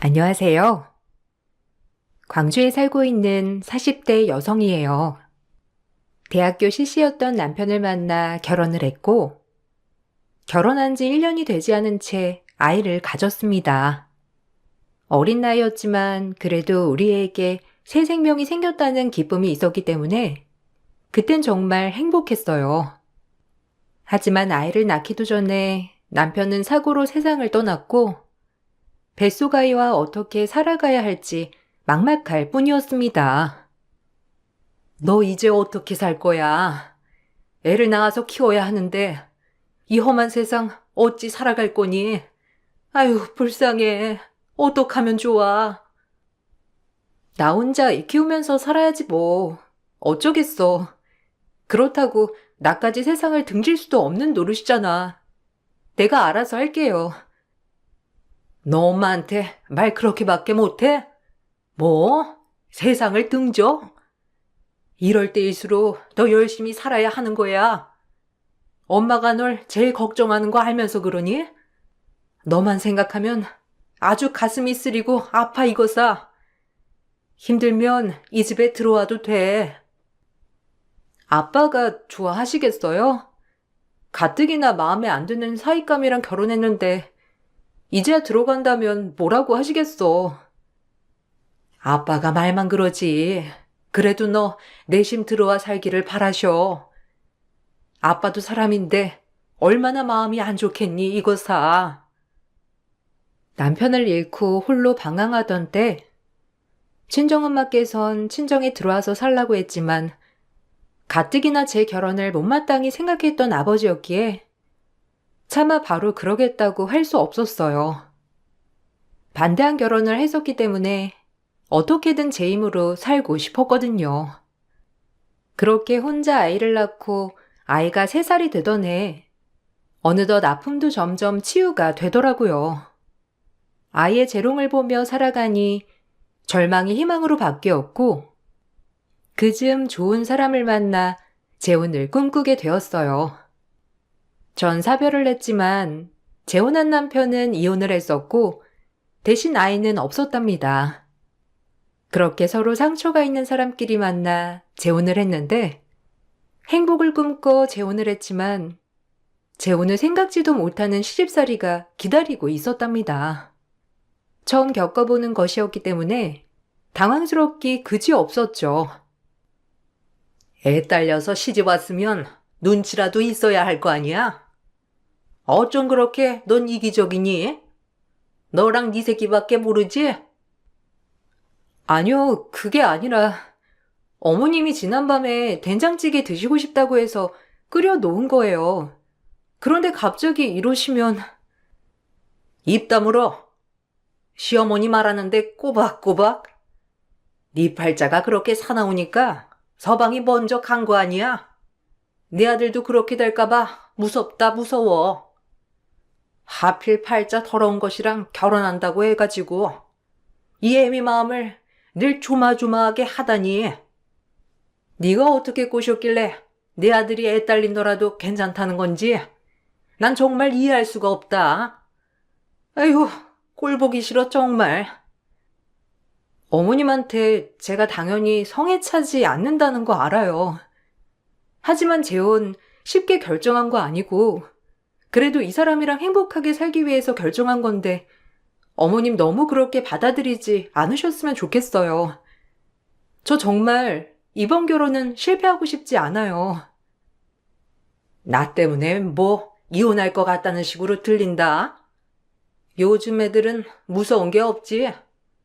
안녕하세요. 광주에 살고 있는 40대 여성이에요. 대학교 CC였던 남편을 만나 결혼을 했고, 결혼한 지 1년이 되지 않은 채 아이를 가졌습니다. 어린 나이였지만 그래도 우리에게 새 생명이 생겼다는 기쁨이 있었기 때문에 그땐 정말 행복했어요. 하지만 아이를 낳기도 전에 남편은 사고로 세상을 떠났고, 뱃속 아이와 어떻게 살아가야 할지 막막할 뿐이었습니다. 너 이제 어떻게 살 거야? 애를 낳아서 키워야 하는데 이 험한 세상 어찌 살아갈 거니? 아유, 불쌍해. 어떡하면 좋아? 나 혼자 애 키우면서 살아야지 뭐. 어쩌겠어. 그렇다고 나까지 세상을 등질 수도 없는 노릇이잖아. 내가 알아서 할게요. 너 엄마한테 말 그렇게밖에 못해? 뭐? 세상을 등져? 이럴 때일수록 더 열심히 살아야 하는 거야. 엄마가 널 제일 걱정하는 거 알면서 그러니? 너만 생각하면 아주 가슴이 쓰리고 아파 이거사. 힘들면 이 집에 들어와도 돼. 아빠가 좋아하시겠어요? 가뜩이나 마음에 안 드는 사윗감이랑 결혼했는데 이제야 들어간다면 뭐라고 하시겠어. 아빠가 말만 그러지. 그래도 너 내심 들어와 살기를 바라셔. 아빠도 사람인데 얼마나 마음이 안 좋겠니 이거사. 남편을 잃고 홀로 방황하던 때 친정엄마께선 친정에 들어와서 살라고 했지만 가뜩이나 제 결혼을 못마땅히 생각했던 아버지였기에 차마 바로 그러겠다고 할 수 없었어요. 반대한 결혼을 했었기 때문에 어떻게든 제 힘으로 살고 싶었거든요. 그렇게 혼자 아이를 낳고 아이가 3살이 되던 해 어느덧 아픔도 점점 치유가 되더라고요. 아이의 재롱을 보며 살아가니 절망이 희망으로 바뀌었고 그즈음 좋은 사람을 만나 재혼을 꿈꾸게 되었어요. 전 사별을 했지만 재혼한 남편은 이혼을 했었고 대신 아이는 없었답니다. 그렇게 서로 상처가 있는 사람끼리 만나 재혼을 했는데 행복을 꿈꿔 재혼을 했지만 재혼을 생각지도 못하는 시집살이가 기다리고 있었답니다. 처음 겪어보는 것이었기 때문에 당황스럽기 그지없었죠. 애 딸려서 시집 왔으면 눈치라도 있어야 할 거 아니야? 어쩜 그렇게 넌 이기적이니? 너랑 네 새끼밖에 모르지? 아니요, 그게 아니라 어머님이 지난밤에 된장찌개 드시고 싶다고 해서 끓여 놓은 거예요. 그런데 갑자기 이러시면 입 다물어. 시어머니 말하는데 꼬박꼬박. 네 팔자가 그렇게 사나우니까 서방이 먼저 간 거 아니야? 네 아들도 그렇게 될까봐 무섭다 무서워. 하필 팔자 더러운 것이랑 결혼한다고 해가지고 이 애미 마음을 늘 조마조마하게 하다니. 네가 어떻게 꼬셨길래 내 아들이 애 딸린더라도 괜찮다는 건지 난 정말 이해할 수가 없다. 아이고, 꼴 보기 싫어 정말. 어머님한테 제가 당연히 성에 차지 않는다는 거 알아요. 하지만 재혼 쉽게 결정한 거 아니고 그래도 이 사람이랑 행복하게 살기 위해서 결정한 건데 어머님 너무 그렇게 받아들이지 않으셨으면 좋겠어요. 저 정말 이번 결혼은 실패하고 싶지 않아요. 나 때문에 뭐 이혼할 것 같다는 식으로 들린다. 요즘 애들은 무서운 게 없지.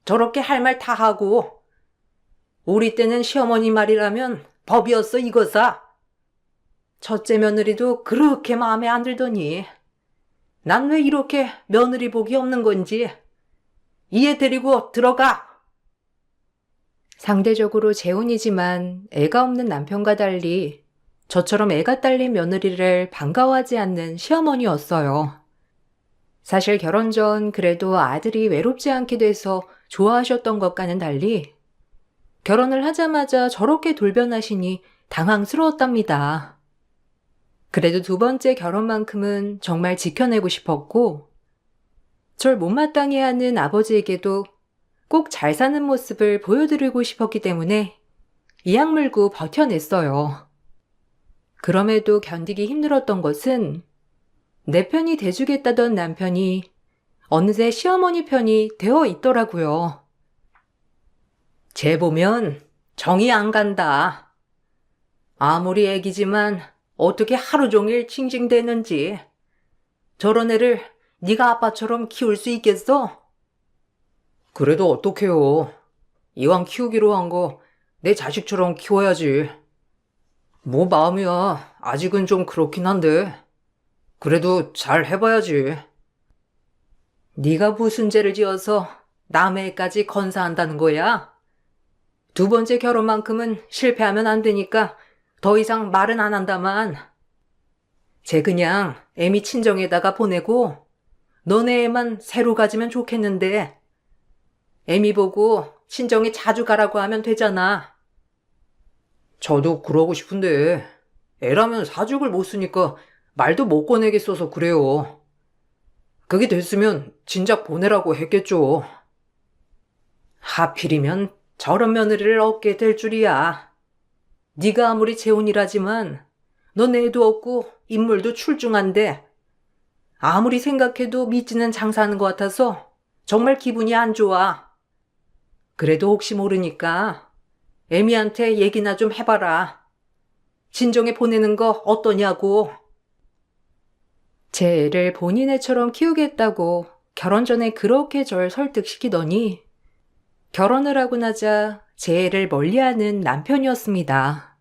저렇게 할 말 다 하고. 우리 때는 시어머니 말이라면 법이었어 이거사. 첫째 며느리도 그렇게 마음에 안 들더니 난 왜 이렇게 며느리 복이 없는 건지. 이애 데리고 들어가. 상대적으로 재혼이지만 애가 없는 남편과 달리 저처럼 애가 딸린 며느리를 반가워하지 않는 시어머니였어요. 사실 결혼 전 그래도 아들이 외롭지 않게 돼서 좋아하셨던 것과는 달리 결혼을 하자마자 저렇게 돌변하시니 당황스러웠답니다. 그래도 두 번째 결혼만큼은 정말 지켜내고 싶었고 절 못마땅해 하는 아버지에게도 꼭 잘 사는 모습을 보여드리고 싶었기 때문에 이악 물고 버텨냈어요. 그럼에도 견디기 힘들었던 것은 내 편이 돼주겠다던 남편이 어느새 시어머니 편이 되어 있더라고요. 쟤 보면 정이 안 간다. 아무리 애기지만 어떻게 하루 종일 징징대는지. 저런 애를 네가 아빠처럼 키울 수 있겠어? 그래도 어떡해요. 이왕 키우기로 한 거 내 자식처럼 키워야지. 뭐 마음이야. 아직은 좀 그렇긴 한데. 그래도 잘 해봐야지. 네가 무슨 죄를 지어서 남의 애까지 건사한다는 거야? 두 번째 결혼만큼은 실패하면 안 되니까 더 이상 말은 안 한다만. 쟤 그냥 애미 친정에다가 보내고 너네 애만 새로 가지면 좋겠는데 애미 보고 친정에 자주 가라고 하면 되잖아. 저도 그러고 싶은데 애라면 사족을 못 쓰니까 말도 못 꺼내겠어서 그래요. 그게 됐으면 진작 보내라고 했겠죠. 하필이면 저런 며느리를 얻게 될 줄이야. 네가 아무리 재혼이라지만 넌 애도 없고 인물도 출중한데 아무리 생각해도 믿지는 장사하는 것 같아서 정말 기분이 안 좋아. 그래도 혹시 모르니까 애미한테 얘기나 좀 해봐라. 친정에 보내는 거 어떠냐고. 제 애를 본인 애처럼 키우겠다고 결혼 전에 그렇게 절 설득시키더니 결혼을 하고 나자 제 애를 멀리하는 남편이었습니다.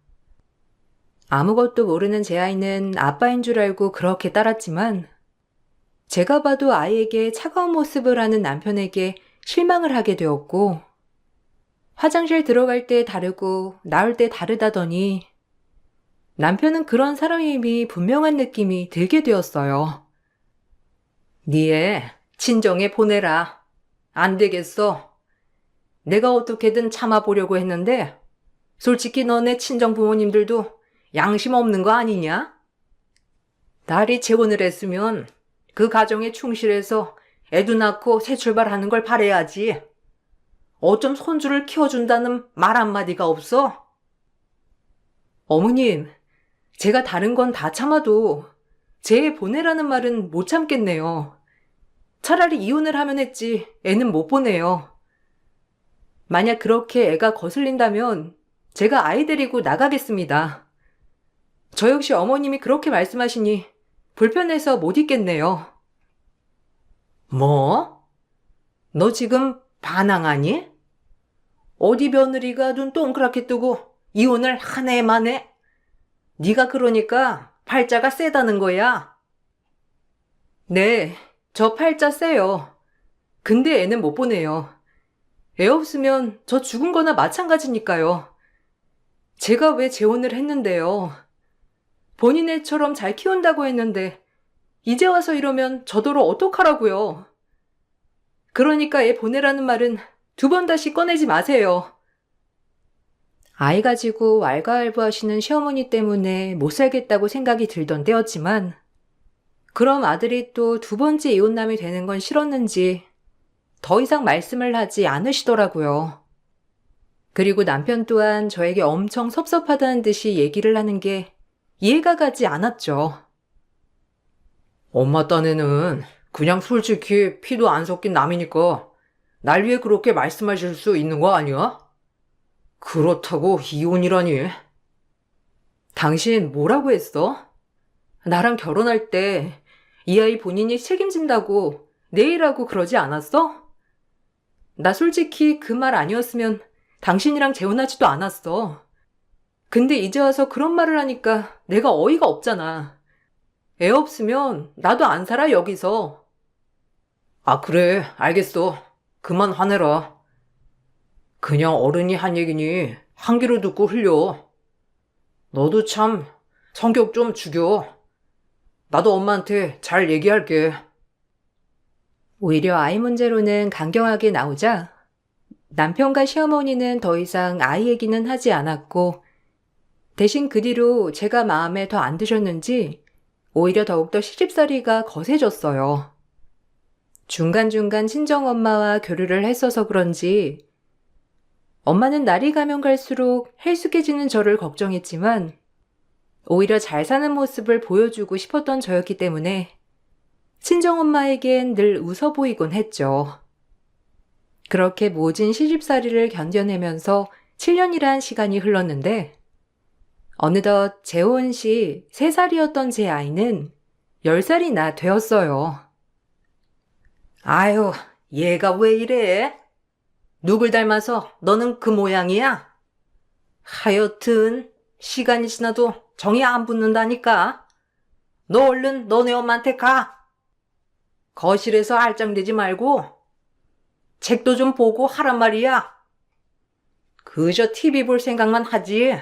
아무것도 모르는 제 아이는 아빠인 줄 알고 그렇게 따랐지만 제가 봐도 아이에게 차가운 모습을 하는 남편에게 실망을 하게 되었고 화장실 들어갈 때 다르고 나올 때 다르다더니 남편은 그런 사람임이 분명한 느낌이 들게 되었어요. 네 애 친정에 보내라. 안 되겠어. 내가 어떻게든 참아보려고 했는데 솔직히 너네 친정 부모님들도 양심 없는 거 아니냐? 딸이 재혼을 했으면 그 가정에 충실해서 애도 낳고 새 출발하는 걸 바라야지. 어쩜 손주를 키워준다는 말 한마디가 없어? 어머님, 제가 다른 건 다 참아도 제 애 보내라는 말은 못 참겠네요. 차라리 이혼을 하면 했지 애는 못 보내요. 만약 그렇게 애가 거슬린다면 제가 아이 데리고 나가겠습니다. 저 역시 어머님이 그렇게 말씀하시니 불편해서 못 있겠네요. 뭐? 너 지금 반항하니? 어디 며느리가 눈 동그랗게 뜨고 이혼을 한 해 만에? 네가 그러니까 팔자가 세다는 거야. 네, 저 팔자 세요. 근데 애는 못 보내요. 애 없으면 저 죽은 거나 마찬가지니까요. 제가 왜 재혼을 했는데요. 본인 애처럼 잘 키운다고 했는데 이제 와서 이러면 저더러 어떡하라고요. 그러니까 애 보내라는 말은 두 번 다시 꺼내지 마세요. 아이 가지고 왈가왈부하시는 시어머니 때문에 못 살겠다고 생각이 들던 때였지만 그럼 아들이 또 두 번째 이혼남이 되는 건 싫었는지 더 이상 말씀을 하지 않으시더라고요. 그리고 남편 또한 저에게 엄청 섭섭하다는 듯이 얘기를 하는 게 이해가 가지 않았죠. 엄마 딴에는 그냥 솔직히 피도 안 섞인 남이니까 날 위해 그렇게 말씀하실 수 있는 거 아니야? 그렇다고 이혼이라니. 당신 뭐라고 했어? 나랑 결혼할 때 이 아이 본인이 책임진다고 내일하고 그러지 않았어? 나 솔직히 그 말 아니었으면 당신이랑 재혼하지도 않았어. 근데 이제 와서 그런 말을 하니까 내가 어이가 없잖아. 애 없으면 나도 안 살아 여기서. 아 그래 알겠어. 그만 화내라. 그냥 어른이 한 얘기니 한 귀로 듣고 흘려. 너도 참 성격 좀 죽여. 나도 엄마한테 잘 얘기할게. 오히려 아이 문제로는 강경하게 나오자 남편과 시어머니는 더 이상 아이 얘기는 하지 않았고 대신 그 뒤로 제가 마음에 더 안 드셨는지 오히려 더욱더 시집살이가 거세졌어요. 중간중간 친정엄마와 교류를 했어서 그런지 엄마는 날이 가면 갈수록 헬쑥해지는 저를 걱정했지만 오히려 잘 사는 모습을 보여주고 싶었던 저였기 때문에 친정엄마에겐 늘 웃어 보이곤 했죠. 그렇게 모진 시집살이를 견뎌내면서 7년이란 시간이 흘렀는데 어느덧 재혼 시 3살이었던 제 아이는 10살이나 되었어요. 아유, 얘가 왜 이래? 누굴 닮아서 너는 그 모양이야? 하여튼 시간이 지나도 정이 안 붙는다니까. 너 얼른 너네 엄마한테 가. 거실에서 알짱대지 말고 책도 좀 보고 하란 말이야. 그저 TV 볼 생각만 하지.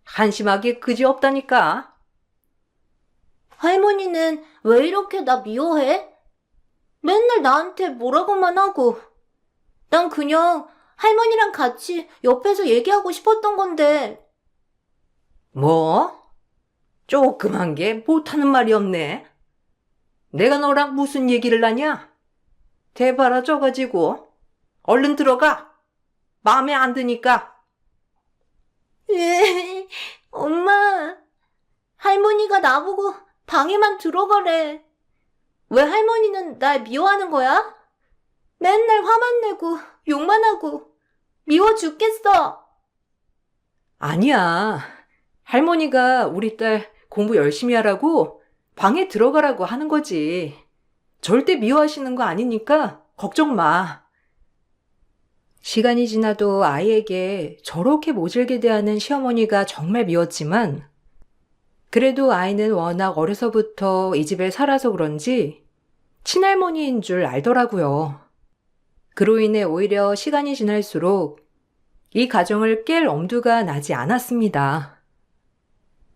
한심하게 그지없다니까. 할머니는 왜 이렇게 나 미워해? 맨날 나한테 뭐라고만 하고. 난 그냥 할머니랑 같이 옆에서 얘기하고 싶었던 건데. 뭐? 조그만 게 못하는 말이 없네. 내가 너랑 무슨 얘기를 하냐? 대바라 져가지고. 얼른 들어가. 마음에 안 드니까. 엄마, 할머니가 나보고 방에만 들어가래. 왜 할머니는 날 미워하는 거야? 맨날 화만 내고 욕만 하고 미워 죽겠어. 아니야. 할머니가 우리 딸 공부 열심히 하라고 방에 들어가라고 하는 거지. 절대 미워하시는 거 아니니까 걱정 마. 시간이 지나도 아이에게 저렇게 모질게 대하는 시어머니가 정말 미웠지만 그래도 아이는 워낙 어려서부터 이 집에 살아서 그런지 친할머니인 줄 알더라고요. 그로 인해 오히려 시간이 지날수록 이 가정을 깰 엄두가 나지 않았습니다.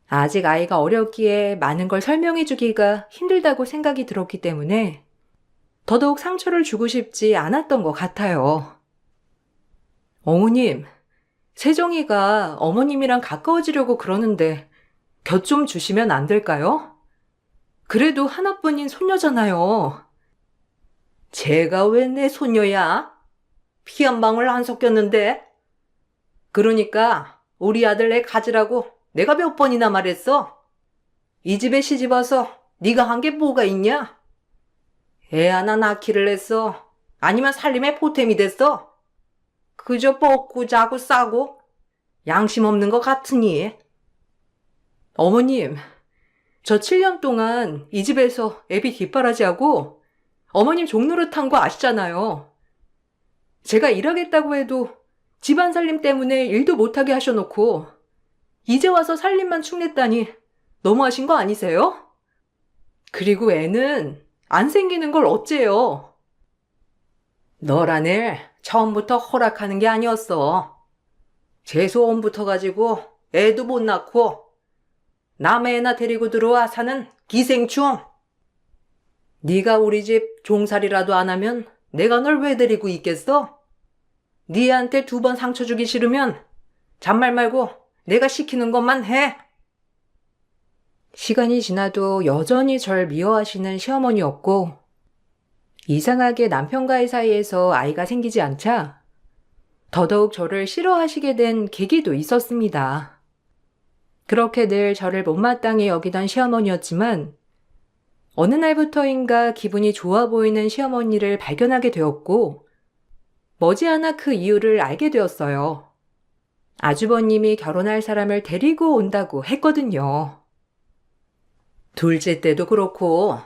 아직 아이가 어렸기에 많은 걸 설명해 주기가 힘들다고 생각이 들었기 때문에 더더욱 상처를 주고 싶지 않았던 것 같아요. 어머님, 세정이가 어머님이랑 가까워지려고 그러는데 곁 좀 주시면 안 될까요? 그래도 하나뿐인 손녀잖아요. 제가 왜 내 손녀야? 피 한 방울 안 섞였는데. 그러니까 우리 아들 애 가지라고 내가 몇 번이나 말했어. 이 집에 시집 와서 네가 한 게 뭐가 있냐? 애 하나 낳기를 했어. 아니면 살림의 보탬이 됐어. 그저 먹고 자고 싸고 양심 없는 것 같으니. 어머님, 저 7년 동안 이 집에서 애비 뒷바라지하고 어머님 종노릇한 거 아시잖아요. 제가 일하겠다고 해도 집안 살림 때문에 일도 못하게 하셔놓고 이제 와서 살림만 축냈다니 너무하신 거 아니세요? 그리고 애는 안 생기는 걸 어째요? 너란 애 처음부터 허락하는 게 아니었어. 재수원부터 가지고 애도 못 낳고 남의 애나 데리고 들어와 사는 기생충. 네가 우리 집 종살이라도 안 하면 내가 널 왜 데리고 있겠어? 네한테 2번 상처 주기 싫으면 잔말 말고 내가 시키는 것만 해. 시간이 지나도 여전히 절 미워하시는 시어머니였고 이상하게 남편과의 사이에서 아이가 생기지 않자 더더욱 저를 싫어하시게 된 계기도 있었습니다. 그렇게 늘 저를 못마땅히 여기던 시어머니였지만 어느 날부터인가 기분이 좋아 보이는 시어머니를 발견하게 되었고 머지않아 그 이유를 알게 되었어요. 아주버님이 결혼할 사람을 데리고 온다고 했거든요. 둘째 때도 그렇고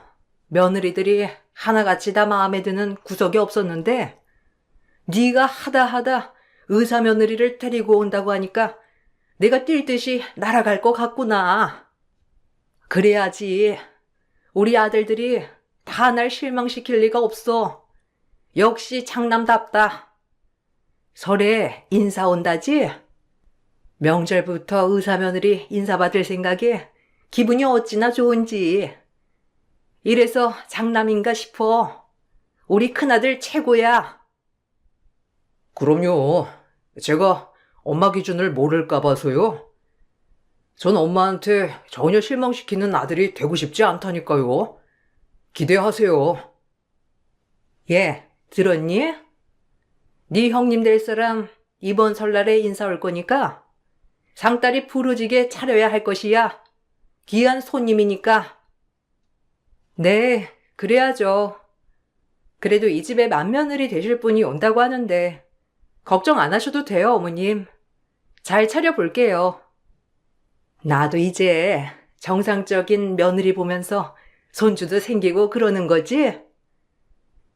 며느리들이 하나같이 다 마음에 드는 구석이 없었는데 네가 하다 의사 며느리를 데리고 온다고 하니까 내가 뛸 듯이 날아갈 것 같구나. 그래야지 우리 아들들이 다 날 실망시킬 리가 없어. 역시 장남답다. 설에 인사 온다지? 명절부터 의사 며느리 인사받을 생각에 기분이 어찌나 좋은지. 이래서 장남인가 싶어. 우리 큰아들 최고야. 그럼요. 제가 엄마 기준을 모를까 봐서요. 전 엄마한테 전혀 실망시키는 아들이 되고 싶지 않다니까요. 기대하세요. 예, 들었니? 네 형님 될 사람 이번 설날에 인사 올 거니까 상다리 부르지게 차려야 할 것이야. 귀한 손님이니까. 네, 그래야죠. 그래도 이 집에 맏며느리 되실 분이 온다고 하는데 걱정 안 하셔도 돼요, 어머님. 잘 차려볼게요. 나도 이제 정상적인 며느리 보면서 손주도 생기고 그러는 거지?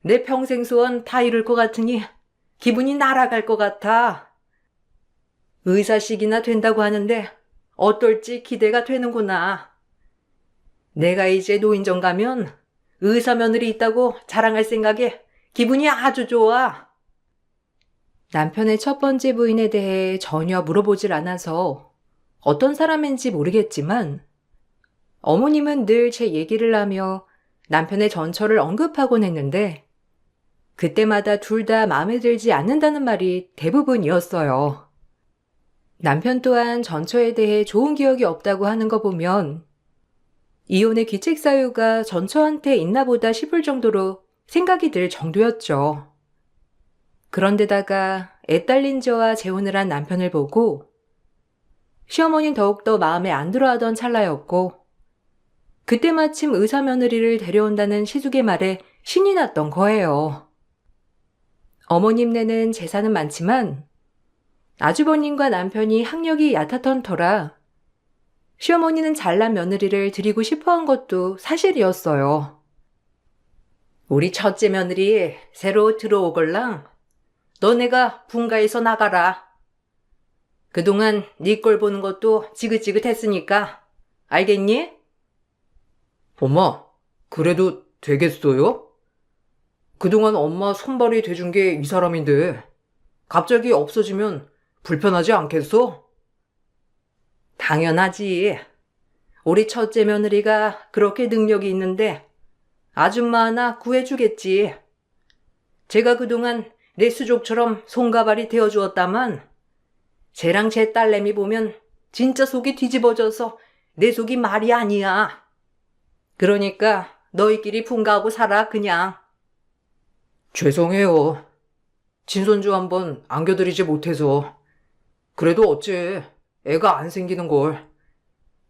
내 평생 소원 다 이룰 것 같으니 기분이 날아갈 것 같아. 의사식이나 된다고 하는데 어떨지 기대가 되는구나. 내가 이제 노인정 가면 의사 며느리 있다고 자랑할 생각에 기분이 아주 좋아. 남편의 첫 번째 부인에 대해 전혀 물어보질 않아서 어떤 사람인지 모르겠지만 어머님은 늘 제 얘기를 하며 남편의 전처를 언급하곤 했는데 그때마다 둘 다 마음에 들지 않는다는 말이 대부분이었어요. 남편 또한 전처에 대해 좋은 기억이 없다고 하는 거 보면 이혼의 귀책 사유가 전처한테 있나 보다 싶을 정도로 생각이 들 정도였죠. 그런데다가 애 딸린 저와 재혼을 한 남편을 보고 시어머니는 더욱더 마음에 안 들어하던 찰나였고 그때 마침 의사 며느리를 데려온다는 시숙의 말에 신이 났던 거예요. 어머님네는 재산은 많지만 아주버님과 남편이 학력이 얕았던 터라 시어머니는 잘난 며느리를 드리고 싶어한 것도 사실이었어요. 우리 첫째 며느리 새로 들어오걸랑 너네가 분가해서 나가라. 그동안 네 꼴 보는 것도 지긋지긋했으니까 알겠니? 엄마, 그래도 되겠어요? 그동안 엄마 손발이 돼준 게 이 사람인데 갑자기 없어지면 불편하지 않겠어? 당연하지. 우리 첫째 며느리가 그렇게 능력이 있는데 아줌마 하나 구해주겠지. 제가 그동안 내 수족처럼 손가발이 되어주었다만 쟤랑 제 딸내미 보면 진짜 속이 뒤집어져서 내 속이 말이 아니야. 그러니까 너희끼리 분가하고 살아 그냥. 죄송해요. 친손주 한번 안겨드리지 못해서. 그래도 어째 애가 안 생기는 걸.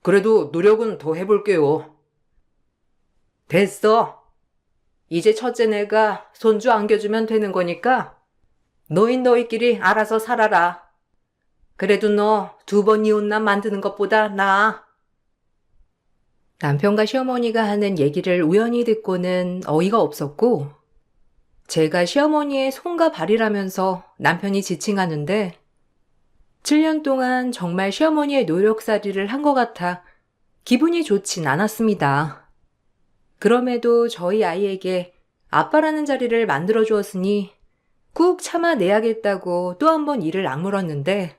그래도 노력은 더 해볼게요. 됐어. 이제 첫째 내가 손주 안겨주면 되는 거니까 너희끼리 알아서 살아라. 그래도 너 2번 이혼남 만드는 것보다 나아. 남편과 시어머니가 하는 얘기를 우연히 듣고는 어이가 없었고 제가 시어머니의 손과 발이라면서 남편이 지칭하는데 7년 동안 정말 시어머니의 노력살이를 한 것 같아 기분이 좋진 않았습니다. 그럼에도 저희 아이에게 아빠라는 자리를 만들어 주었으니 꾹 참아내야겠다고 또 한 번 이를 악물었는데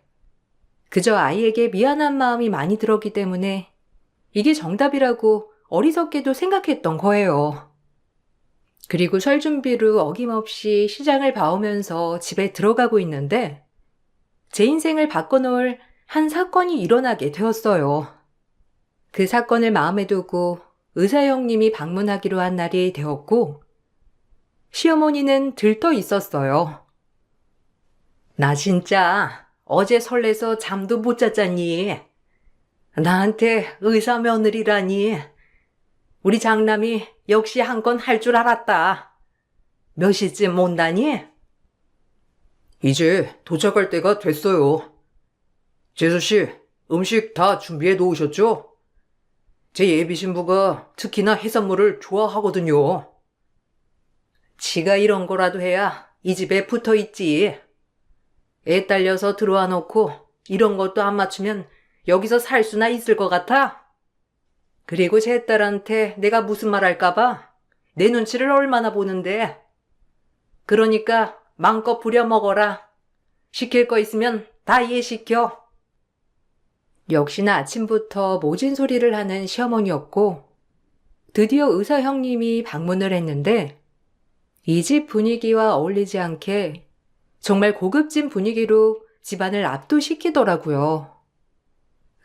그저 아이에게 미안한 마음이 많이 들었기 때문에 이게 정답이라고 어리석게도 생각했던 거예요. 그리고 설 준비로 어김없이 시장을 봐오면서 집에 들어가고 있는데 제 인생을 바꿔놓을 한 사건이 일어나게 되었어요. 그 사건을 마음에 두고 의사 형님이 방문하기로 한 날이 되었고 시어머니는 들떠 있었어요. 나 진짜 어제 설레서 잠도 못 잤잖니. 나한테 의사 며느리라니. 우리 장남이 역시 한 건 할 줄 알았다. 몇 시쯤 온다니? 이제 도착할 때가 됐어요. 재수씨, 음식 다 준비해 놓으셨죠? 제 예비 신부가 특히나 해산물을 좋아하거든요. 지가 이런 거라도 해야 이 집에 붙어 있지. 애 딸려서 들어와 놓고 이런 것도 안 맞추면 여기서 살 수나 있을 것 같아? 그리고 제 딸한테 내가 무슨 말 할까봐 내 눈치를 얼마나 보는데. 그러니까 마음껏 부려 먹어라. 시킬 거 있으면 다 이해시켜. 역시나 아침부터 모진 소리를 하는 시어머니였고 드디어 의사 형님이 방문을 했는데 이 집 분위기와 어울리지 않게 정말 고급진 분위기로 집안을 압도시키더라고요.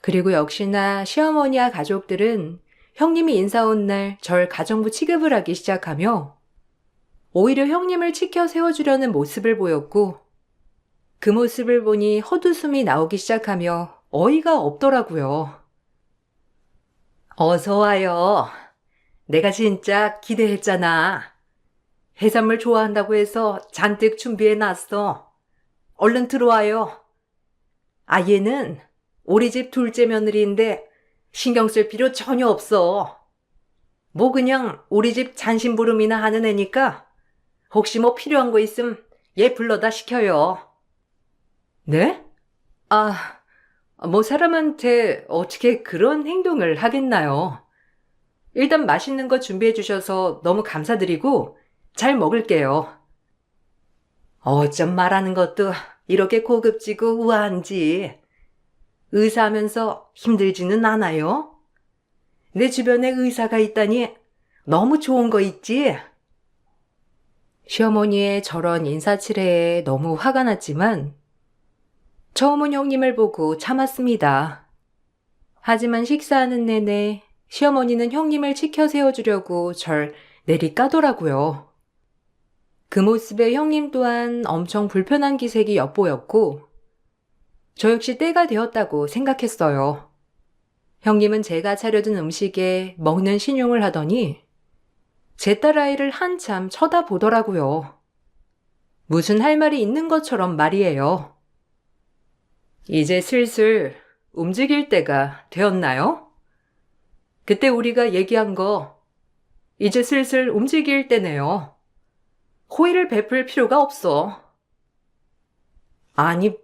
그리고 역시나 시어머니와 가족들은 형님이 인사 온 날 절 가정부 취급을 하기 시작하며 오히려 형님을 치켜 세워주려는 모습을 보였고 그 모습을 보니 헛웃음이 나오기 시작하며 어이가 없더라고요. 어서 와요. 내가 진짜 기대했잖아. 해산물 좋아한다고 해서 잔뜩 준비해놨어. 얼른 들어와요. 얘는 우리 집 둘째 며느리인데 신경 쓸 필요 전혀 없어. 뭐 그냥 우리 집 잔심부름이나 하는 애니까 혹시 뭐 필요한 거 있음 얘 불러다 시켜요. 네? 뭐 사람한테 어떻게 그런 행동을 하겠나요? 일단 맛있는 거 준비해 주셔서 너무 감사드리고 잘 먹을게요. 어쩜 말하는 것도 이렇게 고급지고 우아한지. 의사하면서 힘들지는 않아요? 내 주변에 의사가 있다니 너무 좋은 거 있지? 시어머니의 저런 인사치레에 너무 화가 났지만 처음 온 형님을 보고 참았습니다. 하지만 식사하는 내내 시어머니는 형님을 치켜 세워주려고 절 내리까더라고요. 그 모습에 형님 또한 엄청 불편한 기색이 엿보였고 저 역시 때가 되었다고 생각했어요. 형님은 제가 차려둔 음식에 먹는 신용을 하더니 제 딸아이를 한참 쳐다보더라고요. 무슨 할 말이 있는 것처럼 말이에요. 이제 슬슬 움직일 때가 되었나요? 그때 우리가 얘기한 거 이제 슬슬 움직일 때네요. 호의를 베풀 필요가 없어. 아니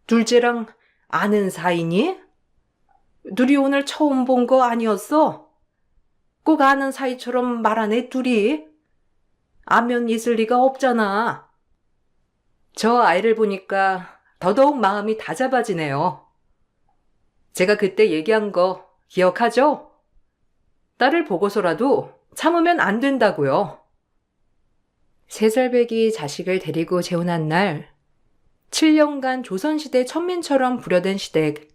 둘째랑 아는 사이니? 둘이 오늘 처음 본 거 아니었어? 꼭 아는 사이처럼 말하네 둘이. 안면 있을 리가 없잖아. 저 아이를 보니까 더더욱 마음이 다잡아지네요. 제가 그때 얘기한 거 기억하죠? 딸을 보고서라도 참으면 안 된다고요. 3살배기 자식을 데리고 재혼한 날 7년간 조선시대 천민처럼 부려댄 시댁.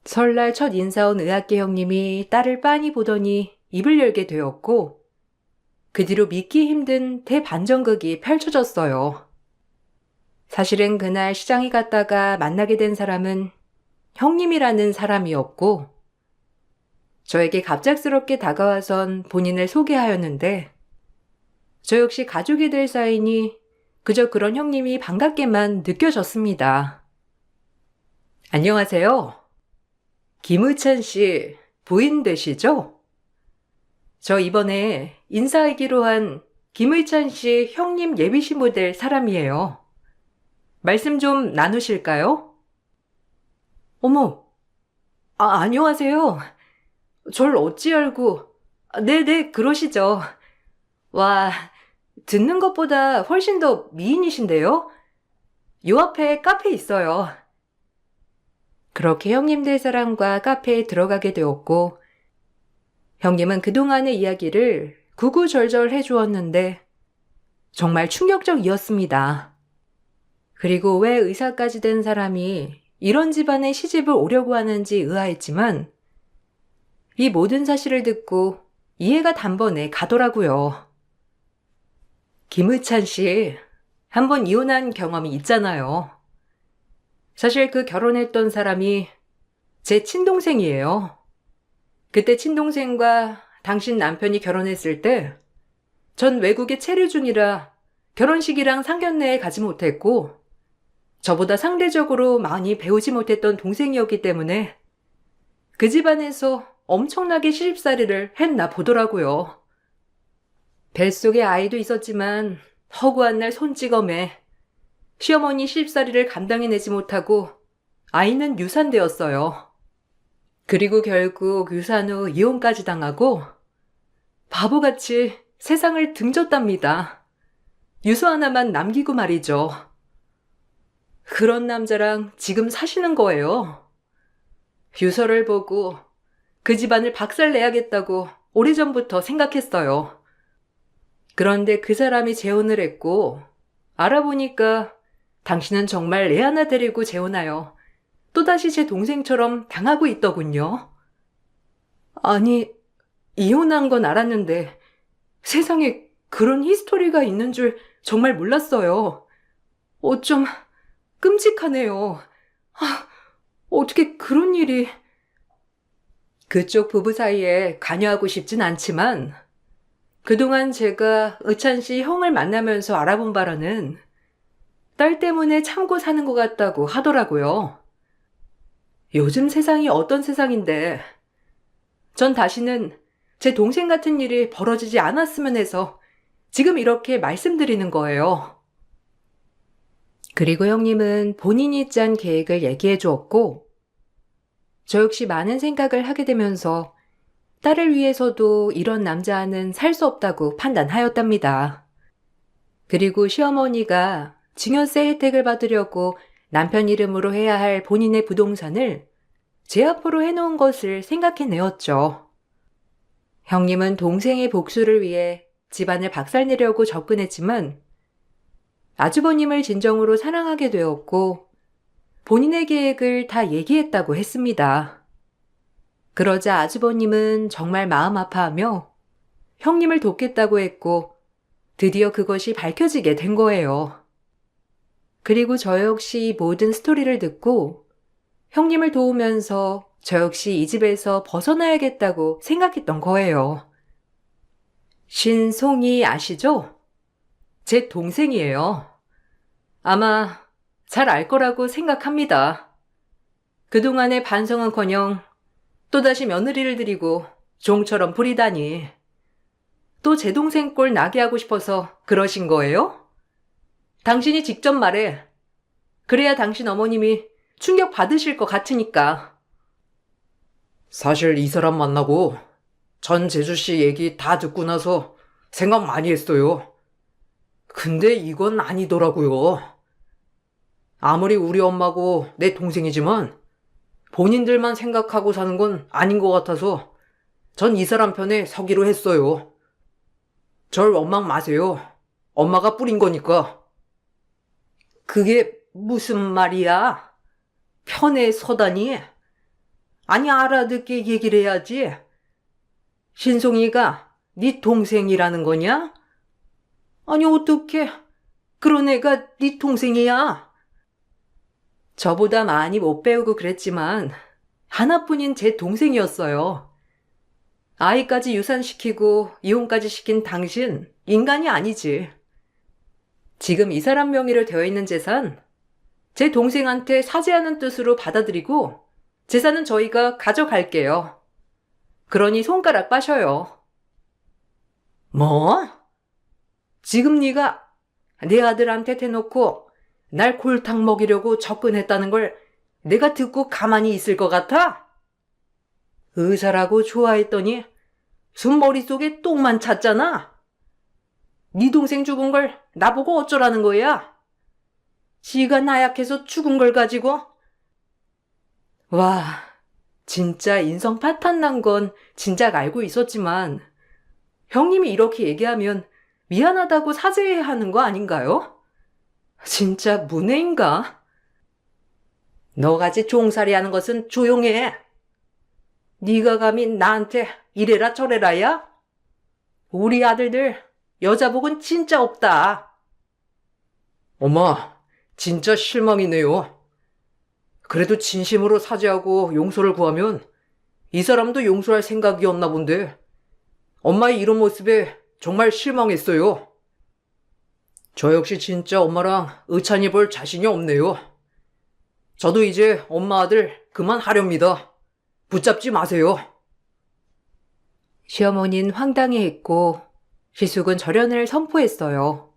설날 첫 인사 온 의학계 형님이 딸을 빤히 보더니 입을 열게 되었고 그 뒤로 믿기 힘든 대반전극이 펼쳐졌어요. 사실은 그날 시장에 갔다가 만나게 된 사람은 형님이라는 사람이었고 저에게 갑작스럽게 다가와선 본인을 소개하였는데 저 역시 가족이 될 사이니 그저 그런 형님이 반갑게만 느껴졌습니다. 안녕하세요. 김의찬 씨 부인 되시죠? 저 이번에 인사하기로 한 김의찬 씨 형님 예비신부 될 사람이에요. 말씀 좀 나누실까요? 어머, 안녕하세요. 절 어찌 알고, 네네, 그러시죠. 와, 듣는 것보다 훨씬 더 미인이신데요? 요 앞에 카페 있어요. 그렇게 형님들 사람과 카페에 들어가게 되었고, 형님은 그동안의 이야기를 구구절절 해주었는데, 정말 충격적이었습니다. 그리고 왜 의사까지 된 사람이 이런 집안에 시집을 오려고 하는지 의아했지만, 이 모든 사실을 듣고 이해가 단번에 가더라고요. 김의찬 씨, 한번 이혼한 경험이 있잖아요. 사실 그 결혼했던 사람이 제 친동생이에요. 그때 친동생과 당신 남편이 결혼했을 때 전 외국에 체류 중이라 결혼식이랑 상견례에 가지 못했고 저보다 상대적으로 많이 배우지 못했던 동생이었기 때문에 그 집안에서 엄청나게 시집살이를 했나 보더라고요. 뱃속에 아이도 있었지만 허구한 날 손찌검에 시어머니 시집살이를 감당해내지 못하고 아이는 유산되었어요. 그리고 결국 유산 후 이혼까지 당하고 바보같이 세상을 등졌답니다. 유서 하나만 남기고 말이죠. 그런 남자랑 지금 사시는 거예요. 유서를 보고 그 집안을 박살내야겠다고 오래전부터 생각했어요. 그런데 그 사람이 재혼을 했고 알아보니까 당신은 정말 애 하나 데리고 재혼하여 또다시 제 동생처럼 당하고 있더군요. 아니, 이혼한 건 알았는데 세상에 그런 히스토리가 있는 줄 정말 몰랐어요. 어쩜 끔찍하네요. 아, 어떻게 그런 일이... 그쪽 부부 사이에 관여하고 싶진 않지만 그동안 제가 의찬 씨 형을 만나면서 알아본 바로는 딸 때문에 참고 사는 것 같다고 하더라고요. 요즘 세상이 어떤 세상인데 전 다시는 제 동생 같은 일이 벌어지지 않았으면 해서 지금 이렇게 말씀드리는 거예요. 그리고 형님은 본인이 짠 계획을 얘기해 주었고 저 역시 많은 생각을 하게 되면서 딸을 위해서도 이런 남자는 살 수 없다고 판단하였답니다. 그리고 시어머니가 증여세 혜택을 받으려고 남편 이름으로 해야 할 본인의 부동산을 제 앞으로 해놓은 것을 생각해내었죠. 형님은 동생의 복수를 위해 집안을 박살내려고 접근했지만 아주버님을 진정으로 사랑하게 되었고 본인의 계획을 다 얘기했다고 했습니다. 그러자 아주버님은 정말 마음 아파하며 형님을 돕겠다고 했고 드디어 그것이 밝혀지게 된 거예요. 그리고 저 역시 모든 스토리를 듣고 형님을 도우면서 저 역시 이 집에서 벗어나야겠다고 생각했던 거예요. 신송이 아시죠? 제 동생이에요. 아마 잘 알 거라고 생각합니다. 그동안의 반성은커녕 또다시 며느리를 들이고 종처럼 부리다니. 또 제 동생 꼴 나게 하고 싶어서 그러신 거예요? 당신이 직접 말해. 그래야 당신 어머님이 충격 받으실 것 같으니까. 사실 이 사람 만나고 전 재주씨 얘기 다 듣고 나서 생각 많이 했어요. 근데 이건 아니더라고요. 아무리 우리 엄마고 내 동생이지만 본인들만 생각하고 사는 건 아닌 것 같아서 전 이 사람 편에 서기로 했어요. 절 원망 마세요. 엄마가 뿌린 거니까. 그게 무슨 말이야? 편에 서다니? 아니 알아듣게 얘기를 해야지. 신송이가 네 동생이라는 거냐? 아니 어떡해. 그런 애가 네 동생이야. 저보다 많이 못 배우고 그랬지만 하나뿐인 제 동생이었어요. 아이까지 유산시키고 이혼까지 시킨 당신 인간이 아니지. 지금 이 사람 명의로 되어 있는 재산 제 동생한테 사죄하는 뜻으로 받아들이고 재산은 저희가 가져갈게요. 그러니 손가락 빠셔요. 뭐? 지금 네가 내 아들한테 대놓고 날 골탕 먹이려고 접근했다는 걸 내가 듣고 가만히 있을 것 같아? 의사라고 좋아했더니 순머리 속에 똥만 찼잖아. 네 동생 죽은 걸 나보고 어쩌라는 거야? 지가 나약해서 죽은 걸 가지고? 와, 진짜 인성 파탄 난 건 진작 알고 있었지만 형님이 이렇게 얘기하면 미안하다고 사죄해야 하는 거 아닌가요? 진짜 문해인가? 너같이 종살이 하는 것은 조용해. 네가 감히 나한테 이래라 저래라야? 우리 아들들 여자복은 진짜 없다. 엄마, 진짜 실망이네요. 그래도 진심으로 사죄하고 용서를 구하면 이 사람도 용서할 생각이었나 본데 엄마의 이런 모습에 정말 실망했어요. 저 역시 진짜 엄마랑 의찬이 볼 자신이 없네요. 저도 이제 엄마 아들 그만하렵니다. 붙잡지 마세요. 시어머니는 황당해했고 시숙은 절연을 선포했어요.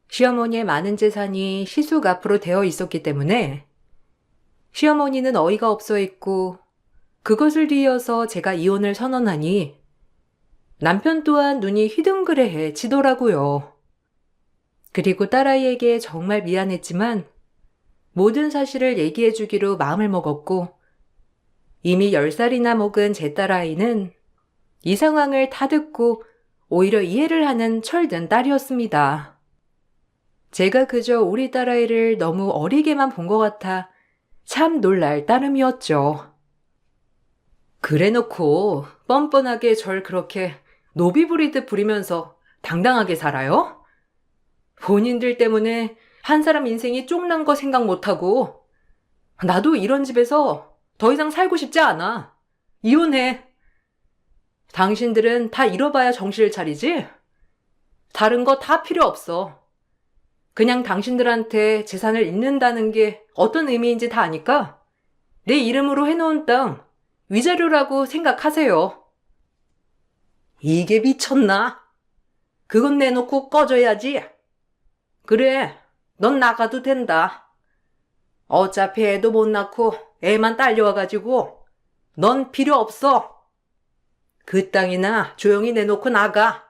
시어머니의 많은 재산이 시숙 앞으로 되어 있었기 때문에 시어머니는 어이가 없어 했고 그것을 뒤이어서 제가 이혼을 선언하니 남편 또한 눈이 휘둥그레해지더라고요. 그리고 딸아이에게 정말 미안했지만 모든 사실을 얘기해주기로 마음을 먹었고 이미 10살이나 먹은 제 딸아이는 이 상황을 다 듣고 오히려 이해를 하는 철든 딸이었습니다. 제가 그저 우리 딸아이를 너무 어리게만 본 것 같아 참 놀랄 따름이었죠. 그래놓고 뻔뻔하게 절 그렇게 노비 부리듯 부리면서 당당하게 살아요? 본인들 때문에 한 사람 인생이 쪽난 거 생각 못하고 나도 이런 집에서 더 이상 살고 싶지 않아. 이혼해. 당신들은 다 잃어봐야 정신을 차리지? 다른 거 다 필요 없어. 그냥 당신들한테 재산을 잇는다는 게 어떤 의미인지 다 아니까 내 이름으로 해놓은 땅 위자료라고 생각하세요. 이게 미쳤나? 그건 내놓고 꺼져야지. 그래, 넌 나가도 된다. 어차피 애도 못 낳고 애만 딸려와가지고 넌 필요 없어. 그 땅이나 조용히 내놓고 나가.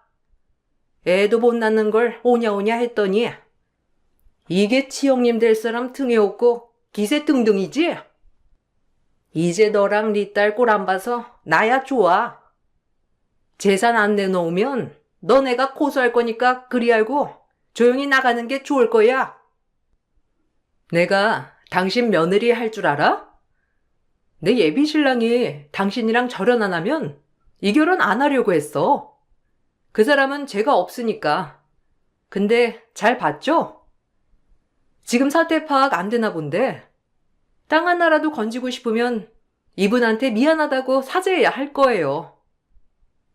애도 못 낳는 걸 오냐오냐 했더니 이게 치형님 될 사람 등에 없고 기세 등등이지? 이제 너랑 네 딸 꼴 안 봐서 나야 좋아. 재산 안 내놓으면 너네가 고소할 거니까 그리 알고 조용히 나가는 게 좋을 거야. 내가 당신 며느리 할 줄 알아? 내 예비 신랑이 당신이랑 절연 안 하면 이 결혼 안 하려고 했어. 그 사람은 죄가 없으니까. 근데 잘 봤죠? 지금 사태 파악 안 되나 본데 땅 하나라도 건지고 싶으면 이분한테 미안하다고 사죄해야 할 거예요.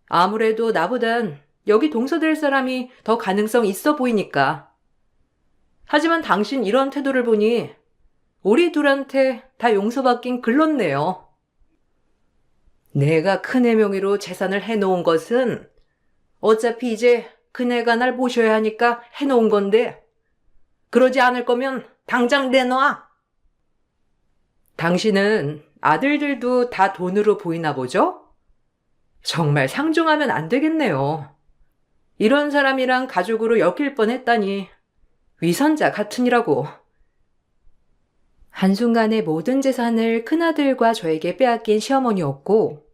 아무래도 나보단 여기 동서될 사람이 더 가능성 있어 보이니까. 하지만 당신 이런 태도를 보니 우리 둘한테 다 용서받긴 글렀네요. 내가 큰애 명의로 재산을 해놓은 것은 어차피 이제 큰애가 날 모셔야 하니까 해놓은 건데 그러지 않을 거면 당장 내놔. 당신은 아들들도 다 돈으로 보이나 보죠? 정말 상종하면 안 되겠네요. 이런 사람이랑 가족으로 엮일 뻔했다니 위선자 같으니라고. 한순간에 모든 재산을 큰아들과 저에게 빼앗긴 시어머니였고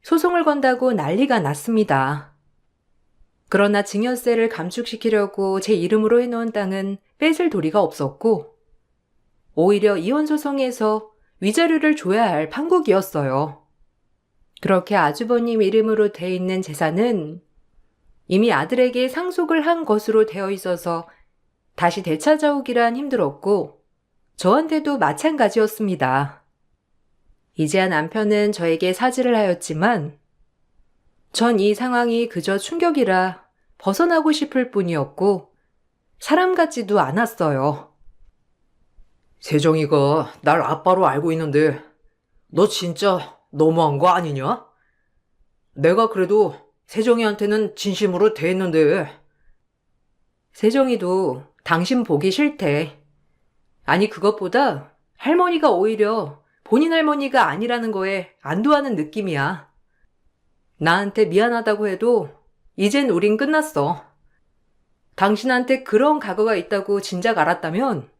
소송을 건다고 난리가 났습니다. 그러나 증여세를 감축시키려고 제 이름으로 해놓은 땅은 뺏을 도리가 없었고 오히려 이혼 소송에서 위자료를 줘야 할 판국이었어요. 그렇게 아주버님 이름으로 돼 있는 재산은 이미 아들에게 상속을 한 것으로 되어 있어서 다시 되찾아오기란 힘들었고 저한테도 마찬가지였습니다. 이제야 남편은 저에게 사죄를 하였지만 전 이 상황이 그저 충격이라 벗어나고 싶을 뿐이었고 사람 같지도 않았어요. 세정이가 날 아빠로 알고 있는데 너 진짜 너무한 거 아니냐? 내가 그래도 세정이한테는 진심으로 대했는데. 세정이도 당신 보기 싫대. 아니 그것보다 할머니가 오히려 본인 할머니가 아니라는 거에 안도하는 느낌이야. 나한테 미안하다고 해도 이젠 우린 끝났어. 당신한테 그런 과거가 있다고 진작 알았다면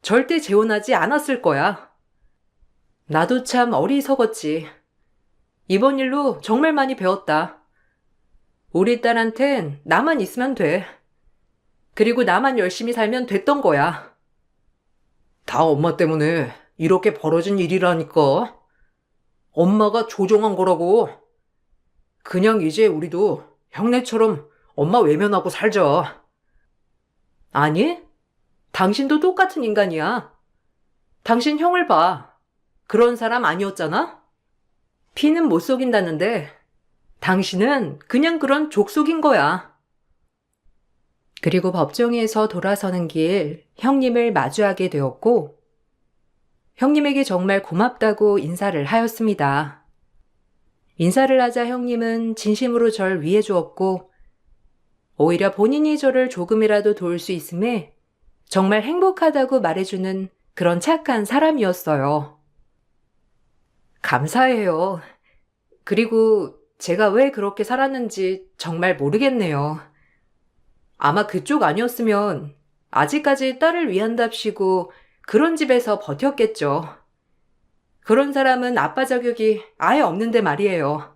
절대 재혼하지 않았을 거야. 나도 참 어리석었지. 이번 일로 정말 많이 배웠다. 우리 딸한텐 나만 있으면 돼. 그리고 나만 열심히 살면 됐던 거야. 다 엄마 때문에 이렇게 벌어진 일이라니까. 엄마가 조종한 거라고. 그냥 이제 우리도 형네처럼 엄마 외면하고 살자. 아니, 당신도 똑같은 인간이야. 당신 형을 봐. 그런 사람 아니었잖아? 피는 못 속인다는데 당신은 그냥 그런 족속인 거야. 그리고 법정에서 돌아서는 길 형님을 마주하게 되었고 형님에게 정말 고맙다고 인사를 하였습니다. 인사를 하자 형님은 진심으로 절 위해 주었고 오히려 본인이 저를 조금이라도 도울 수 있음에 정말 행복하다고 말해주는 그런 착한 사람이었어요. 감사해요. 그리고 제가 왜 그렇게 살았는지 정말 모르겠네요. 아마 그쪽 아니었으면 아직까지 딸을 위한답시고 그런 집에서 버텼겠죠. 그런 사람은 아빠 자격이 아예 없는데 말이에요.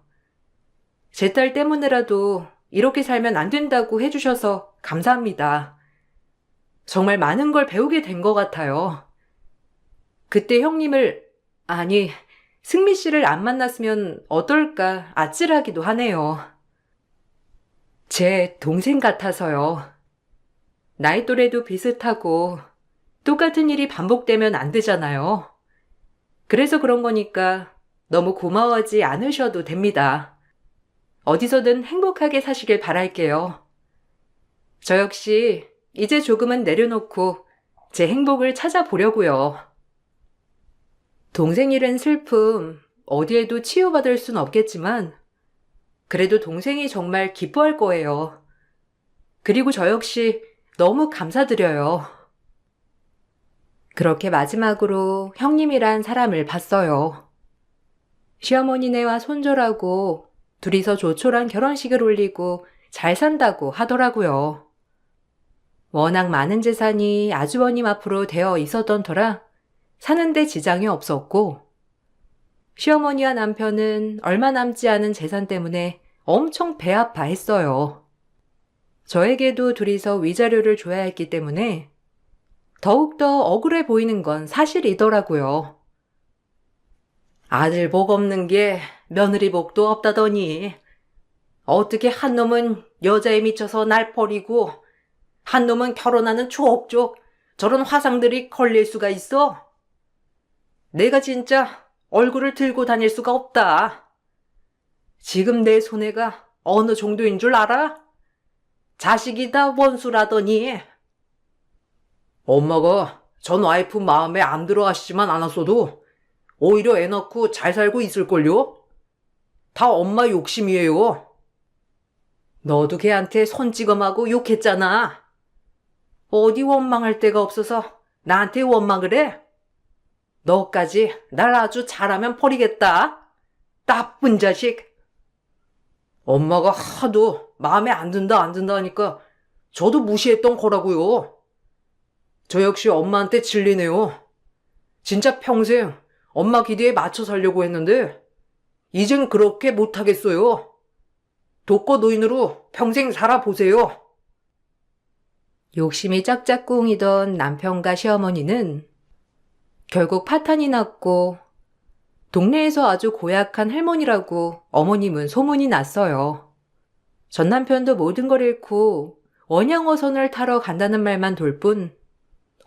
제 딸 때문에라도 이렇게 살면 안 된다고 해주셔서 감사합니다. 정말 많은 걸 배우게 된 것 같아요. 그때 형님을, 아니, 승미 씨를 안 만났으면 어떨까 아찔하기도 하네요. 제 동생 같아서요. 나이 또래도 비슷하고 똑같은 일이 반복되면 안 되잖아요. 그래서 그런 거니까 너무 고마워하지 않으셔도 됩니다. 어디서든 행복하게 사시길 바랄게요. 저 역시 이제 조금은 내려놓고 제 행복을 찾아보려고요. 동생 일은 슬픔, 어디에도 치유받을 순 없겠지만 그래도 동생이 정말 기뻐할 거예요. 그리고 저 역시 너무 감사드려요. 그렇게 마지막으로 형님이란 사람을 봤어요. 시어머니네와 손절하고 둘이서 조촐한 결혼식을 올리고 잘 산다고 하더라고요. 워낙 많은 재산이 아주버님 앞으로 되어 있었던 터라 사는데 지장이 없었고, 시어머니와 남편은 얼마 남지 않은 재산 때문에 엄청 배 아파했어요. 저에게도 둘이서 위자료를 줘야 했기 때문에 더욱더 억울해 보이는 건 사실이더라고요. 아들 복 없는 게 며느리 복도 없다더니 어떻게 한 놈은 여자에 미쳐서 날 버리고 한 놈은 결혼하는 족족 저런 화상들이 걸릴 수가 있어? 내가 진짜 얼굴을 들고 다닐 수가 없다. 지금 내 손해가 어느 정도인 줄 알아? 자식이 다 원수라더니. 엄마가 전 와이프 마음에 안 들어 하시지만 않았어도 오히려 애 낳고 잘 살고 있을걸요? 다 엄마 욕심이에요. 너도 걔한테 손찌검하고 욕했잖아. 어디 원망할 데가 없어서 나한테 원망을 해? 너까지 날 아주 잘하면 버리겠다. 나쁜 자식. 엄마가 하도 마음에 안 든다 하니까 저도 무시했던 거라고요. 저 역시 엄마한테 질리네요. 진짜 평생 엄마 기대에 맞춰 살려고 했는데 이젠 그렇게 못하겠어요. 독거노인으로 평생 살아보세요. 욕심이 짝짝꿍이던 남편과 시어머니는 결국 파탄이 났고 동네에서 아주 고약한 할머니라고 어머님은 소문이 났어요. 전 남편도 모든 걸 잃고 원양어선을 타러 간다는 말만 돌 뿐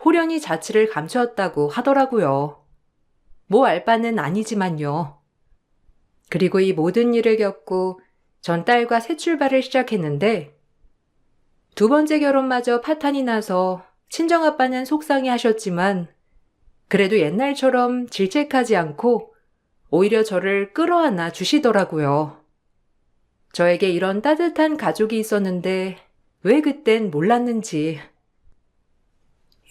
호련히 자취를 감추었다고 하더라고요. 뭐 알 바는 아니지만요. 그리고 이 모든 일을 겪고 전 딸과 새 출발을 시작했는데 두 번째 결혼마저 파탄이 나서 친정아빠는 속상해 하셨지만 그래도 옛날처럼 질책하지 않고 오히려 저를 끌어안아 주시더라고요. 저에게 이런 따뜻한 가족이 있었는데 왜 그땐 몰랐는지.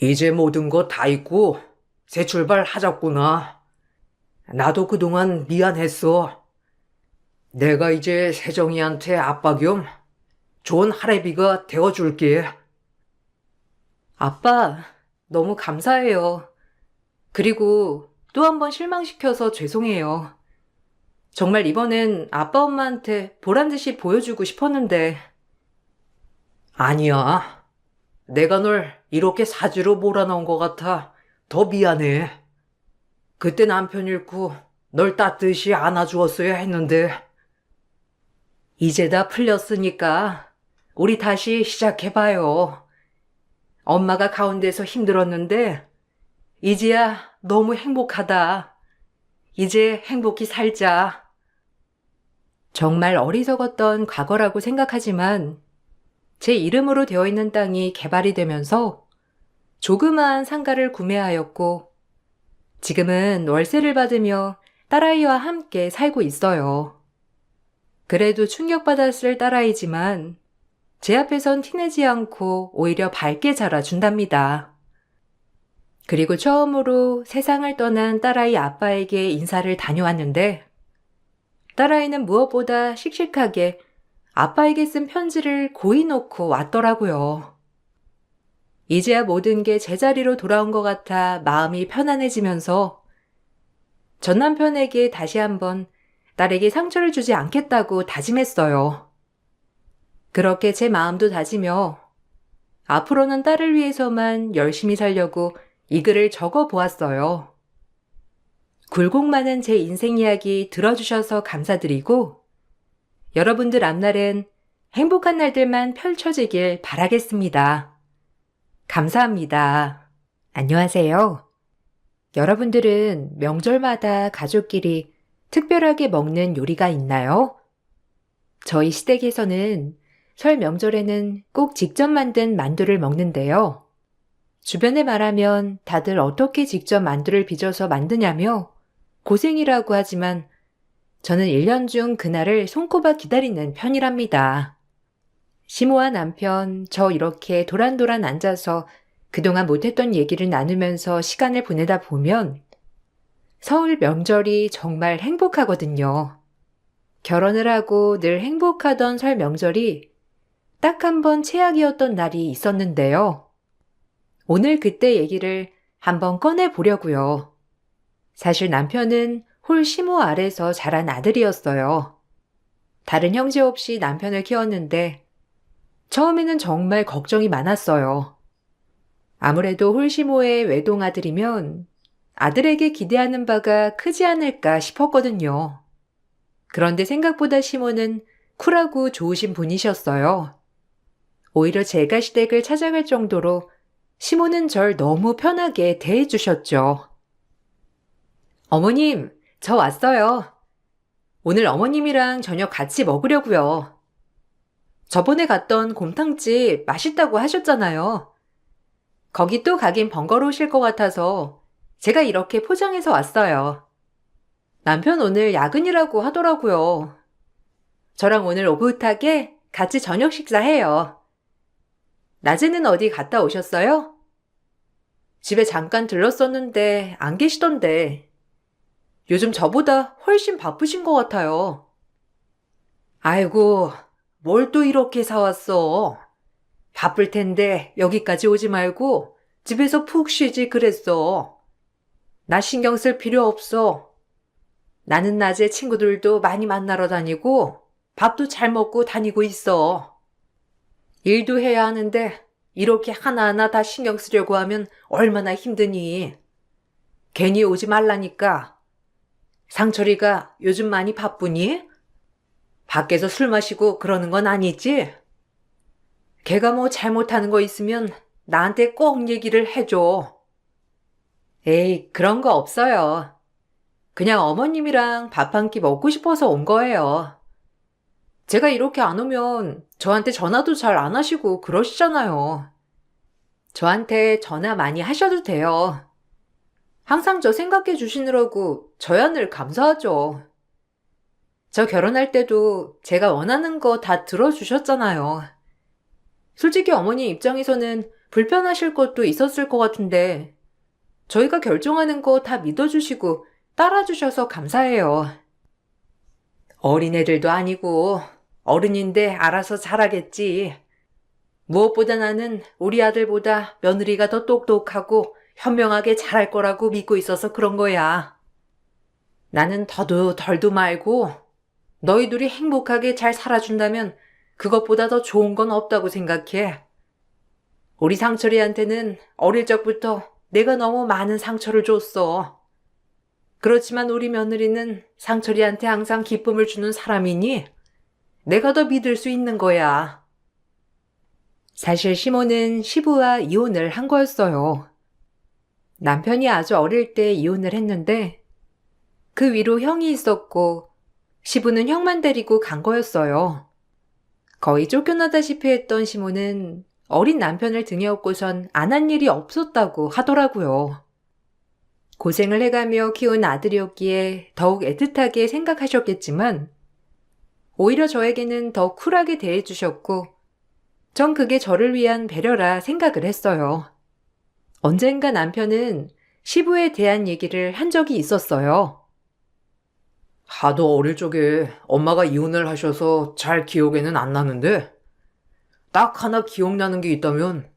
이제 모든 거 다 잊고 새 출발 하자꾸나. 나도 그동안 미안했어. 내가 이제 세정이한테 아빠 겸 좋은 할애비가 되어줄게. 아빠, 너무 감사해요. 그리고 또 한 번 실망시켜서 죄송해요. 정말 이번엔 아빠 엄마한테 보란듯이 보여주고 싶었는데. 아니야. 내가 널 이렇게 사지로 몰아넣은 것 같아 더 미안해. 그때 남편 잃고 널 따뜻이 안아주었어야 했는데. 이제 다 풀렸으니까 우리 다시 시작해봐요. 엄마가 가운데서 힘들었는데 이제야 너무 행복하다. 이제 행복히 살자. 정말 어리석었던 과거라고 생각하지만 제 이름으로 되어 있는 땅이 개발이 되면서 조그마한 상가를 구매하였고 지금은 월세를 받으며 딸아이와 함께 살고 있어요. 그래도 충격받았을 딸아이지만 제 앞에선 티내지 않고 오히려 밝게 자라준답니다. 그리고 처음으로 세상을 떠난 딸아이 아빠에게 인사를 다녀왔는데 딸아이는 무엇보다 씩씩하게 아빠에게 쓴 편지를 고이 놓고 왔더라고요. 이제야 모든 게 제자리로 돌아온 것 같아 마음이 편안해지면서 전 남편에게 다시 한번 딸에게 상처를 주지 않겠다고 다짐했어요. 그렇게 제 마음도 다지며 앞으로는 딸을 위해서만 열심히 살려고 이 글을 적어 보았어요. 굴곡 많은 제 인생 이야기 들어주셔서 감사드리고 여러분들 앞날엔 행복한 날들만 펼쳐지길 바라겠습니다. 감사합니다. 안녕하세요. 여러분들은 명절마다 가족끼리 특별하게 먹는 요리가 있나요? 저희 시댁에서는 설 명절에는 꼭 직접 만든 만두를 먹는데요. 주변에 말하면 다들 어떻게 직접 만두를 빚어서 만드냐며 고생이라고 하지만 저는 1년 중 그날을 손꼽아 기다리는 편이랍니다. 시모와 남편, 저 이렇게 도란도란 앉아서 그동안 못했던 얘기를 나누면서 시간을 보내다 보면 설 명절이 정말 행복하거든요. 결혼을 하고 늘 행복하던 설 명절이 딱 한 번 최악이었던 날이 있었는데요. 오늘 그때 얘기를 한번 꺼내 보려고요. 사실 남편은 홀 시모 아래서 자란 아들이었어요. 다른 형제 없이 남편을 키웠는데 처음에는 정말 걱정이 많았어요. 아무래도 홀 시모의 외동아들이면 아들에게 기대하는 바가 크지 않을까 싶었거든요. 그런데 생각보다 시모는 쿨하고 좋으신 분이셨어요. 오히려 제가 시댁을 찾아갈 정도로 시모는 절 너무 편하게 대해주셨죠. 어머님, 저 왔어요. 오늘 어머님이랑 저녁 같이 먹으려고요. 저번에 갔던 곰탕집 맛있다고 하셨잖아요. 거기 또 가긴 번거로우실 것 같아서 제가 이렇게 포장해서 왔어요. 남편 오늘 야근이라고 하더라고요. 저랑 오늘 오붓하게 같이 저녁 식사해요. 낮에는 어디 갔다 오셨어요? 집에 잠깐 들렀었는데 안 계시던데. 요즘 저보다 훨씬 바쁘신 것 같아요. 아이고, 뭘 또 이렇게 사왔어? 바쁠 텐데 여기까지 오지 말고 집에서 푹 쉬지 그랬어. 나 신경 쓸 필요 없어. 나는 낮에 친구들도 많이 만나러 다니고 밥도 잘 먹고 다니고 있어. 일도 해야 하는데 이렇게 하나하나 다 신경 쓰려고 하면 얼마나 힘드니. 괜히 오지 말라니까. 상철이가 요즘 많이 바쁘니? 밖에서 술 마시고 그러는 건 아니지? 걔가 뭐 잘못하는 거 있으면 나한테 꼭 얘기를 해줘. 에이, 그런 거 없어요. 그냥 어머님이랑 밥 한 끼 먹고 싶어서 온 거예요. 제가 이렇게 안 오면 저한테 전화도 잘 안 하시고 그러시잖아요. 저한테 전화 많이 하셔도 돼요. 항상 저 생각해 주시느라고 저야 늘 감사하죠. 저 결혼할 때도 제가 원하는 거 다 들어주셨잖아요. 솔직히 어머니 입장에서는 불편하실 것도 있었을 것 같은데 저희가 결정하는 거 다 믿어주시고 따라주셔서 감사해요. 어린애들도 아니고 어른인데 알아서 잘하겠지. 무엇보다 나는 우리 아들보다 며느리가 더 똑똑하고 현명하게 잘할 거라고 믿고 있어서 그런 거야. 나는 더도 덜도 말고 너희 둘이 행복하게 잘 살아준다면 그것보다 더 좋은 건 없다고 생각해. 우리 상철이한테는 어릴 적부터 내가 너무 많은 상처를 줬어. 그렇지만 우리 며느리는 상철이한테 항상 기쁨을 주는 사람이니 내가 더 믿을 수 있는 거야. 사실 시모는 시부와 이혼을 한 거였어요. 남편이 아주 어릴 때 이혼을 했는데 그 위로 형이 있었고 시부는 형만 데리고 간 거였어요. 거의 쫓겨나다시피 했던 시모는 어린 남편을 등에 업고선 안 한 일이 없었다고 하더라고요. 고생을 해가며 키운 아들이었기에 더욱 애틋하게 생각하셨겠지만 오히려 저에게는 더 쿨하게 대해주셨고 전 그게 저를 위한 배려라 생각을 했어요. 언젠가 남편은 시부에 대한 얘기를 한 적이 있었어요. 하도 어릴 적에 엄마가 이혼을 하셔서 잘 기억에는 안 나는데 딱 하나 기억나는 게 있다면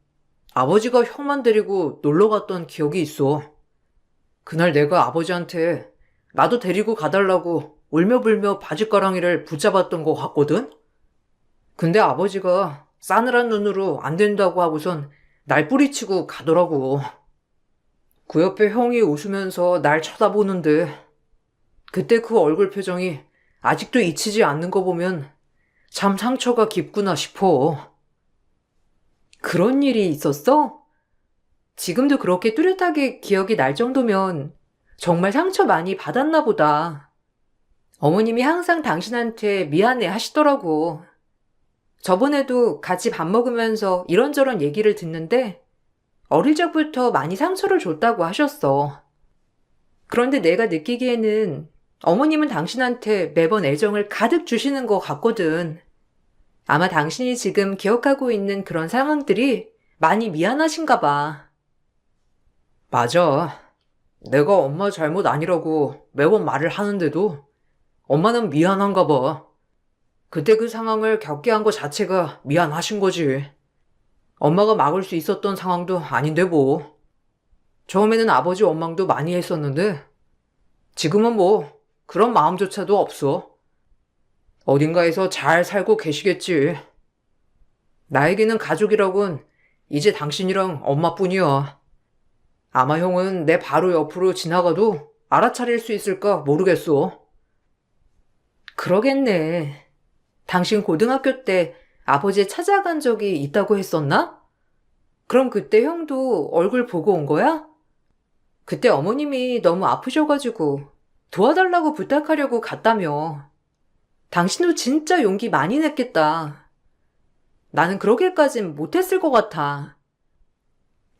아버지가 형만 데리고 놀러 갔던 기억이 있어. 그날 내가 아버지한테 나도 데리고 가달라고 울며불며 바짓가랑이를 붙잡았던 것 같거든? 근데 아버지가 싸늘한 눈으로 안 된다고 하고선 날 뿌리치고 가더라고. 그 옆에 형이 웃으면서 날 쳐다보는데 그때 그 얼굴 표정이 아직도 잊히지 않는 거 보면 참 상처가 깊구나 싶어. 그런 일이 있었어? 지금도 그렇게 뚜렷하게 기억이 날 정도면 정말 상처 많이 받았나 보다. 어머님이 항상 당신한테 미안해 하시더라고. 저번에도 같이 밥 먹으면서 이런저런 얘기를 듣는데 어릴 적부터 많이 상처를 줬다고 하셨어. 그런데 내가 느끼기에는 어머님은 당신한테 매번 애정을 가득 주시는 것 같거든. 아마 당신이 지금 기억하고 있는 그런 상황들이 많이 미안하신가 봐. 맞아. 내가 엄마 잘못 아니라고 매번 말을 하는데도 엄마는 미안한가 봐. 그때 그 상황을 겪게 한 것 자체가 미안하신 거지. 엄마가 막을 수 있었던 상황도 아닌데 뭐. 처음에는 아버지 원망도 많이 했었는데 지금은 뭐 그런 마음조차도 없어. 어딘가에서 잘 살고 계시겠지. 나에게는 가족이라곤 이제 당신이랑 엄마뿐이야. 아마 형은 내 바로 옆으로 지나가도 알아차릴 수 있을까 모르겠어. 그러겠네. 당신 고등학교 때 아버지 찾아간 적이 있다고 했었나? 그럼 그때 형도 얼굴 보고 온 거야? 그때 어머님이 너무 아프셔가지고 도와달라고 부탁하려고 갔다며. 당신도 진짜 용기 많이 냈겠다. 나는 그러기까진 못했을 것 같아.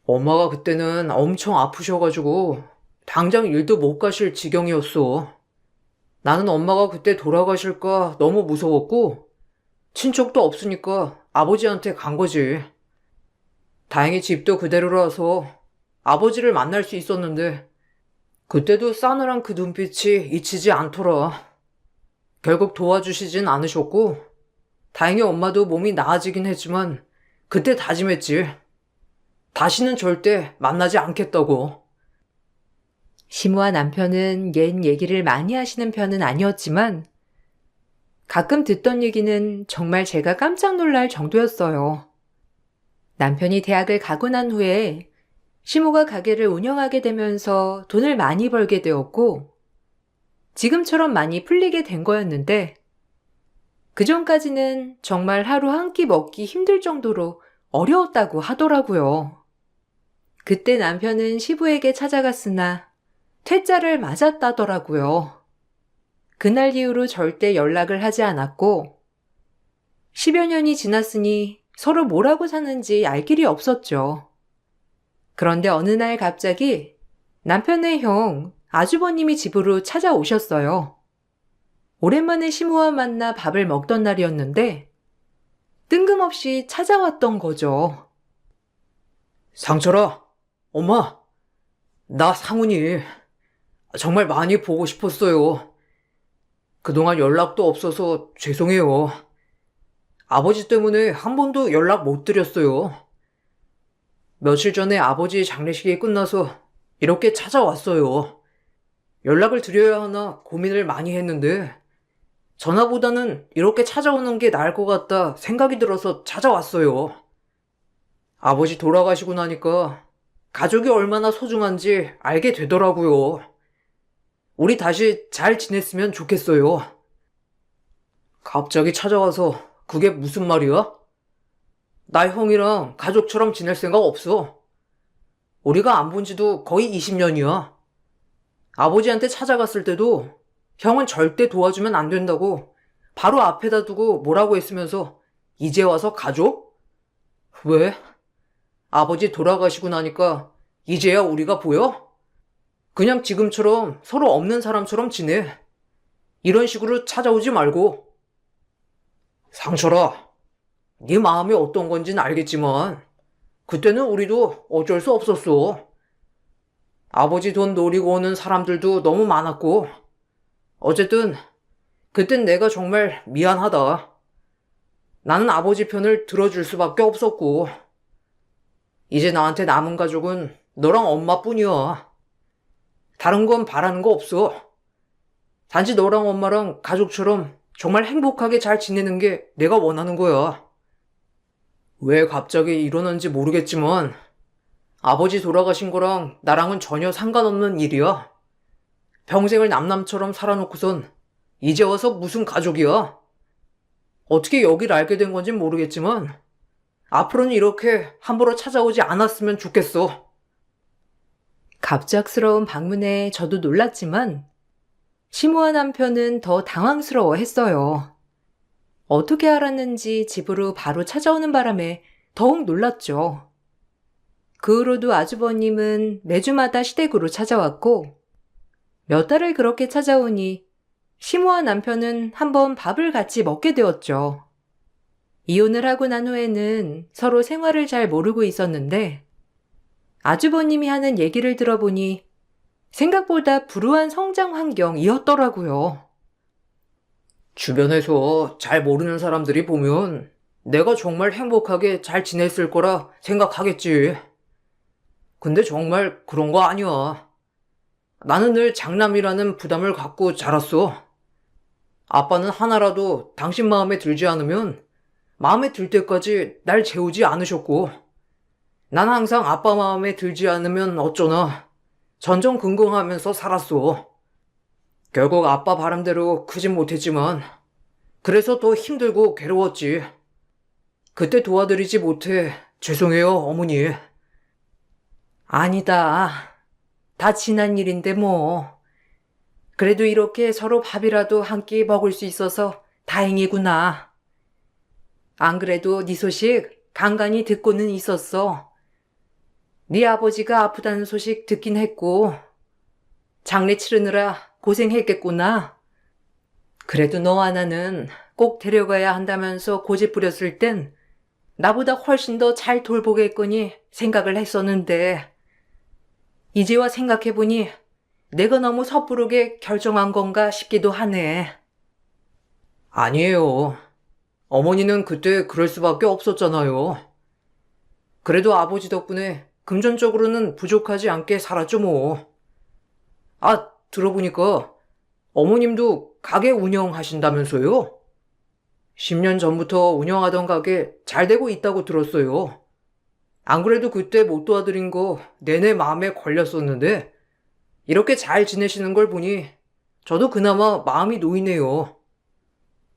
엄마가 그때는 엄청 아프셔가지고 당장 일도 못 가실 지경이었어. 나는 엄마가 그때 돌아가실까 너무 무서웠고 친척도 없으니까 아버지한테 간 거지. 다행히 집도 그대로라서 아버지를 만날 수 있었는데 그때도 싸늘한 그 눈빛이 잊히지 않더라. 결국 도와주시진 않으셨고 다행히 엄마도 몸이 나아지긴 했지만 그때 다짐했지. 다시는 절대 만나지 않겠다고. 시무와 남편은 옛 얘기를 많이 하시는 편은 아니었지만 가끔 듣던 얘기는 정말 제가 깜짝 놀랄 정도였어요. 남편이 대학을 가고 난 후에 시모가 가게를 운영하게 되면서 돈을 많이 벌게 되었고 지금처럼 많이 풀리게 된 거였는데 그전까지는 정말 하루 한 끼 먹기 힘들 정도로 어려웠다고 하더라고요. 그때 남편은 시부에게 찾아갔으나 퇴짜를 맞았다더라고요. 그날 이후로 절대 연락을 하지 않았고 10여 년이 지났으니 서로 뭐라고 사는지 알 길이 없었죠. 그런데 어느 날 갑자기 남편의 형 아주버님이 집으로 찾아오셨어요. 오랜만에 시모와 만나 밥을 먹던 날이었는데 뜬금없이 찾아왔던 거죠. 상철아, 엄마, 나 상훈이 정말 많이 보고 싶었어요. 그동안 연락도 없어서 죄송해요. 아버지 때문에 한 번도 연락 못 드렸어요. 며칠 전에 아버지 장례식이 끝나서 이렇게 찾아왔어요. 연락을 드려야 하나 고민을 많이 했는데 전화보다는 이렇게 찾아오는 게 나을 것 같다 생각이 들어서 찾아왔어요. 아버지 돌아가시고 나니까 가족이 얼마나 소중한지 알게 되더라고요. 우리 다시 잘 지냈으면 좋겠어요. 갑자기 찾아와서 그게 무슨 말이야? 나 형이랑 가족처럼 지낼 생각 없어. 우리가 안 본 지도 거의 20년이야. 아버지한테 찾아갔을 때도 형은 절대 도와주면 안 된다고 바로 앞에다 두고 뭐라고 했으면서 이제 와서 가족? 왜? 아버지 돌아가시고 나니까 이제야 우리가 보여? 그냥 지금처럼 서로 없는 사람처럼 지내. 이런 식으로 찾아오지 말고. 상철아, 네 마음이 어떤 건지는 알겠지만 그때는 우리도 어쩔 수 없었어. 아버지 돈 노리고 오는 사람들도 너무 많았고 어쨌든 그땐 내가 정말 미안하다. 나는 아버지 편을 들어줄 수밖에 없었고 이제 나한테 남은 가족은 너랑 엄마뿐이야. 다른 건 바라는 거 없어. 단지 너랑 엄마랑 가족처럼 정말 행복하게 잘 지내는 게 내가 원하는 거야. 왜 갑자기 이러는지 모르겠지만 아버지 돌아가신 거랑 나랑은 전혀 상관없는 일이야. 평생을 남남처럼 살아놓고선 이제 와서 무슨 가족이야. 어떻게 여길 알게 된 건지 모르겠지만 앞으로는 이렇게 함부로 찾아오지 않았으면 좋겠어. 갑작스러운 방문에 저도 놀랐지만 시모와 남편은 더 당황스러워 했어요. 어떻게 알았는지 집으로 바로 찾아오는 바람에 더욱 놀랐죠. 그 후로도 아주버님은 매주마다 시댁으로 찾아왔고 몇 달을 그렇게 찾아오니 시모와 남편은 한번 밥을 같이 먹게 되었죠. 이혼을 하고 난 후에는 서로 생활을 잘 모르고 있었는데 아주버님이 하는 얘기를 들어보니 생각보다 불우한 성장 환경이었더라고요. 주변에서 잘 모르는 사람들이 보면 내가 정말 행복하게 잘 지냈을 거라 생각하겠지. 근데 정말 그런 거 아니야. 나는 늘 장남이라는 부담을 갖고 자랐어. 아빠는 하나라도 당신 마음에 들지 않으면 마음에 들 때까지 날 재우지 않으셨고, 난 항상 아빠 마음에 들지 않으면 어쩌나 전전긍긍하면서 살았어. 결국 아빠 바람대로 크진 못했지만 그래서 더 힘들고 괴로웠지. 그때 도와드리지 못해 죄송해요, 어머니. 아니다. 다 지난 일인데 뭐. 그래도 이렇게 서로 밥이라도 한 끼 먹을 수 있어서 다행이구나. 안 그래도 네 소식 간간히 듣고는 있었어. 네 아버지가 아프다는 소식 듣긴 했고 장례 치르느라 고생했겠구나. 그래도 너 하나는 꼭 데려가야 한다면서 고집 부렸을 땐 나보다 훨씬 더 잘 돌보겠거니 생각을 했었는데 이제와 생각해보니 내가 너무 섣부르게 결정한 건가 싶기도 하네. 아니에요. 어머니는 그때 그럴 수밖에 없었잖아요. 그래도 아버지 덕분에 금전적으로는 부족하지 않게 살았죠, 뭐. 아, 들어보니까 어머님도 가게 운영하신다면서요? 10년 전부터 운영하던 가게 잘 되고 있다고 들었어요. 안 그래도 그때 못 도와드린 거 내내 마음에 걸렸었는데 이렇게 잘 지내시는 걸 보니 저도 그나마 마음이 놓이네요.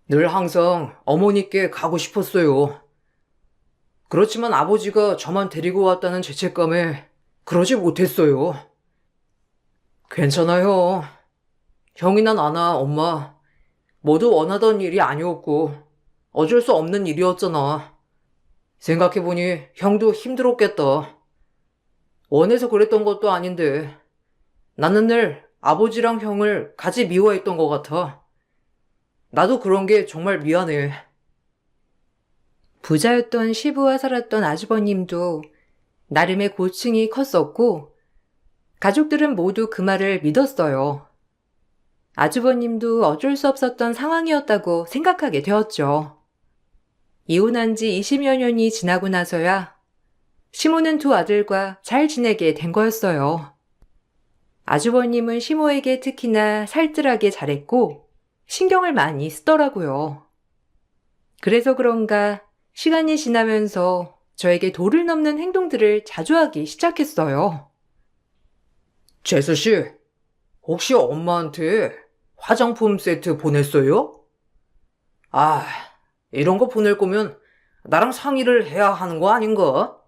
늘 항상 어머니께 가고 싶었어요. 그렇지만 아버지가 저만 데리고 왔다는 죄책감에 그러지 못했어요. 괜찮아요. 형이나 나나 엄마 모두 원하던 일이 아니었고 어쩔 수 없는 일이었잖아. 생각해보니 형도 힘들었겠다. 원해서 그랬던 것도 아닌데 나는 늘 아버지랑 형을 같이 미워했던 것 같아. 나도 그런 게 정말 미안해. 부자였던 시부와 살았던 아주버님도 나름의 고충이 컸었고 가족들은 모두 그 말을 믿었어요. 아주버님도 어쩔 수 없었던 상황이었다고 생각하게 되었죠. 이혼한 지 20여 년이 지나고 나서야 시모는 두 아들과 잘 지내게 된 거였어요. 아주버님은 시모에게 특히나 살뜰하게 잘했고 신경을 많이 쓰더라고요. 그래서 그런가 시간이 지나면서 저에게 도를 넘는 행동들을 자주 하기 시작했어요. 재수씨, 혹시 엄마한테 화장품 세트 보냈어요? 아, 이런 거 보낼 거면 나랑 상의를 해야 하는 거 아닌가?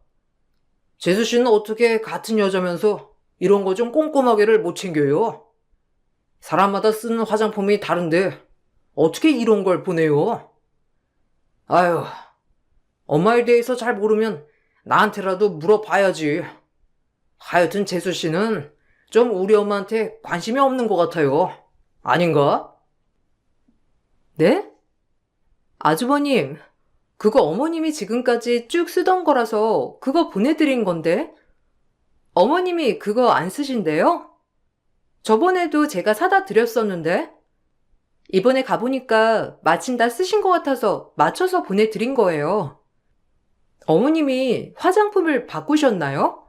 재수씨는 어떻게 같은 여자면서 이런 거 좀 꼼꼼하게를 못 챙겨요? 사람마다 쓰는 화장품이 다른데 어떻게 이런 걸 보내요? 아유, 엄마에 대해서 잘 모르면 나한테라도 물어봐야지. 하여튼 재수씨는 좀 우리 엄마한테 관심이 없는 것 같아요. 아닌가? 네? 아주버님, 그거 어머님이 지금까지 쭉 쓰던 거라서 그거 보내드린 건데? 어머님이 그거 안 쓰신대요? 저번에도 제가 사다 드렸었는데? 이번에 가보니까 마침 다 쓰신 것 같아서 맞춰서 보내드린 거예요. 어머님이 화장품을 바꾸셨나요?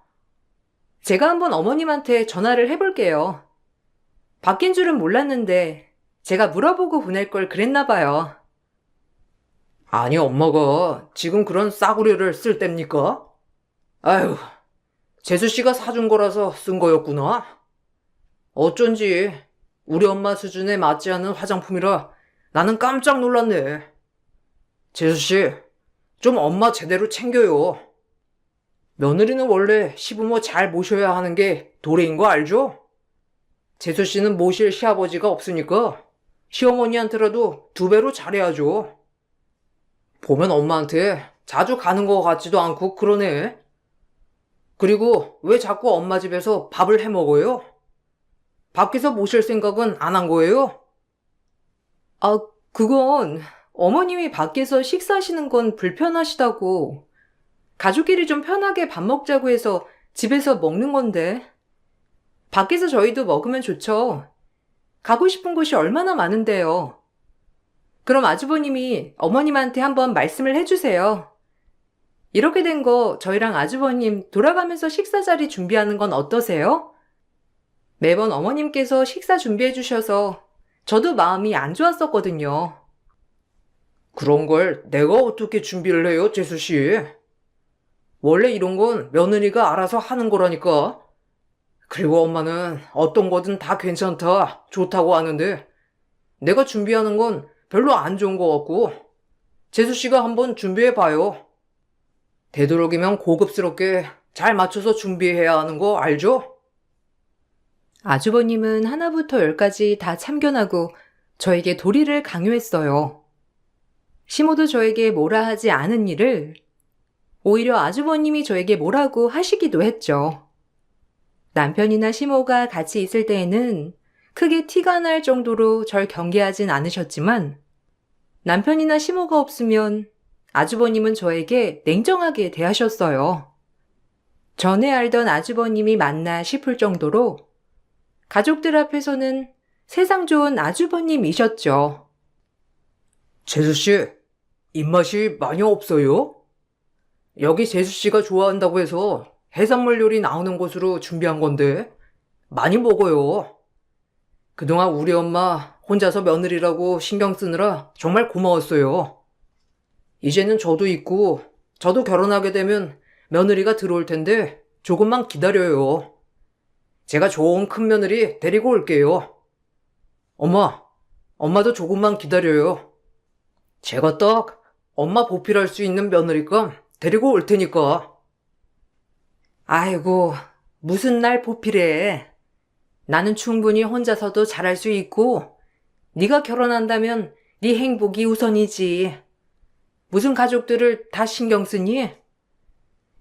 제가 한번 어머님한테 전화를 해볼게요. 바뀐 줄은 몰랐는데 제가 물어보고 보낼 걸 그랬나 봐요. 아니, 엄마가 지금 그런 싸구려를 쓸 때입니까? 아유, 재수씨가 사준 거라서 쓴 거였구나. 어쩐지 우리 엄마 수준에 맞지 않는 화장품이라 나는 깜짝 놀랐네. 재수씨, 좀 엄마 제대로 챙겨요. 며느리는 원래 시부모 잘 모셔야 하는 게 도리인 거 알죠? 재수씨는 모실 시아버지가 없으니까 시어머니한테라도 2배로 잘해야죠. 보면 엄마한테 자주 가는 것 같지도 않고 그러네. 그리고 왜 자꾸 엄마 집에서 밥을 해 먹어요? 밖에서 모실 생각은 안 한 거예요? 아, 그건 어머님이 밖에서 식사하시는 건 불편하시다고. 가족끼리 좀 편하게 밥 먹자고 해서 집에서 먹는 건데. 밖에서 저희도 먹으면 좋죠. 가고 싶은 곳이 얼마나 많은데요. 그럼 아주버님이 어머님한테 한번 말씀을 해주세요. 이렇게 된 거 저희랑 아주버님 돌아가면서 식사 자리 준비하는 건 어떠세요? 매번 어머님께서 식사 준비해 주셔서 저도 마음이 안 좋았었거든요. 그런 걸 내가 어떻게 준비를 해요, 재수씨? 원래 이런 건 며느리가 알아서 하는 거라니까. 그리고 엄마는 어떤 거든 다 괜찮다, 좋다고 하는데 내가 준비하는 건 별로 안 좋은 것 같고 재수씨가 한번 준비해봐요. 되도록이면 고급스럽게 잘 맞춰서 준비해야 하는 거 알죠? 아주버님은 하나부터 열까지 다 참견하고 저에게 도리를 강요했어요. 시모도 저에게 뭐라 하지 않은 일을 오히려 아주버님이 저에게 뭐라고 하시기도 했죠. 남편이나 시모가 같이 있을 때에는 크게 티가 날 정도로 절 경계하진 않으셨지만 남편이나 시모가 없으면 아주버님은 저에게 냉정하게 대하셨어요. 전에 알던 아주버님이 맞나 싶을 정도로 가족들 앞에서는 세상 좋은 아주버님이셨죠. 재수씨, 입맛이 많이 없어요? 여기 재수씨가 좋아한다고 해서 해산물 요리 나오는 곳으로 준비한 건데 많이 먹어요. 그동안 우리 엄마 혼자서 며느리라고 신경 쓰느라 정말 고마웠어요. 이제는 저도 있고 저도 결혼하게 되면 며느리가 들어올 텐데 조금만 기다려요. 제가 좋은 큰 며느리 데리고 올게요. 엄마도 조금만 기다려요. 제가 딱 엄마 보필할 수 있는 며느리감 데리고 올 테니까. 아이고, 무슨 날 보필해. 나는 충분히 혼자서도 잘할 수 있고 네가 결혼한다면 네 행복이 우선이지. 무슨 가족들을 다 신경 쓰니?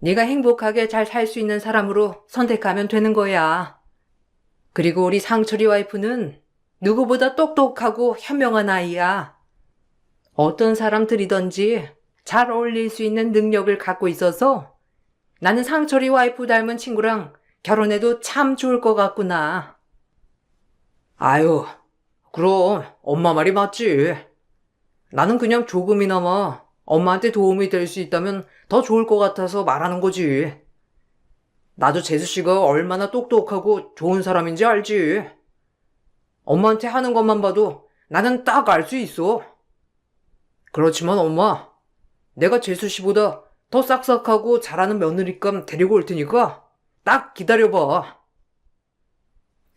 네가 행복하게 잘 살 수 있는 사람으로 선택하면 되는 거야. 그리고 우리 상철이 와이프는 누구보다 똑똑하고 현명한 아이야. 어떤 사람들이든지 잘 어울릴 수 있는 능력을 갖고 있어서 나는 상철이 와이프 닮은 친구랑 결혼해도 참 좋을 것 같구나. 아유, 그럼 엄마 말이 맞지. 나는 그냥 조금이나마 엄마한테 도움이 될 수 있다면 더 좋을 것 같아서 말하는 거지. 나도 재수씨가 얼마나 똑똑하고 좋은 사람인지 알지. 엄마한테 하는 것만 봐도 나는 딱 알 수 있어. 그렇지만 엄마, 내가 재수씨보다 더 싹싹하고 잘하는 며느리감 데리고 올 테니까 딱 기다려봐.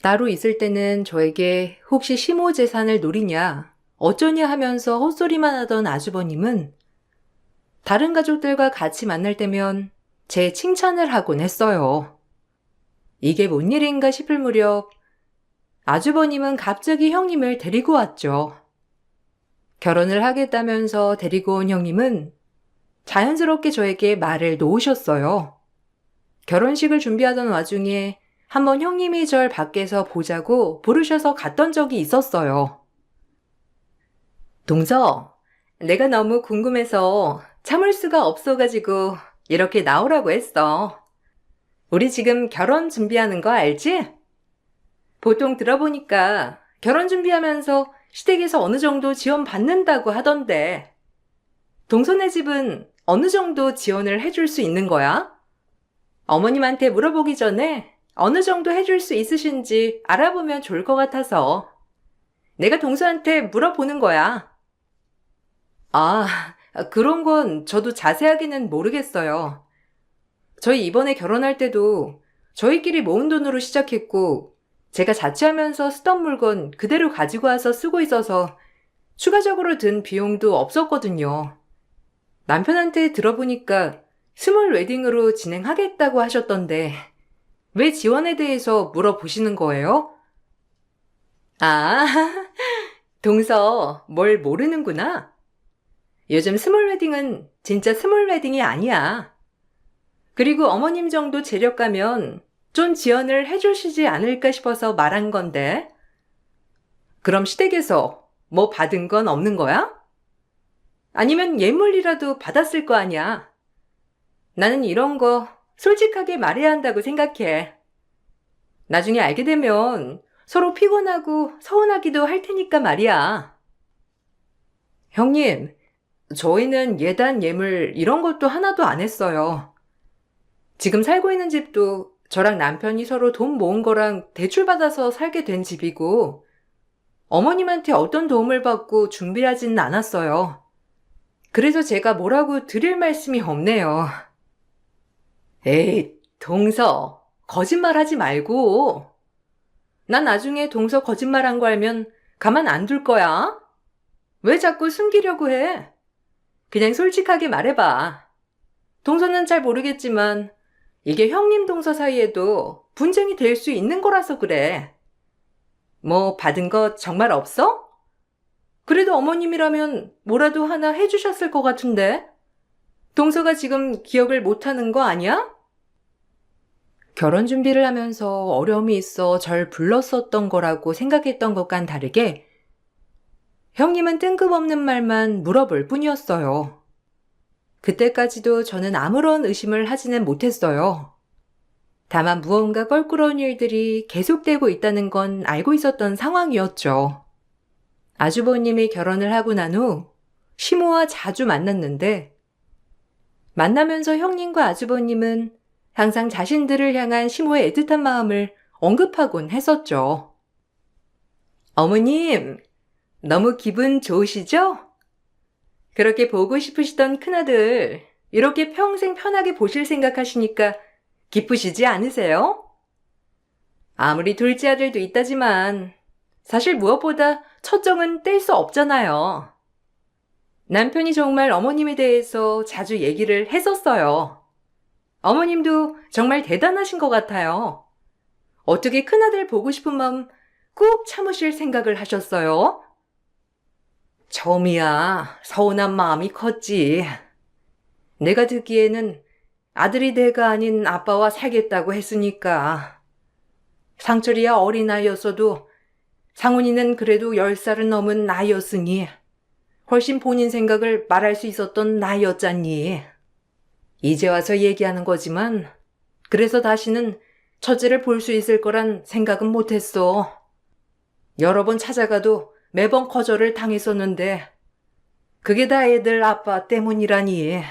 따로 있을 때는 저에게 혹시 시모 재산을 노리냐, 어쩌냐 하면서 헛소리만 하던 아주버님은 다른 가족들과 같이 만날 때면 제 칭찬을 하곤 했어요. 이게 뭔 일인가 싶을 무렵 아주버님은 갑자기 형님을 데리고 왔죠. 결혼을 하겠다면서 데리고 온 형님은 자연스럽게 저에게 말을 놓으셨어요. 결혼식을 준비하던 와중에 한번 형님이 절 밖에서 보자고 부르셔서 갔던 적이 있었어요. 동서, 내가 너무 궁금해서 참을 수가 없어가지고 이렇게 나오라고 했어. 우리 지금 결혼 준비하는 거 알지? 보통 들어보니까 결혼 준비하면서 시댁에서 어느 정도 지원 받는다고 하던데 동서네 집은 어느 정도 지원을 해줄 수 있는 거야? 어머님한테 물어보기 전에 어느 정도 해줄 수 있으신지 알아보면 좋을 것 같아서 내가 동서한테 물어보는 거야. 아, 그런 건 저도 자세하게는 모르겠어요. 저희 이번에 결혼할 때도 저희끼리 모은 돈으로 시작했고 제가 자취하면서 쓰던 물건 그대로 가지고 와서 쓰고 있어서 추가적으로 든 비용도 없었거든요. 남편한테 들어보니까 스몰 웨딩으로 진행하겠다고 하셨던데 왜 지원에 대해서 물어보시는 거예요? 아, 동서 뭘 모르는구나. 요즘 스몰 웨딩은 진짜 스몰 웨딩이 아니야. 그리고 어머님 정도 재력가면 좀 지원을 해주시지 않을까 싶어서 말한 건데. 그럼 시댁에서 뭐 받은 건 없는 거야? 아니면 예물이라도 받았을 거 아니야. 나는 이런 거 솔직하게 말해야 한다고 생각해. 나중에 알게 되면 서로 피곤하고 서운하기도 할 테니까 말이야. 형님, 저희는 예단, 예물 이런 것도 하나도 안 했어요. 지금 살고 있는 집도 저랑 남편이 서로 돈 모은 거랑 대출받아서 살게 된 집이고 어머님한테 어떤 도움을 받고 준비하지는 않았어요. 그래서 제가 뭐라고 드릴 말씀이 없네요. 에이, 동서, 거짓말하지 말고. 난 나중에 동서 거짓말한 거 알면 가만 안 둘 거야. 왜 자꾸 숨기려고 해? 그냥 솔직하게 말해봐. 동서는 잘 모르겠지만 이게 형님 동서 사이에도 분쟁이 될 수 있는 거라서 그래. 뭐 받은 거 정말 없어? 그래도 어머님이라면 뭐라도 하나 해주셨을 것 같은데. 동서가 지금 기억을 못하는 거 아니야? 결혼 준비를 하면서 어려움이 있어 절 불렀었던 거라고 생각했던 것과는 다르게 형님은 뜬금없는 말만 물어볼 뿐이었어요. 그때까지도 저는 아무런 의심을 하지는 못했어요. 다만 무언가 껄끄러운 일들이 계속되고 있다는 건 알고 있었던 상황이었죠. 아주버님이 결혼을 하고 난 후 시모와 자주 만났는데 만나면서 형님과 아주버님은 항상 자신들을 향한 시모의 애틋한 마음을 언급하곤 했었죠. 어머님, 너무 기분 좋으시죠? 그렇게 보고 싶으시던 큰아들, 이렇게 평생 편하게 보실 생각하시니까 기쁘시지 않으세요? 아무리 둘째 아들도 있다지만 사실 무엇보다 첫정은 뗄 수 없잖아요. 남편이 정말 어머님에 대해서 자주 얘기를 했었어요. 어머님도 정말 대단하신 것 같아요. 어떻게 큰아들 보고 싶은 마음 꾹 참으실 생각을 하셨어요? 처음이야 서운한 마음이 컸지. 내가 듣기에는 아들이 내가 아닌 아빠와 살겠다고 했으니까. 상철이야 어린아이였어도 상훈이는 그래도 10살은 넘은 나이였으니 훨씬 본인 생각을 말할 수 있었던 나이였잖니. 이제 와서 얘기하는 거지만 그래서 다시는 첫째를 볼 수 있을 거란 생각은 못했어. 여러 번 찾아가도 매번 거절을 당했었는데 그게 다 애들 아빠 때문이라니.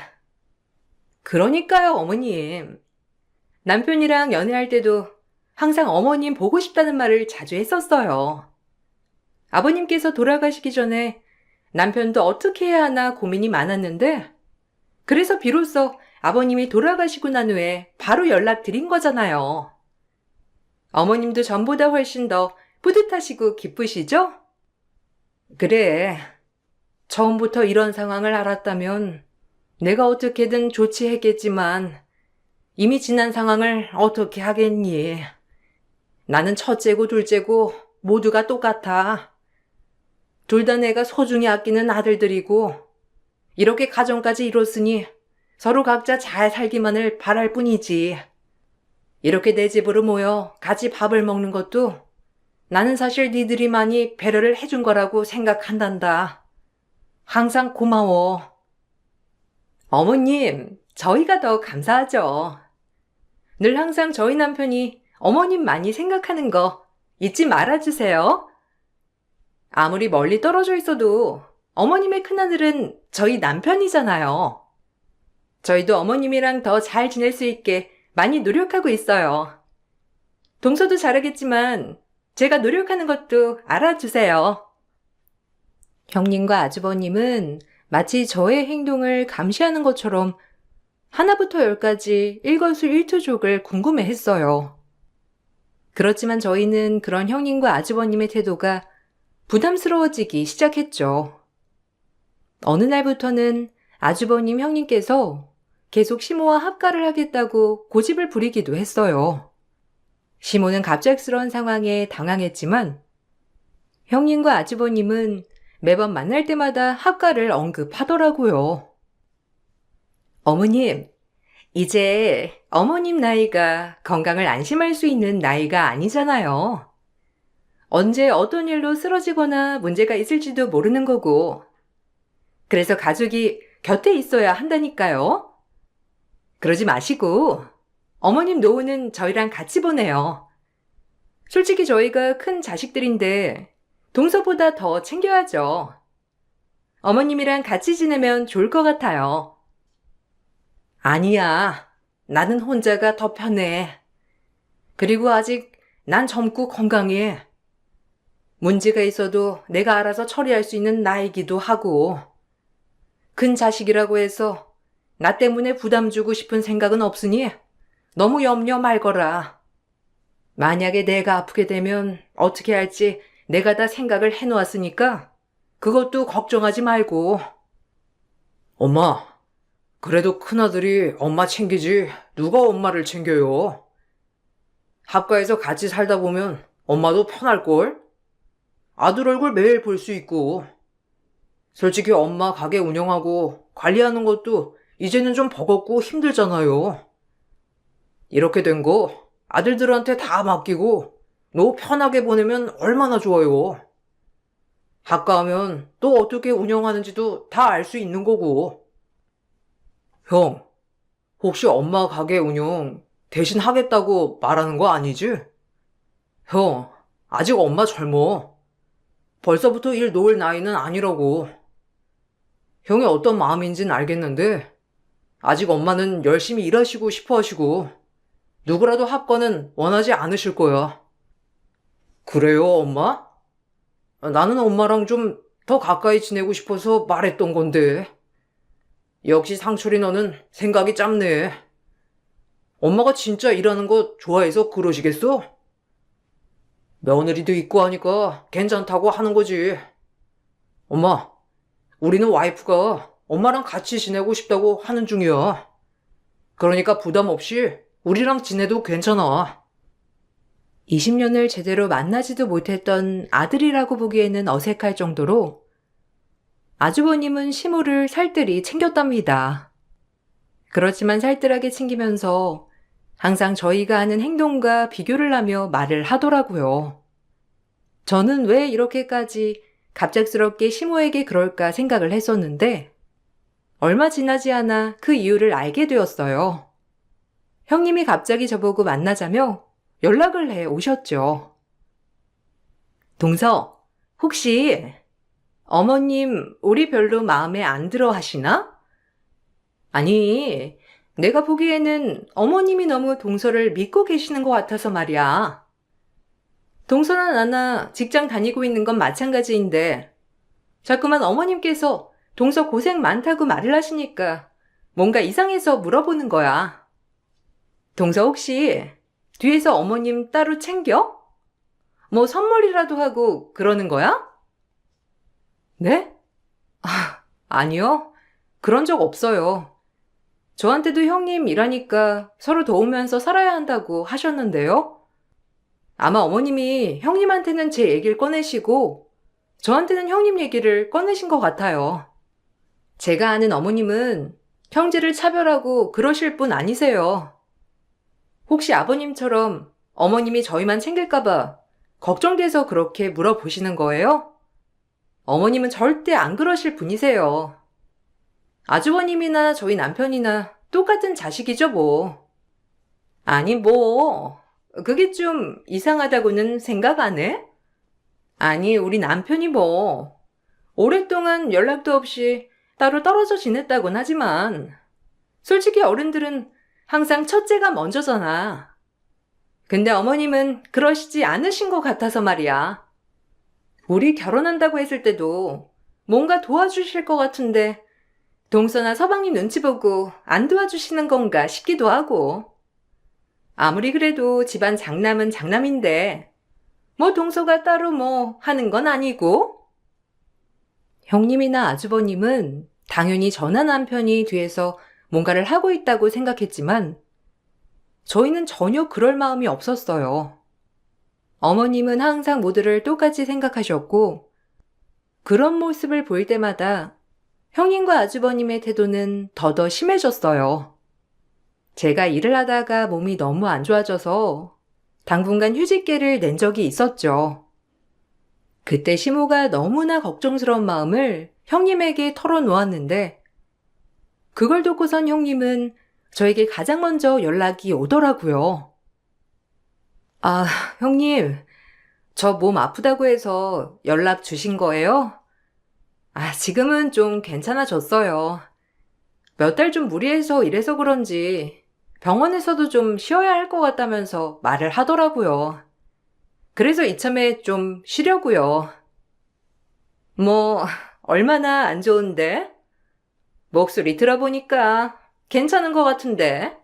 그러니까요, 어머님. 남편이랑 연애할 때도 항상 어머님 보고 싶다는 말을 자주 했었어요. 아버님께서 돌아가시기 전에 남편도 어떻게 해야 하나 고민이 많았는데 그래서 비로소 아버님이 돌아가시고 난 후에 바로 연락드린 거잖아요. 어머님도 전보다 훨씬 더 뿌듯하시고 기쁘시죠? 그래. 처음부터 이런 상황을 알았다면 내가 어떻게든 조치했겠지만 이미 지난 상황을 어떻게 하겠니? 나는 첫째고 둘째고 모두가 똑같아. 둘 다 내가 소중히 아끼는 아들들이고 이렇게 가정까지 이뤘으니 서로 각자 잘 살기만을 바랄 뿐이지. 이렇게 내 집으로 모여 같이 밥을 먹는 것도 나는 사실 니들이 많이 배려를 해준 거라고 생각한단다. 항상 고마워. 어머님, 저희가 더 감사하죠. 늘 항상 저희 남편이 어머님 많이 생각하는 거 잊지 말아주세요. 아무리 멀리 떨어져 있어도 어머님의 큰아들은 저희 남편이잖아요. 저희도 어머님이랑 더 잘 지낼 수 있게 많이 노력하고 있어요. 동서도 잘하겠지만 제가 노력하는 것도 알아주세요. 형님과 아주버님은 마치 저의 행동을 감시하는 것처럼 하나부터 열까지 일거수일투족을 궁금해했어요. 그렇지만 저희는 그런 형님과 아주버님의 태도가 부담스러워지기 시작했죠. 어느 날부터는 아주버님 형님께서 계속 시모와 합가를 하겠다고 고집을 부리기도 했어요. 시모는 갑작스러운 상황에 당황했지만 형님과 아주버님은 매번 만날 때마다 합가를 언급하더라고요. 어머님, 이제 어머님 나이가 건강을 안심할 수 있는 나이가 아니잖아요. 언제 어떤 일로 쓰러지거나 문제가 있을지도 모르는 거고. 그래서 가족이 곁에 있어야 한다니까요. 그러지 마시고 어머님 노후는 저희랑 같이 보내요. 솔직히 저희가 큰 자식들인데 동서보다 더 챙겨야죠. 어머님이랑 같이 지내면 좋을 것 같아요. 아니야. 나는 혼자가 더 편해. 그리고 아직 난 젊고 건강해. 문제가 있어도 내가 알아서 처리할 수 있는 나이기도 하고. 큰 자식이라고 해서 나 때문에 부담 주고 싶은 생각은 없으니 너무 염려 말거라. 만약에 내가 아프게 되면 어떻게 할지 내가 다 생각을 해놓았으니까 그것도 걱정하지 말고. 엄마, 그래도 큰아들이 엄마 챙기지 누가 엄마를 챙겨요? 합가에서 같이 살다 보면 엄마도 편할걸? 아들 얼굴 매일 볼 수 있고. 솔직히 엄마 가게 운영하고 관리하는 것도 이제는 좀 버겁고 힘들잖아요. 이렇게 된 거 아들들한테 다 맡기고 너 편하게 보내면 얼마나 좋아요. 합가하면 또 어떻게 운영하는지도 다 알 수 있는 거고. 형, 혹시 엄마 가게 운영 대신 하겠다고 말하는 거 아니지? 형, 아직 엄마 젊어. 벌써부터 일 놓을 나이는 아니라고. 형이 어떤 마음인진 알겠는데 아직 엄마는 열심히 일하시고 싶어 하시고 누구라도 합과는 원하지 않으실 거야. 그래요, 엄마? 나는 엄마랑 좀 더 가까이 지내고 싶어서 말했던 건데. 역시 상철이 너는 생각이 짧네. 엄마가 진짜 일하는 거 좋아해서 그러시겠어? 며느리도 있고 하니까 괜찮다고 하는 거지. 엄마, 우리는 와이프가 엄마랑 같이 지내고 싶다고 하는 중이야. 그러니까 부담 없이 우리랑 지내도 괜찮아. 20년을 제대로 만나지도 못했던 아들이라고 보기에는 어색할 정도로 아주버님은 시모를 살뜰히 챙겼답니다. 그렇지만 살뜰하게 챙기면서 항상 저희가 하는 행동과 비교를 하며 말을 하더라고요. 저는 왜 이렇게까지 갑작스럽게 시모에게 그럴까 생각을 했었는데 얼마 지나지 않아 그 이유를 알게 되었어요. 형님이 갑자기 저보고 만나자며 연락을 해 오셨죠. 동서, 혹시 어머님 우리 별로 마음에 안 들어 하시나? 아니, 내가 보기에는 어머님이 너무 동서를 믿고 계시는 것 같아서 말이야. 동서나 나나 직장 다니고 있는 건 마찬가지인데 자꾸만 어머님께서 동서 고생 많다고 말을 하시니까 뭔가 이상해서 물어보는 거야. 동서 혹시 뒤에서 어머님 따로 챙겨? 뭐 선물이라도 하고 그러는 거야? 네? 아니요. 그런 적 없어요. 저한테도 형님 일하니까 서로 도우면서 살아야 한다고 하셨는데요. 아마 어머님이 형님한테는 제 얘기를 꺼내시고 저한테는 형님 얘기를 꺼내신 것 같아요. 제가 아는 어머님은 형제를 차별하고 그러실 분 아니세요. 혹시 아버님처럼 어머님이 저희만 챙길까봐 걱정돼서 그렇게 물어보시는 거예요? 어머님은 절대 안 그러실 분이세요. 아주버님이나 저희 남편이나 똑같은 자식이죠, 뭐. 아니, 뭐. 그게 좀 이상하다고는 생각 안 해? 아니, 우리 남편이 뭐. 오랫동안 연락도 없이 따로 떨어져 지냈다곤 하지만 솔직히 어른들은 항상 첫째가 먼저잖아. 근데 어머님은 그러시지 않으신 것 같아서 말이야. 우리 결혼한다고 했을 때도 뭔가 도와주실 것 같은데 동서나 서방님 눈치 보고 안 도와주시는 건가 싶기도 하고. 아무리 그래도 집안 장남은 장남인데 뭐 동서가 따로 뭐 하는 건 아니고. 형님이나 아주버님은 당연히 저나 남편이 뒤에서 뭔가를 하고 있다고 생각했지만 저희는 전혀 그럴 마음이 없었어요. 어머님은 항상 모두를 똑같이 생각하셨고 그런 모습을 볼 때마다 형님과 아주버님의 태도는 더더 심해졌어요. 제가 일을 하다가 몸이 너무 안 좋아져서 당분간 휴직계를 낸 적이 있었죠. 그때 시모가 너무나 걱정스러운 마음을 형님에게 털어놓았는데 그걸 듣고선 형님은 저에게 가장 먼저 연락이 오더라고요. 아, 형님, 저 몸 아프다고 해서 연락 주신 거예요? 아, 지금은 좀 괜찮아졌어요. 몇 달 좀 무리해서 이래서 그런지 병원에서도 좀 쉬어야 할 것 같다면서 말을 하더라고요. 그래서 이참에 좀 쉬려고요. 뭐, 얼마나 안 좋은데? 목소리 들어보니까 괜찮은 것 같은데.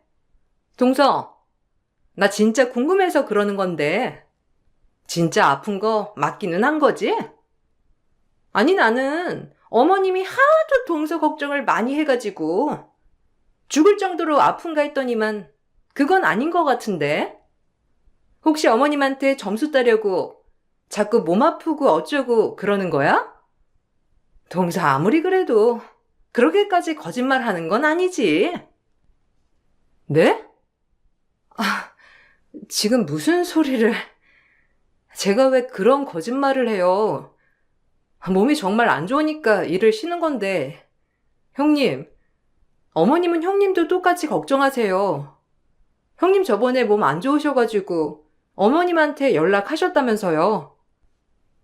동서, 나 진짜 궁금해서 그러는 건데, 진짜 아픈 거 맞기는 한 거지? 아니, 나는 어머님이 하도 동서 걱정을 많이 해가지고 죽을 정도로 아픈가 했더니만 그건 아닌 것 같은데? 혹시 어머님한테 점수 따려고 자꾸 몸 아프고 어쩌고 그러는 거야? 동서 아무리 그래도 그렇게까지 거짓말 하는 건 아니지. 네? 아, 지금 무슨 소리를... 제가 왜 그런 거짓말을 해요? 몸이 정말 안 좋으니까 일을 쉬는 건데. 형님, 어머님은 형님도 똑같이 걱정하세요. 형님 저번에 몸 안 좋으셔가지고 어머님한테 연락하셨다면서요.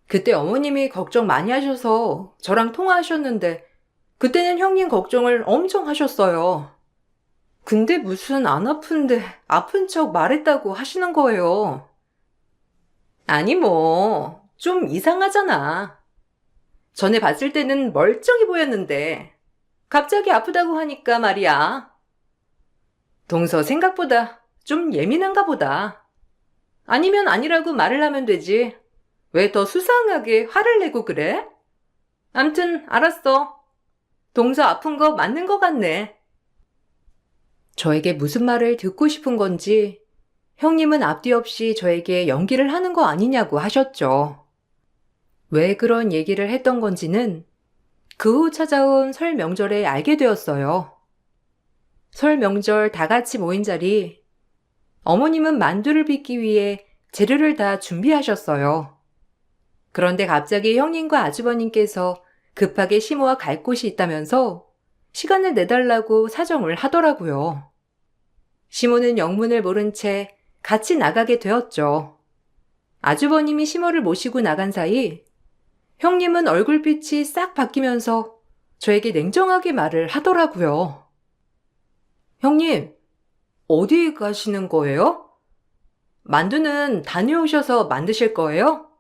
그때 어머님이 걱정 많이 하셔서 저랑 통화하셨는데 그때는 형님 걱정을 엄청 하셨어요. 근데 무슨 안 아픈데 아픈 척 말했다고 하시는 거예요. 아니 뭐, 좀 이상하잖아. 전에 봤을 때는 멀쩡히 보였는데 갑자기 아프다고 하니까 말이야. 동서 생각보다 좀 예민한가 보다. 아니면 아니라고 말을 하면 되지. 왜 더 수상하게 화를 내고 그래? 암튼 알았어. 동서 아픈 거 맞는 거 같네. 저에게 무슨 말을 듣고 싶은 건지 형님은 앞뒤 없이 저에게 연기를 하는 거 아니냐고 하셨죠. 왜 그런 얘기를 했던 건지는 그 후 찾아온 설 명절에 알게 되었어요. 설 명절 다 같이 모인 자리, 어머님은 만두를 빚기 위해 재료를 다 준비하셨어요. 그런데 갑자기 형님과 아주버님께서 급하게 시모와 갈 곳이 있다면서 시간을 내달라고 사정을 하더라고요. 시모는 영문을 모른 채 같이 나가게 되었죠. 아주버님이 시모를 모시고 나간 사이 형님은 얼굴빛이 싹 바뀌면서 저에게 냉정하게 말을 하더라고요. 형님, 어디 가시는 거예요? 만두는 다녀오셔서 만드실 거예요?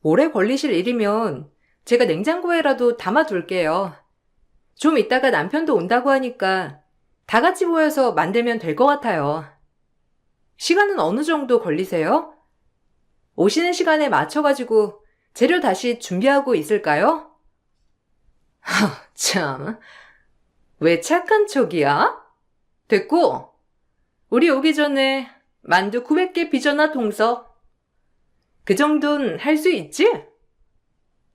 오래 걸리실 일이면 제가 냉장고에라도 담아둘게요. 좀 이따가 남편도 온다고 하니까 다 같이 모여서 만들면 될 것 같아요. 시간은 어느 정도 걸리세요? 오시는 시간에 맞춰가지고 재료 다시 준비하고 있을까요? 참, 왜 착한 척이야? 됐고, 우리 오기 전에 만두 900개 빚어놔 동서. 그 정도는 할 수 있지?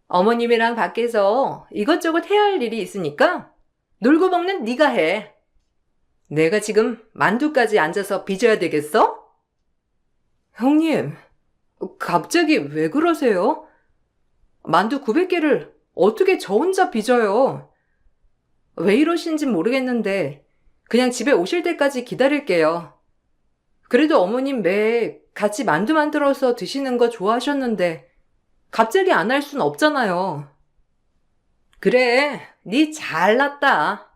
어머님이랑 밖에서 이것저것 해야 할 일이 있으니까 놀고 먹는 네가 해. 내가 지금 만두까지 앉아서 빚어야 되겠어? 형님, 갑자기 왜 그러세요? 만두 900개를 어떻게 저 혼자 빚어요? 왜 이러신진 모르겠는데 그냥 집에 오실 때까지 기다릴게요. 그래도 어머님 매 같이 만두 만들어서 드시는 거 좋아하셨는데 갑자기 안 할 순 없잖아요. 그래, 네 잘났다.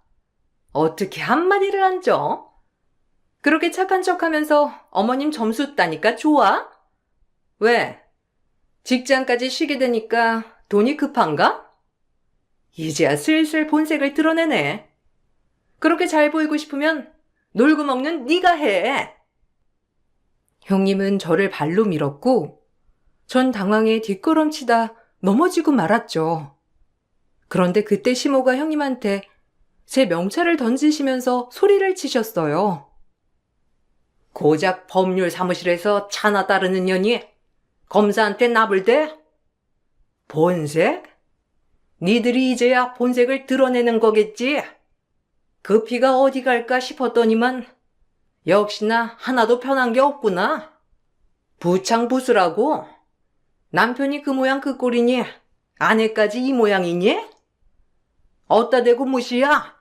어떻게 한마디를 안 줘? 그렇게 착한 척하면서 어머님 점수 따니까 좋아? 왜? 직장까지 쉬게 되니까 돈이 급한가? 이제야 슬슬 본색을 드러내네. 그렇게 잘 보이고 싶으면 놀고 먹는 네가 해. 형님은 저를 발로 밀었고 전 당황해 뒷걸음치다 넘어지고 말았죠. 그런데 그때 시모가 형님한테 제 명찰을 던지시면서 소리를 치셨어요. 고작 법률 사무실에서 차나 따르는 년이 검사한테 나불대? 본색? 니들이 이제야 본색을 드러내는 거겠지? 그 피가 어디 갈까 싶었더니만 역시나 하나도 편한 게 없구나. 부창부수라고? 남편이 그 모양 그 꼴이니 아내까지 이 모양이니? 어따 대고 무시야?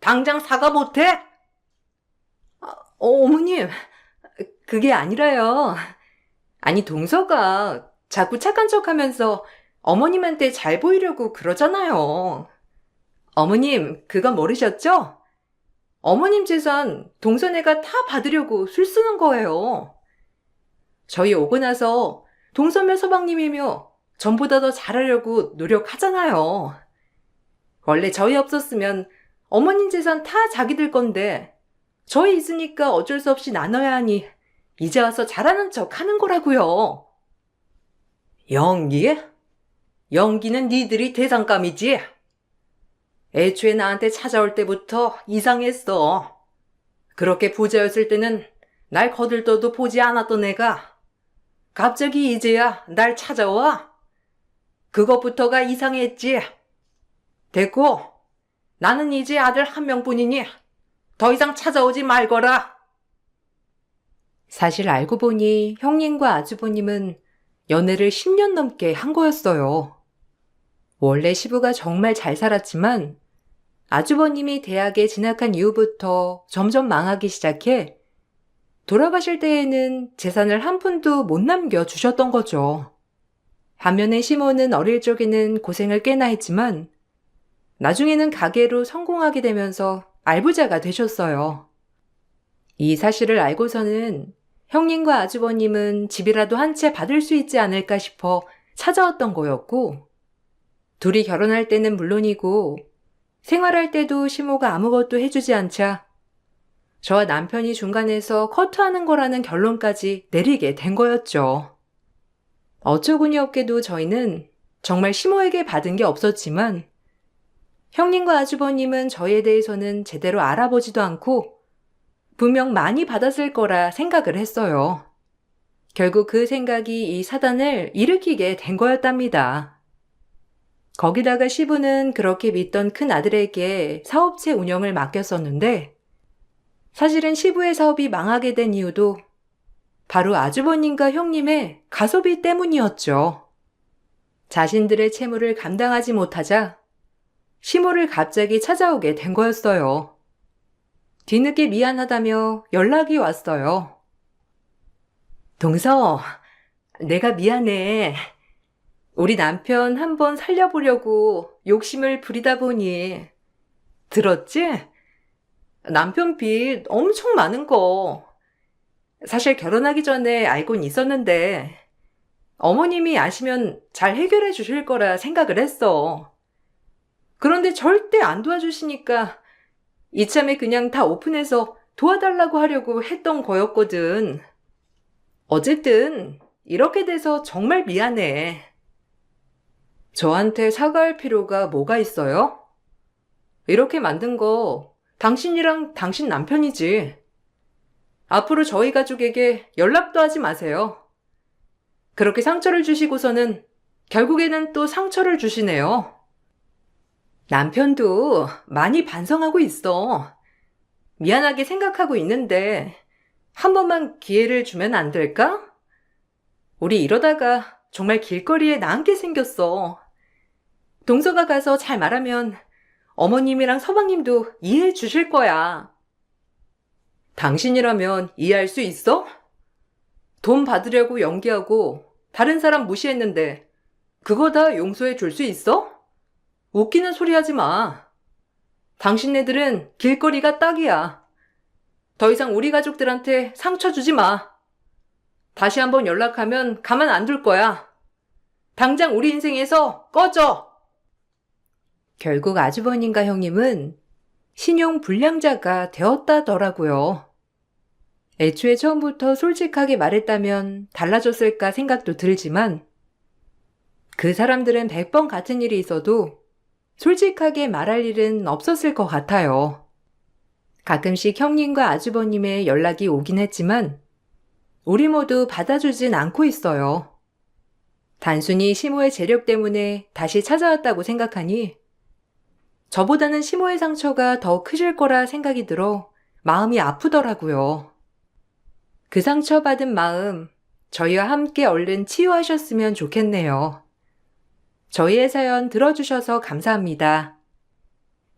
당장 사과 못해? 어머님, 그게 아니라요. 아니, 동서가 자꾸 착한 척 하면서 어머님한테 잘 보이려고 그러잖아요. 어머님, 그건 모르셨죠? 어머님 재산 동서네가 다 받으려고 술 쓰는 거예요. 저희 오고 나서 동서며 서방님이며 전보다 더 잘하려고 노력하잖아요. 원래 저희 없었으면 어머님 재산 다 자기들 건데 저희 있으니까 어쩔 수 없이 나눠야 하니 이제 와서 잘하는 척 하는 거라고요. 연기? 연기는 니들이 대상감이지? 애초에 나한테 찾아올 때부터 이상했어. 그렇게 부자였을 때는 날 거들떠도 보지 않았던 애가 갑자기 이제야 날 찾아와? 그것부터가 이상했지. 됐고, 나는 이제 아들 한 명뿐이니 더 이상 찾아오지 말거라. 사실 알고 보니 형님과 아주버님은 연애를 10년 넘게 한 거였어요. 원래 시부가 정말 잘 살았지만 아주버님이 대학에 진학한 이후부터 점점 망하기 시작해 돌아가실 때에는 재산을 한 푼도 못 남겨주셨던 거죠. 반면에 시모는 어릴 적에는 고생을 꽤나 했지만 나중에는 가게로 성공하게 되면서 알부자가 되셨어요. 이 사실을 알고서는 형님과 아주버님은 집이라도 한 채 받을 수 있지 않을까 싶어 찾아왔던 거였고, 둘이 결혼할 때는 물론이고 생활할 때도 시모가 아무것도 해주지 않자 저와 남편이 중간에서 커트하는 거라는 결론까지 내리게 된 거였죠. 어처구니 없게도 저희는 정말 시모에게 받은 게 없었지만 형님과 아주버님은 저희에 대해서는 제대로 알아보지도 않고 분명 많이 받았을 거라 생각을 했어요. 결국 그 생각이 이 사단을 일으키게 된 거였답니다. 거기다가 시부는 그렇게 믿던 큰 아들에게 사업체 운영을 맡겼었는데 사실은 시부의 사업이 망하게 된 이유도 바로 아주버님과 형님의 가소비 때문이었죠. 자신들의 채무를 감당하지 못하자 시모를 갑자기 찾아오게 된 거였어요. 뒤늦게 미안하다며 연락이 왔어요. 동서, 내가 미안해. 우리 남편 한번 살려보려고 욕심을 부리다 보니. 들었지? 남편 빚 엄청 많은 거. 사실 결혼하기 전에 알고는 있었는데 어머님이 아시면 잘 해결해 주실 거라 생각을 했어. 그런데 절대 안 도와주시니까 이참에 그냥 다 오픈해서 도와달라고 하려고 했던 거였거든. 어쨌든 이렇게 돼서 정말 미안해. 저한테 사과할 필요가 뭐가 있어요? 이렇게 만든 거 당신이랑 당신 남편이지. 앞으로 저희 가족에게 연락도 하지 마세요. 그렇게 상처를 주시고서는 결국에는 또 상처를 주시네요. 남편도 많이 반성하고 있어. 미안하게 생각하고 있는데 한 번만 기회를 주면 안 될까? 우리 이러다가 정말 길거리에 나앉게 생겼어. 동서가 가서 잘 말하면 어머님이랑 서방님도 이해해 주실 거야. 당신이라면 이해할 수 있어? 돈 받으려고 연기하고 다른 사람 무시했는데 그거 다 용서해 줄 수 있어? 웃기는 소리 하지 마. 당신네들은 길거리가 딱이야. 더 이상 우리 가족들한테 상처 주지 마. 다시 한번 연락하면 가만 안 둘 거야. 당장 우리 인생에서 꺼져. 결국 아주버님과 형님은 신용 불량자가 되었다더라고요. 애초에 처음부터 솔직하게 말했다면 달라졌을까 생각도 들지만 그 사람들은 100번 같은 일이 있어도 솔직하게 말할 일은 없었을 것 같아요. 가끔씩 형님과 아주버님의 연락이 오긴 했지만 우리 모두 받아주진 않고 있어요. 단순히 시모의 재력 때문에 다시 찾아왔다고 생각하니 저보다는 시모의 상처가 더 크실 거라 생각이 들어 마음이 아프더라고요. 그 상처받은 마음, 저희와 함께 얼른 치유하셨으면 좋겠네요. 저희의 사연 들어주셔서 감사합니다.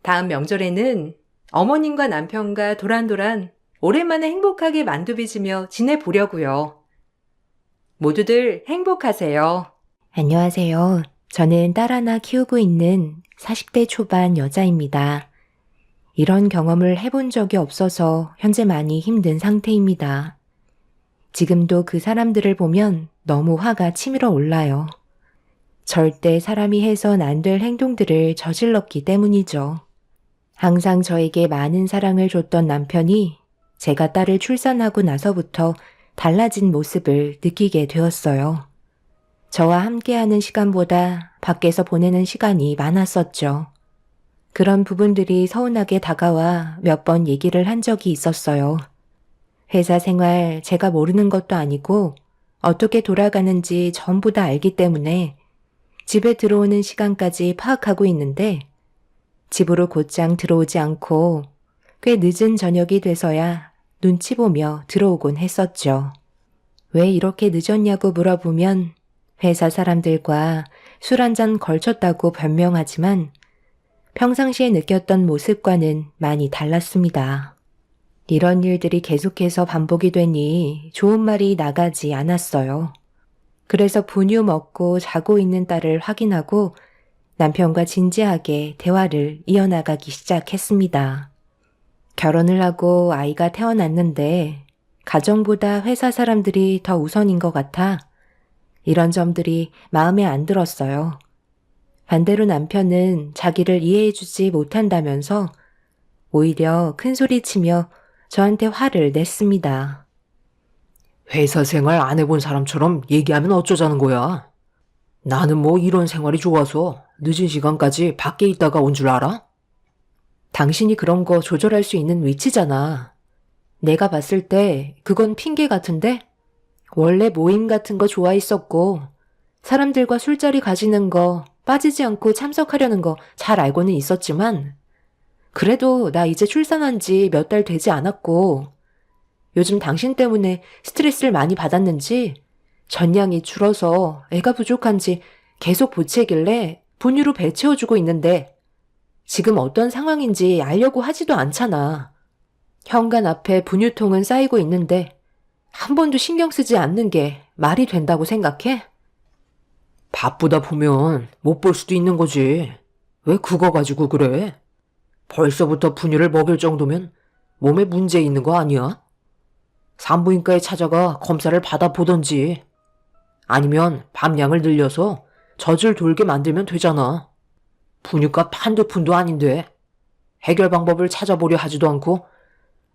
다음 명절에는 어머님과 남편과 도란도란 오랜만에 행복하게 만두 빚으며 지내보려고요. 모두들 행복하세요. 안녕하세요. 저는 딸 하나 키우고 있는 40대 초반 여자입니다. 이런 경험을 해본 적이 없어서 현재 많이 힘든 상태입니다. 지금도 그 사람들을 보면 너무 화가 치밀어 올라요. 절대 사람이 해선 안 될 행동들을 저질렀기 때문이죠. 항상 저에게 많은 사랑을 줬던 남편이 제가 딸을 출산하고 나서부터 달라진 모습을 느끼게 되었어요. 저와 함께하는 시간보다 밖에서 보내는 시간이 많았었죠. 그런 부분들이 서운하게 다가와 몇 번 얘기를 한 적이 있었어요. 회사 생활 제가 모르는 것도 아니고 어떻게 돌아가는지 전부 다 알기 때문에 집에 들어오는 시간까지 파악하고 있는데 집으로 곧장 들어오지 않고 꽤 늦은 저녁이 돼서야 눈치 보며 들어오곤 했었죠. 왜 이렇게 늦었냐고 물어보면 회사 사람들과 술 한잔 걸쳤다고 변명하지만 평상시에 느꼈던 모습과는 많이 달랐습니다. 이런 일들이 계속해서 반복이 되니 좋은 말이 나가지 않았어요. 그래서 분유 먹고 자고 있는 딸을 확인하고 남편과 진지하게 대화를 이어나가기 시작했습니다. 결혼을 하고 아이가 태어났는데 가정보다 회사 사람들이 더 우선인 것 같아 이런 점들이 마음에 안 들었어요. 반대로 남편은 자기를 이해해주지 못한다면서 오히려 큰 소리치며 저한테 화를 냈습니다. 회사 생활 안 해본 사람처럼 얘기하면 어쩌자는 거야? 나는 뭐 이런 생활이 좋아서 늦은 시간까지 밖에 있다가 온 줄 알아? 당신이 그런 거 조절할 수 있는 위치잖아. 내가 봤을 때 그건 핑계 같은데? 원래 모임 같은 거 좋아했었고 사람들과 술자리 가지는 거 빠지지 않고 참석하려는 거 잘 알고는 있었지만 그래도 나 이제 출산한 지 몇 달 되지 않았고 요즘 당신 때문에 스트레스를 많이 받았는지 전량이 줄어서 애가 부족한지 계속 보채길래 분유로 배 채워주고 있는데 지금 어떤 상황인지 알려고 하지도 않잖아. 현관 앞에 분유통은 쌓이고 있는데 한 번도 신경 쓰지 않는 게 말이 된다고 생각해? 바쁘다 보면 못 볼 수도 있는 거지. 왜 그거 가지고 그래? 벌써부터 분유를 먹일 정도면 몸에 문제 있는 거 아니야? 산부인과에 찾아가 검사를 받아보던지 아니면 밤량을 늘려서 젖을 돌게 만들면 되잖아. 분유값 한두 푼도 아닌데 해결 방법을 찾아보려 하지도 않고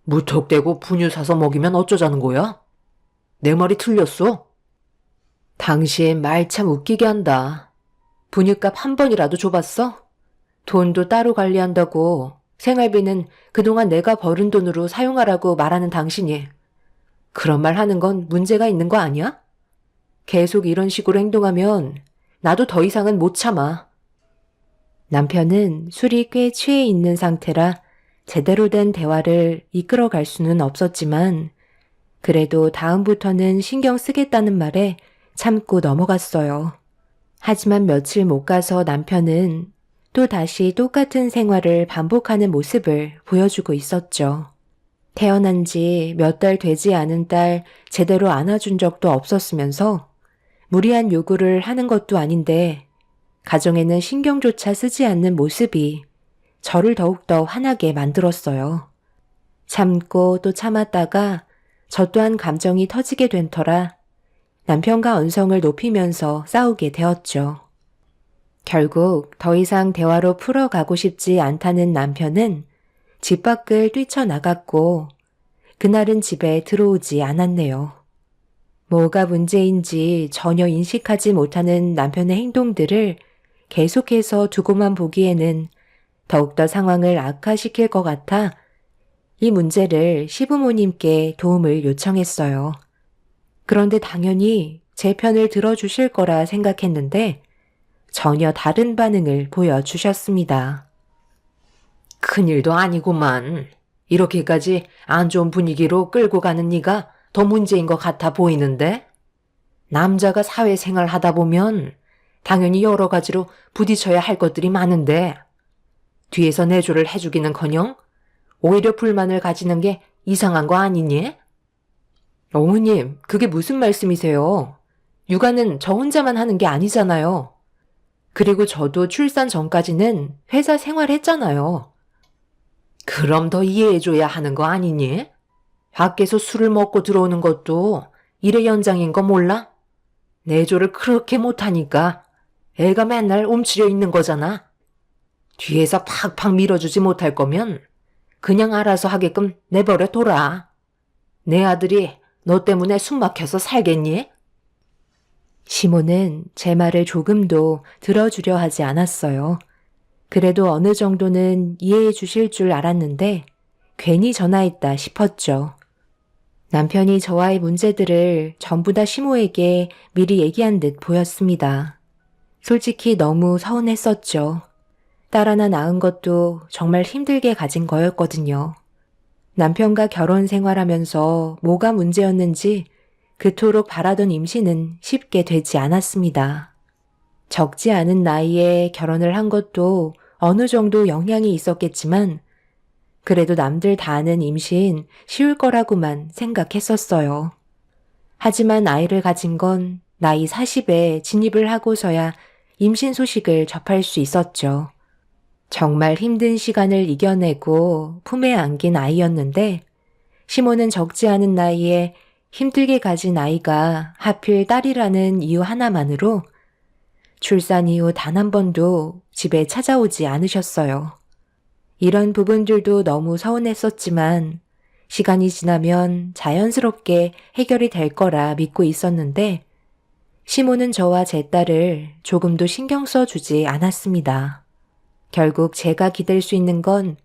무턱대고 분유 사서 먹이면 어쩌자는 거야? 내 말이 틀렸어? 당신 말 참 웃기게 한다. 분유값 한 번이라도 줘봤어? 돈도 따로 관리한다고 생활비는 그동안 내가 벌은 돈으로 사용하라고 말하는 당신이 그런 말 하는 건 문제가 있는 거 아니야? 계속 이런 식으로 행동하면 나도 더 이상은 못 참아. 남편은 술이 꽤 취해 있는 상태라 제대로 된 대화를 이끌어갈 수는 없었지만 그래도 다음부터는 신경 쓰겠다는 말에 참고 넘어갔어요. 하지만 며칠 못 가서 남편은 또 다시 똑같은 생활을 반복하는 모습을 보여주고 있었죠. 태어난 지 몇 달 되지 않은 딸 제대로 안아준 적도 없었으면서 무리한 요구를 하는 것도 아닌데 가정에는 신경조차 쓰지 않는 모습이 저를 더욱더 화나게 만들었어요. 참고 또 참았다가 저 또한 감정이 터지게 된 터라 남편과 언성을 높이면서 싸우게 되었죠. 결국 더 이상 대화로 풀어가고 싶지 않다는 남편은 집 밖을 뛰쳐나갔고 그날은 집에 들어오지 않았네요. 뭐가 문제인지 전혀 인식하지 못하는 남편의 행동들을 계속해서 두고만 보기에는 더욱더 상황을 악화시킬 것 같아 이 문제를 시부모님께 도움을 요청했어요. 그런데 당연히 제 편을 들어주실 거라 생각했는데 전혀 다른 반응을 보여주셨습니다. 큰일도 아니구만. 이렇게까지 안 좋은 분위기로 끌고 가는 네가 더 문제인 것 같아 보이는데? 남자가 사회생활 하다 보면 당연히 여러 가지로 부딪혀야 할 것들이 많은데 뒤에서 내조를 해주기는커녕 오히려 불만을 가지는 게 이상한 거 아니니? 어머님, 그게 무슨 말씀이세요? 육아는 저 혼자만 하는 게 아니잖아요. 그리고 저도 출산 전까지는 회사 생활했잖아요. 그럼 더 이해해줘야 하는 거 아니니? 밖에서 술을 먹고 들어오는 것도 일의 연장인 거 몰라? 내조를 그렇게 못하니까 애가 맨날 움츠려 있는 거잖아. 뒤에서 팍팍 밀어주지 못할 거면 그냥 알아서 하게끔 내버려 둬라. 내 아들이 너 때문에 숨 막혀서 살겠니? 시모는 제 말을 조금도 들어주려 하지 않았어요. 그래도 어느 정도는 이해해 주실 줄 알았는데 괜히 전화했다 싶었죠. 남편이 저와의 문제들을 전부 다 시모에게 미리 얘기한 듯 보였습니다. 솔직히 너무 서운했었죠. 딸 하나 낳은 것도 정말 힘들게 가진 거였거든요. 남편과 결혼 생활하면서 뭐가 문제였는지 그토록 바라던 임신은 쉽게 되지 않았습니다. 적지 않은 나이에 결혼을 한 것도 어느 정도 영향이 있었겠지만 그래도 남들 다 아는 임신 쉬울 거라고만 생각했었어요. 하지만 아이를 가진 건 나이 40에 진입을 하고서야 임신 소식을 접할 수 있었죠. 정말 힘든 시간을 이겨내고 품에 안긴 아이였는데 시모는 적지 않은 나이에 힘들게 가진 아이가 하필 딸이라는 이유 하나만으로 출산 이후 단 한 번도 집에 찾아오지 않으셨어요. 이런 부분들도 너무 서운했었지만 시간이 지나면 자연스럽게 해결이 될 거라 믿고 있었는데 시모는 저와 제 딸을 조금도 신경 써주지 않았습니다. 결국 제가 기댈 수 있는 건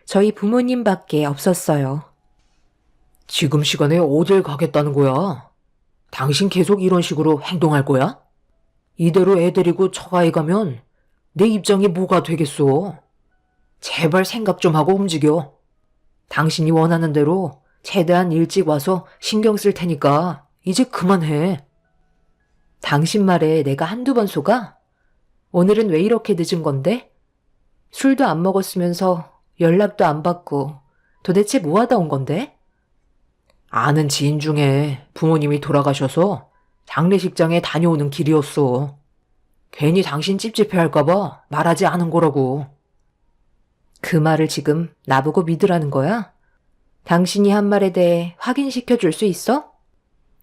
저희 부모님밖에 없었어요. 지금 시간에 어딜 가겠다는 거야? 당신 계속 이런 식으로 행동할 거야? 이대로 애 데리고 처가에 가면 내 입장이 뭐가 되겠어? 제발 생각 좀 하고 움직여. 당신이 원하는 대로 최대한 일찍 와서 신경 쓸 테니까 이제 그만해. 당신 말에 내가 한두 번 속아? 오늘은 왜 이렇게 늦은 건데? 술도 안 먹었으면서 연락도 안 받고 도대체 뭐 하다 온 건데? 아는 지인 중에 부모님이 돌아가셔서 장례식장에 다녀오는 길이었어. 괜히 당신 찝찝해 할까봐 말하지 않은 거라고. 그 말을 지금 나보고 믿으라는 거야? 당신이 한 말에 대해 확인시켜 줄 수 있어?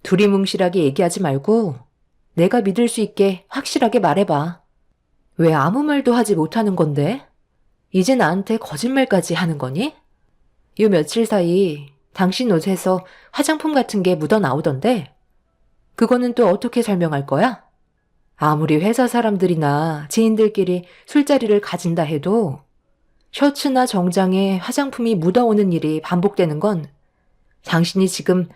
두리뭉실하게 얘기하지 말고 내가 믿을 수 있게 확실하게 말해봐. 왜 아무 말도 하지 못하는 건데? 이제 나한테 거짓말까지 하는 거니? 요 며칠 사이 당신 옷에서 화장품 같은 게 묻어 나오던데 그거는 또 어떻게 설명할 거야? 아무리 회사 사람들이나 지인들끼리 술자리를 가진다 해도 셔츠나 정장에 화장품이 묻어오는 일이 반복되는 건 당신이 지금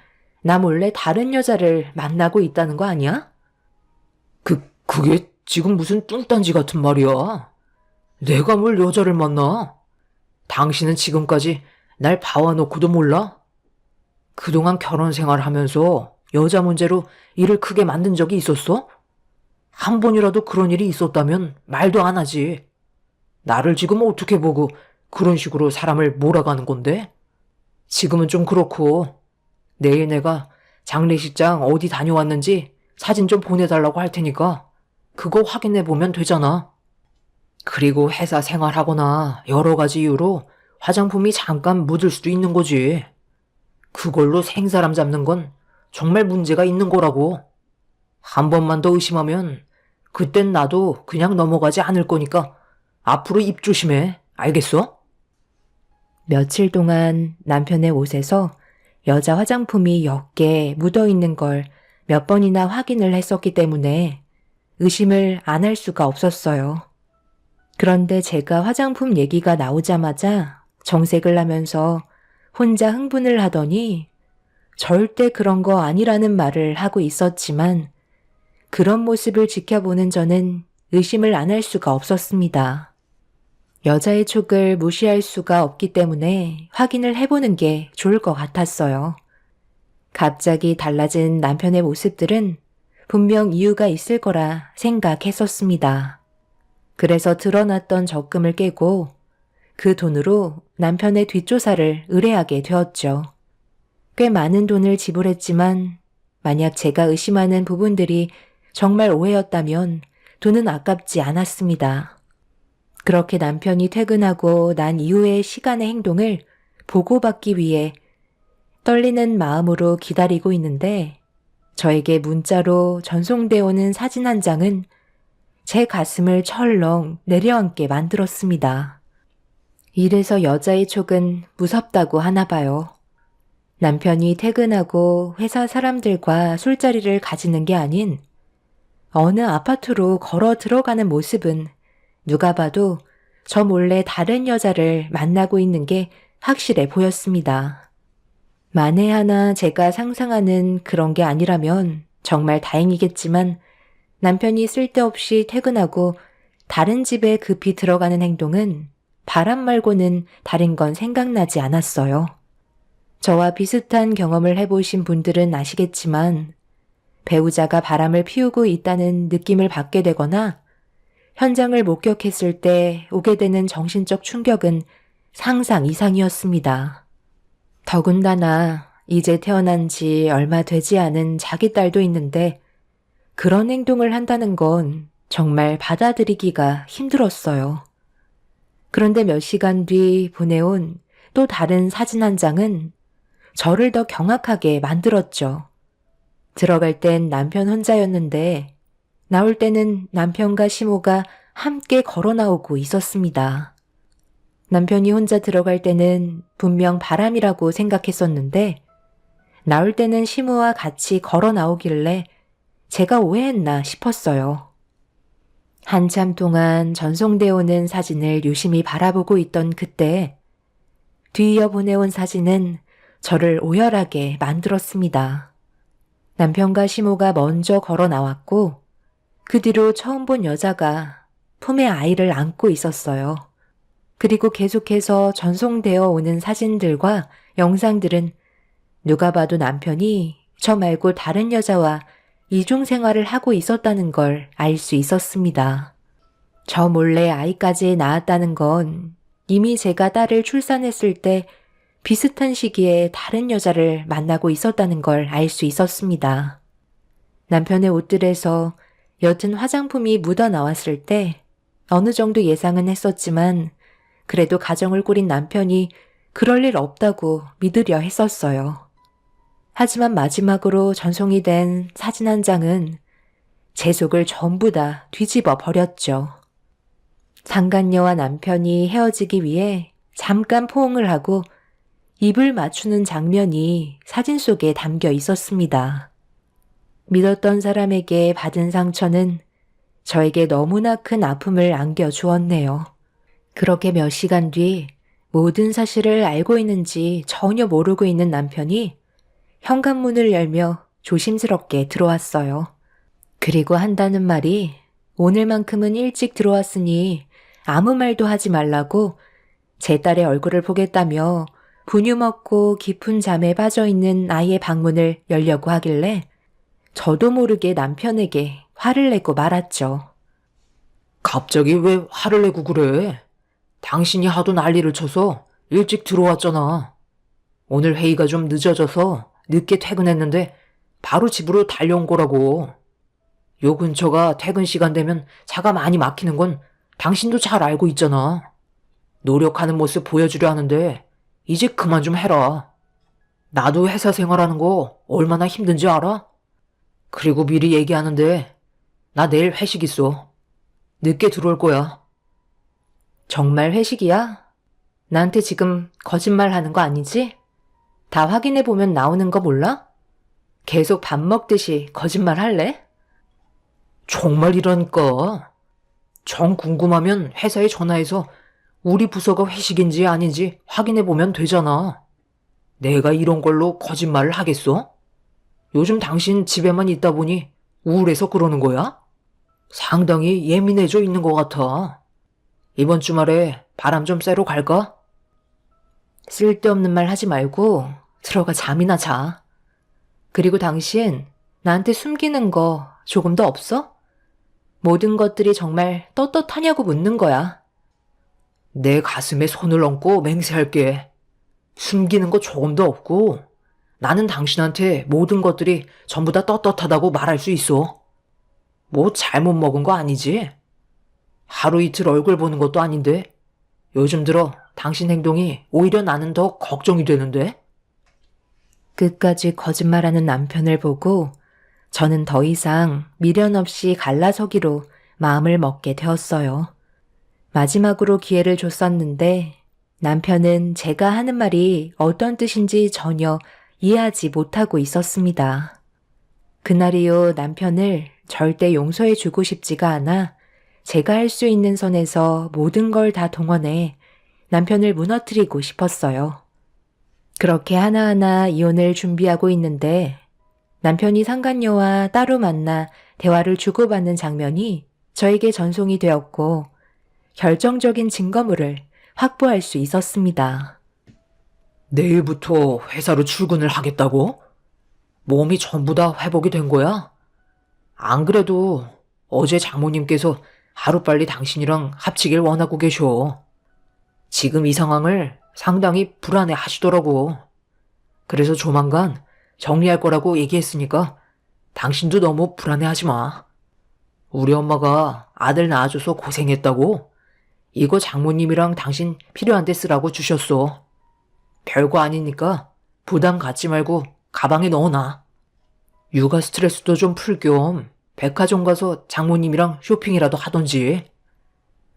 나 몰래 다른 여자를 만나고 있다는 거 아니야? 그게 지금 무슨 뚱딴지 같은 말이야. 내가 뭘 여자를 만나? 당신은 지금까지 날 봐와놓고도 몰라? 그동안 결혼 생활하면서 여자 문제로 일을 크게 만든 적이 있었어? 한 번이라도 그런 일이 있었다면 말도 안 하지. 나를 지금 어떻게 보고 그런 식으로 사람을 몰아가는 건데? 지금은 좀 그렇고 내일 내가 장례식장 어디 다녀왔는지 사진 좀 보내달라고 할 테니까 그거 확인해보면 되잖아. 그리고 회사 생활하거나 여러 가지 이유로 화장품이 잠깐 묻을 수도 있는 거지. 그걸로 생사람 잡는 건 정말 문제가 있는 거라고. 한 번만 더 의심하면 그땐 나도 그냥 넘어가지 않을 거니까 앞으로 입 조심해. 알겠어? 며칠 동안 남편의 옷에서 여자 화장품이 몇 개 묻어 있는 걸 몇 번이나 확인을 했었기 때문에 의심을 안 할 수가 없었어요. 그런데 제가 화장품 얘기가 나오자마자 정색을 하면서 혼자 흥분을 하더니 절대 그런 거 아니라는 말을 하고 있었지만 그런 모습을 지켜보는 저는 의심을 안 할 수가 없었습니다. 여자의 촉을 무시할 수가 없기 때문에 확인을 해보는 게 좋을 것 같았어요. 갑자기 달라진 남편의 모습들은 분명 이유가 있을 거라 생각했었습니다. 그래서 드러났던 적금을 깨고 그 돈으로 남편의 뒷조사를 의뢰하게 되었죠. 꽤 많은 돈을 지불했지만 만약 제가 의심하는 부분들이 정말 오해였다면 돈은 아깝지 않았습니다. 그렇게 남편이 퇴근하고 난 이후의 시간의 행동을 보고받기 위해 떨리는 마음으로 기다리고 있는데 저에게 문자로 전송되어 오는 사진 한 장은 제 가슴을 철렁 내려앉게 만들었습니다. 이래서 여자의 촉은 무섭다고 하나 봐요. 남편이 퇴근하고 회사 사람들과 술자리를 가지는 게 아닌 어느 아파트로 걸어 들어가는 모습은 누가 봐도 저 몰래 다른 여자를 만나고 있는 게 확실해 보였습니다. 만에 하나 제가 상상하는 그런 게 아니라면 정말 다행이겠지만 남편이 쓸데없이 퇴근하고 다른 집에 급히 들어가는 행동은 바람 말고는 다른 건 생각나지 않았어요. 저와 비슷한 경험을 해보신 분들은 아시겠지만 배우자가 바람을 피우고 있다는 느낌을 받게 되거나 현장을 목격했을 때 오게 되는 정신적 충격은 상상 이상이었습니다. 더군다나 이제 태어난 지 얼마 되지 않은 자기 딸도 있는데 그런 행동을 한다는 건 정말 받아들이기가 힘들었어요. 그런데 몇 시간 뒤 보내온 또 다른 사진 한 장은 저를 더 경악하게 만들었죠. 들어갈 땐 남편 혼자였는데 나올 때는 남편과 시모가 함께 걸어 나오고 있었습니다. 남편이 혼자 들어갈 때는 분명 바람이라고 생각했었는데 나올 때는 시모와 같이 걸어 나오길래 제가 오해했나 싶었어요. 한참 동안 전송되어 오는 사진을 유심히 바라보고 있던 그때 뒤이어 보내온 사진은 저를 오열하게 만들었습니다. 남편과 시모가 먼저 걸어 나왔고 그 뒤로 처음 본 여자가 품에 아이를 안고 있었어요. 그리고 계속해서 전송되어 오는 사진들과 영상들은 누가 봐도 남편이 저 말고 다른 여자와 이중생활을 하고 있었다는 걸 알 수 있었습니다. 저 몰래 아이까지 낳았다는 건 이미 제가 딸을 출산했을 때 비슷한 시기에 다른 여자를 만나고 있었다는 걸 알 수 있었습니다. 남편의 옷들에서 옅은 화장품이 묻어 나왔을 때 어느 정도 예상은 했었지만 그래도 가정을 꾸린 남편이 그럴 일 없다고 믿으려 했었어요. 하지만 마지막으로 전송이 된 사진 한 장은 제 속을 전부 다 뒤집어 버렸죠. 상간녀와 남편이 헤어지기 위해 잠깐 포옹을 하고 입을 맞추는 장면이 사진 속에 담겨 있었습니다. 믿었던 사람에게 받은 상처는 저에게 너무나 큰 아픔을 안겨주었네요. 그렇게 몇 시간 뒤 모든 사실을 알고 있는지 전혀 모르고 있는 남편이 현관문을 열며 조심스럽게 들어왔어요. 그리고 한다는 말이 오늘만큼은 일찍 들어왔으니 아무 말도 하지 말라고 제 딸의 얼굴을 보겠다며 분유 먹고 깊은 잠에 빠져있는 아이의 방문을 열려고 하길래 저도 모르게 남편에게 화를 내고 말았죠. 갑자기 왜 화를 내고 그래? 당신이 하도 난리를 쳐서 일찍 들어왔잖아. 오늘 회의가 좀 늦어져서 늦게 퇴근했는데 바로 집으로 달려온 거라고. 요 근처가 퇴근 시간 되면 차가 많이 막히는 건 당신도 잘 알고 있잖아. 노력하는 모습 보여주려 하는데 이제 그만 좀 해라. 나도 회사 생활하는 거 얼마나 힘든지 알아? 그리고 미리 얘기하는데 나 내일 회식 있어. 늦게 들어올 거야. 정말 회식이야? 나한테 지금 거짓말 하는 거 아니지? 다 확인해보면 나오는 거 몰라? 계속 밥 먹듯이 거짓말 할래? 정말이라니까. 정 궁금하면 회사에 전화해서 우리 부서가 회식인지 아닌지 확인해 보면 되잖아. 내가 이런 걸로 거짓말을 하겠어? 요즘 당신 집에만 있다 보니 우울해서 그러는 거야? 상당히 예민해져 있는 것 같아. 이번 주말에 바람 좀 쐬러 갈까? 쓸데없는 말 하지 말고 들어가 잠이나 자. 그리고 당신 나한테 숨기는 거 조금 더 없어? 모든 것들이 정말 떳떳하냐고 묻는 거야. 내 가슴에 손을 얹고 맹세할게. 숨기는 거 조금도 없고 나는 당신한테 모든 것들이 전부 다 떳떳하다고 말할 수 있어. 뭐 잘못 먹은 거 아니지? 하루 이틀 얼굴 보는 것도 아닌데 요즘 들어 당신 행동이 오히려 나는 더 걱정이 되는데? 끝까지 거짓말하는 남편을 보고 저는 더 이상 미련 없이 갈라서기로 마음을 먹게 되었어요. 마지막으로 기회를 줬었는데 남편은 제가 하는 말이 어떤 뜻인지 전혀 이해하지 못하고 있었습니다. 그날 이후 남편을 절대 용서해주고 싶지가 않아 제가 할 수 있는 선에서 모든 걸 다 동원해 남편을 무너뜨리고 싶었어요. 그렇게 하나하나 이혼을 준비하고 있는데 남편이 상간녀와 따로 만나 대화를 주고받는 장면이 저에게 전송이 되었고 결정적인 증거물을 확보할 수 있었습니다. 내일부터 회사로 출근을 하겠다고? 몸이 전부 다 회복이 된 거야? 안 그래도 어제 장모님께서 하루빨리 당신이랑 합치길 원하고 계셔. 지금 이 상황을 상당히 불안해 하시더라고. 그래서 조만간 정리할 거라고 얘기했으니까 당신도 너무 불안해 하지 마. 우리 엄마가 아들 낳아줘서 고생했다고 이거 장모님이랑 당신 필요한 데 쓰라고 주셨어. 별거 아니니까 부담 갖지 말고 가방에 넣어놔. 육아 스트레스도 좀 풀 겸 백화점 가서 장모님이랑 쇼핑이라도 하던지.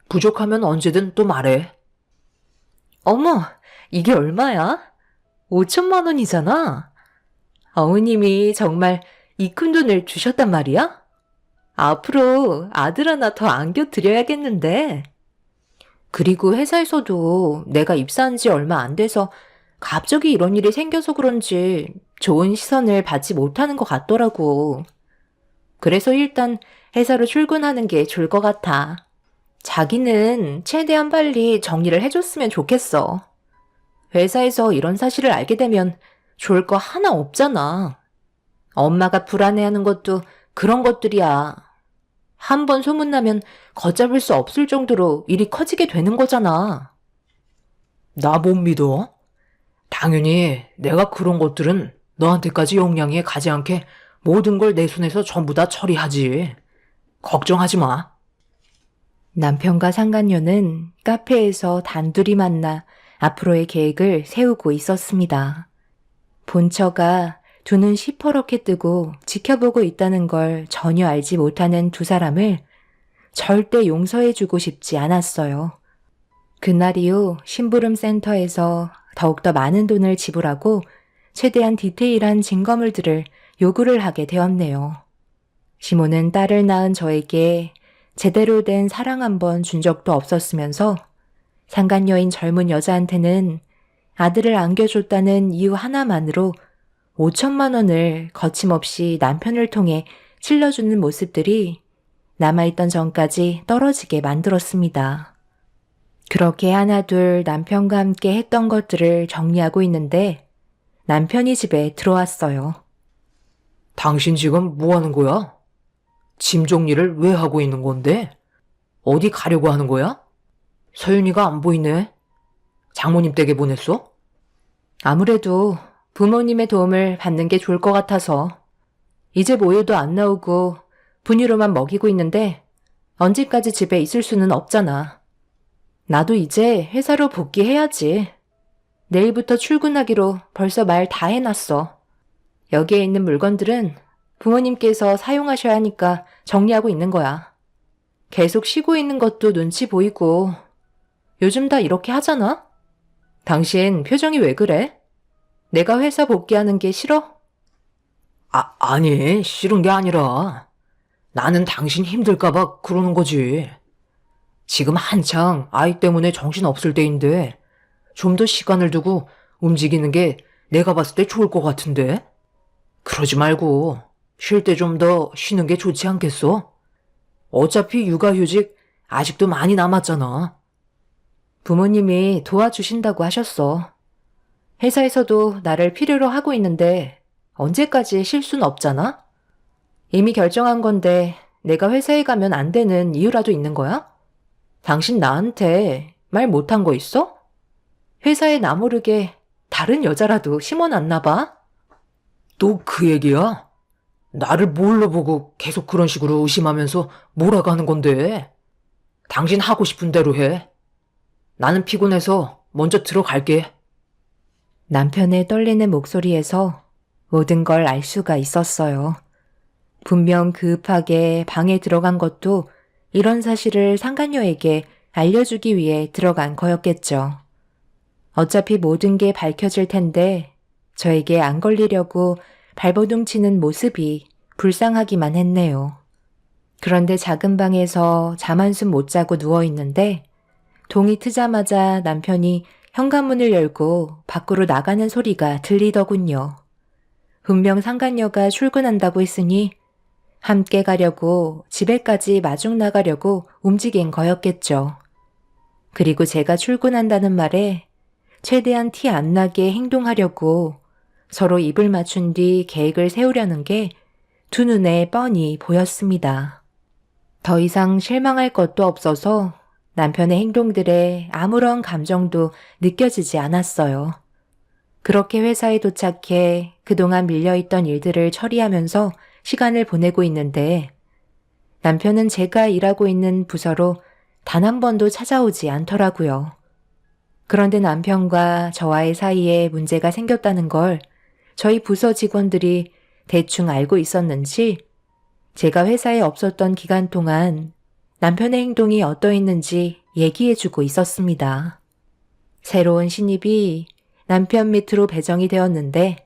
부족하면 언제든 또 말해. 어머, 이게 얼마야? 5천만 원이잖아. 어머님이 정말 이 큰 돈을 주셨단 말이야? 앞으로 아들 하나 더 안겨드려야겠는데. 그리고 회사에서도 내가 입사한 지 얼마 안 돼서 갑자기 이런 일이 생겨서 그런지 좋은 시선을 받지 못하는 것 같더라고. 그래서 일단 회사로 출근하는 게 좋을 것 같아. 자기는 최대한 빨리 정리를 해줬으면 좋겠어. 회사에서 이런 사실을 알게 되면 좋을 거 하나 없잖아. 엄마가 불안해하는 것도 그런 것들이야. 한 번 소문나면 걷잡을 수 없을 정도로 일이 커지게 되는 거잖아. 나 못 믿어? 당연히 내가 그런 것들은 너한테까지 영향이 가지 않게 모든 걸 내 손에서 전부 다 처리하지. 걱정하지 마. 남편과 상간녀는 카페에서 단둘이 만나 앞으로의 계획을 세우고 있었습니다. 본처가 두 눈 시퍼렇게 뜨고 지켜보고 있다는 걸 전혀 알지 못하는 두 사람을 절대 용서해주고 싶지 않았어요. 그날 이후 심부름 센터에서 더욱더 많은 돈을 지불하고 최대한 디테일한 증거물들을 요구를 하게 되었네요. 시모는 딸을 낳은 저에게 제대로 된 사랑 한 번 준 적도 없었으면서 상간녀인 젊은 여자한테는 아들을 안겨줬다는 이유 하나만으로 5천만 원을 거침없이 남편을 통해 찔러주는 모습들이 남아있던 전까지 떨어지게 만들었습니다. 그렇게 하나둘 남편과 함께 했던 것들을 정리하고 있는데 남편이 집에 들어왔어요. 당신 지금 뭐 하는 거야? 짐 정리를 왜 하고 있는 건데? 어디 가려고 하는 거야? 서윤이가 안 보이네. 장모님 댁에 보냈어? 아무래도 부모님의 도움을 받는 게 좋을 것 같아서 이제 모유도 안 나오고 분유로만 먹이고 있는데 언제까지 집에 있을 수는 없잖아. 나도 이제 회사로 복귀해야지. 내일부터 출근하기로 벌써 말 다 해놨어. 여기에 있는 물건들은 부모님께서 사용하셔야 하니까 정리하고 있는 거야. 계속 쉬고 있는 것도 눈치 보이고 요즘 다 이렇게 하잖아? 당신 표정이 왜 그래? 내가 회사 복귀하는 게 싫어? 아니, 싫은 게 아니라 나는 당신 힘들까봐 그러는 거지. 지금 한창 아이 때문에 정신 없을 때인데 좀 더 시간을 두고 움직이는 게 내가 봤을 때 좋을 것 같은데? 그러지 말고 쉴 때 좀 더 쉬는 게 좋지 않겠어? 어차피 육아휴직 아직도 많이 남았잖아. 부모님이 도와주신다고 하셨어. 회사에서도 나를 필요로 하고 있는데 언제까지 쉴 순 없잖아? 이미 결정한 건데 내가 회사에 가면 안 되는 이유라도 있는 거야? 당신 나한테 말 못한 거 있어? 회사에 나 모르게 다른 여자라도 심어놨나 봐? 또 그 얘기야? 나를 뭘로 보고 계속 그런 식으로 의심하면서 몰아가는 건데? 당신 하고 싶은 대로 해. 나는 피곤해서 먼저 들어갈게. 남편의 떨리는 목소리에서 모든 걸 알 수가 있었어요. 분명 급하게 방에 들어간 것도 이런 사실을 상간녀에게 알려주기 위해 들어간 거였겠죠. 어차피 모든 게 밝혀질 텐데 저에게 안 걸리려고 발버둥 치는 모습이 불쌍하기만 했네요. 그런데 작은 방에서 잠 한숨 못 자고 누워있는데 동이 트자마자 남편이 현관문을 열고 밖으로 나가는 소리가 들리더군요. 분명 상간녀가 출근한다고 했으니 함께 가려고 집에까지 마중 나가려고 움직인 거였겠죠. 그리고 제가 출근한다는 말에 최대한 티 안 나게 행동하려고 서로 입을 맞춘 뒤 계획을 세우려는 게 두 눈에 뻔히 보였습니다. 더 이상 실망할 것도 없어서 남편의 행동들에 아무런 감정도 느껴지지 않았어요. 그렇게 회사에 도착해 그동안 밀려있던 일들을 처리하면서 시간을 보내고 있는데 남편은 제가 일하고 있는 부서로 단 한 번도 찾아오지 않더라고요. 그런데 남편과 저와의 사이에 문제가 생겼다는 걸 저희 부서 직원들이 대충 알고 있었는지 제가 회사에 없었던 기간 동안 남편의 행동이 어떠했는지 얘기해주고 있었습니다. 새로운 신입이 남편 밑으로 배정이 되었는데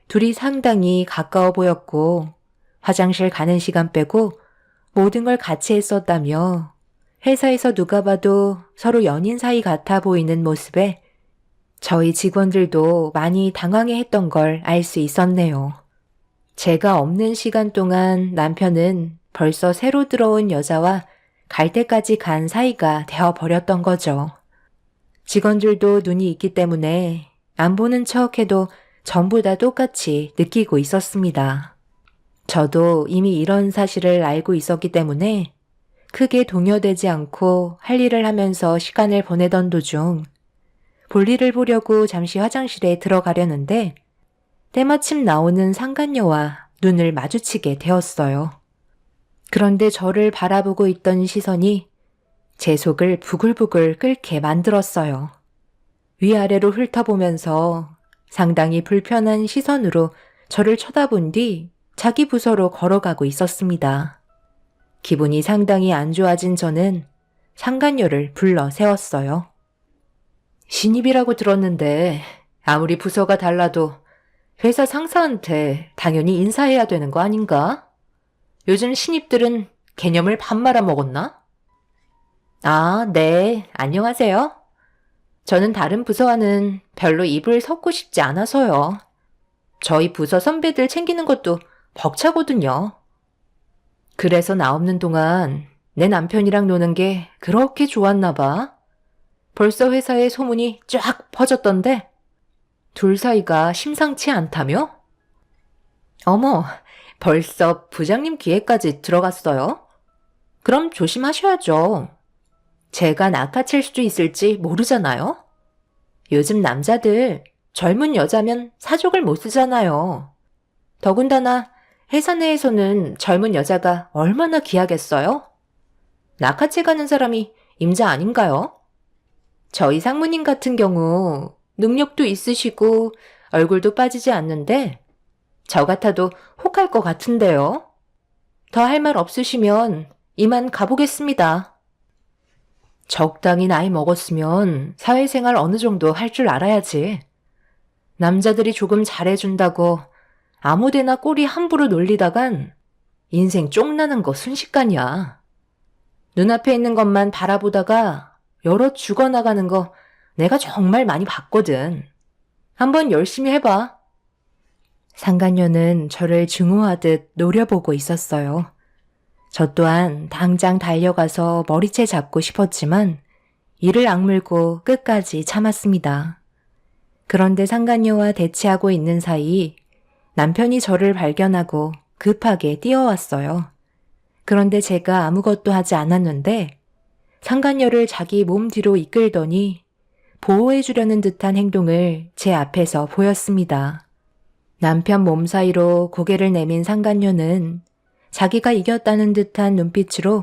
둘이 상당히 가까워 보였고 화장실 가는 시간 빼고 모든 걸 같이 했었다며 회사에서 누가 봐도 서로 연인 사이 같아 보이는 모습에 저희 직원들도 많이 당황해했던 걸 알 수 있었네요. 제가 없는 시간 동안 남편은 벌써 새로 들어온 여자와 갈 때까지 간 사이가 되어버렸던 거죠. 직원들도 눈이 있기 때문에 안 보는 척해도 전부 다 똑같이 느끼고 있었습니다. 저도 이미 이런 사실을 알고 있었기 때문에 크게 동요되지 않고 할 일을 하면서 시간을 보내던 도중 볼일을 보려고 잠시 화장실에 들어가려는데 때마침 나오는 상간녀와 눈을 마주치게 되었어요. 그런데 저를 바라보고 있던 시선이 제 속을 부글부글 끓게 만들었어요. 위아래로 훑어보면서 상당히 불편한 시선으로 저를 쳐다본 뒤 자기 부서로 걸어가고 있었습니다. 기분이 상당히 안 좋아진 저는 상간녀를 불러 세웠어요. 신입이라고 들었는데 아무리 부서가 달라도 회사 상사한테 당연히 인사해야 되는 거 아닌가? 요즘 신입들은 개념을 밥 말아 먹었나? 아, 네. 안녕하세요. 저는 다른 부서와는 별로 입을 섞고 싶지 않아서요. 저희 부서 선배들 챙기는 것도 벅차거든요. 그래서 나 없는 동안 내 남편이랑 노는 게 그렇게 좋았나 봐. 벌써 회사에 소문이 쫙 퍼졌던데 둘 사이가 심상치 않다며? 어머, 벌써 부장님 귀에까지 들어갔어요? 그럼 조심하셔야죠. 제가 낚아챌 수도 있을지 모르잖아요. 요즘 남자들 젊은 여자면 사족을 못 쓰잖아요. 더군다나 회사 내에서는 젊은 여자가 얼마나 귀하겠어요? 낚아채 가는 사람이 임자 아닌가요? 저희 상무님 같은 경우 능력도 있으시고 얼굴도 빠지지 않는데 저 같아도 혹할 것 같은데요. 더 할 말 없으시면 이만 가보겠습니다. 적당히 나이 먹었으면 사회생활 어느 정도 할 줄 알아야지. 남자들이 조금 잘해준다고 아무데나 꼬리 함부로 놀리다간 인생 쪽나는 거 순식간이야. 눈앞에 있는 것만 바라보다가 여럿 죽어나가는 거 내가 정말 많이 봤거든. 한번 열심히 해봐. 상간녀는 저를 증오하듯 노려보고 있었어요. 저 또한 당장 달려가서 머리채 잡고 싶었지만 이를 악물고 끝까지 참았습니다. 그런데 상간녀와 대치하고 있는 사이 남편이 저를 발견하고 급하게 뛰어왔어요. 그런데 제가 아무것도 하지 않았는데 상간녀를 자기 몸 뒤로 이끌더니 보호해주려는 듯한 행동을 제 앞에서 보였습니다. 남편 몸 사이로 고개를 내민 상간녀는 자기가 이겼다는 듯한 눈빛으로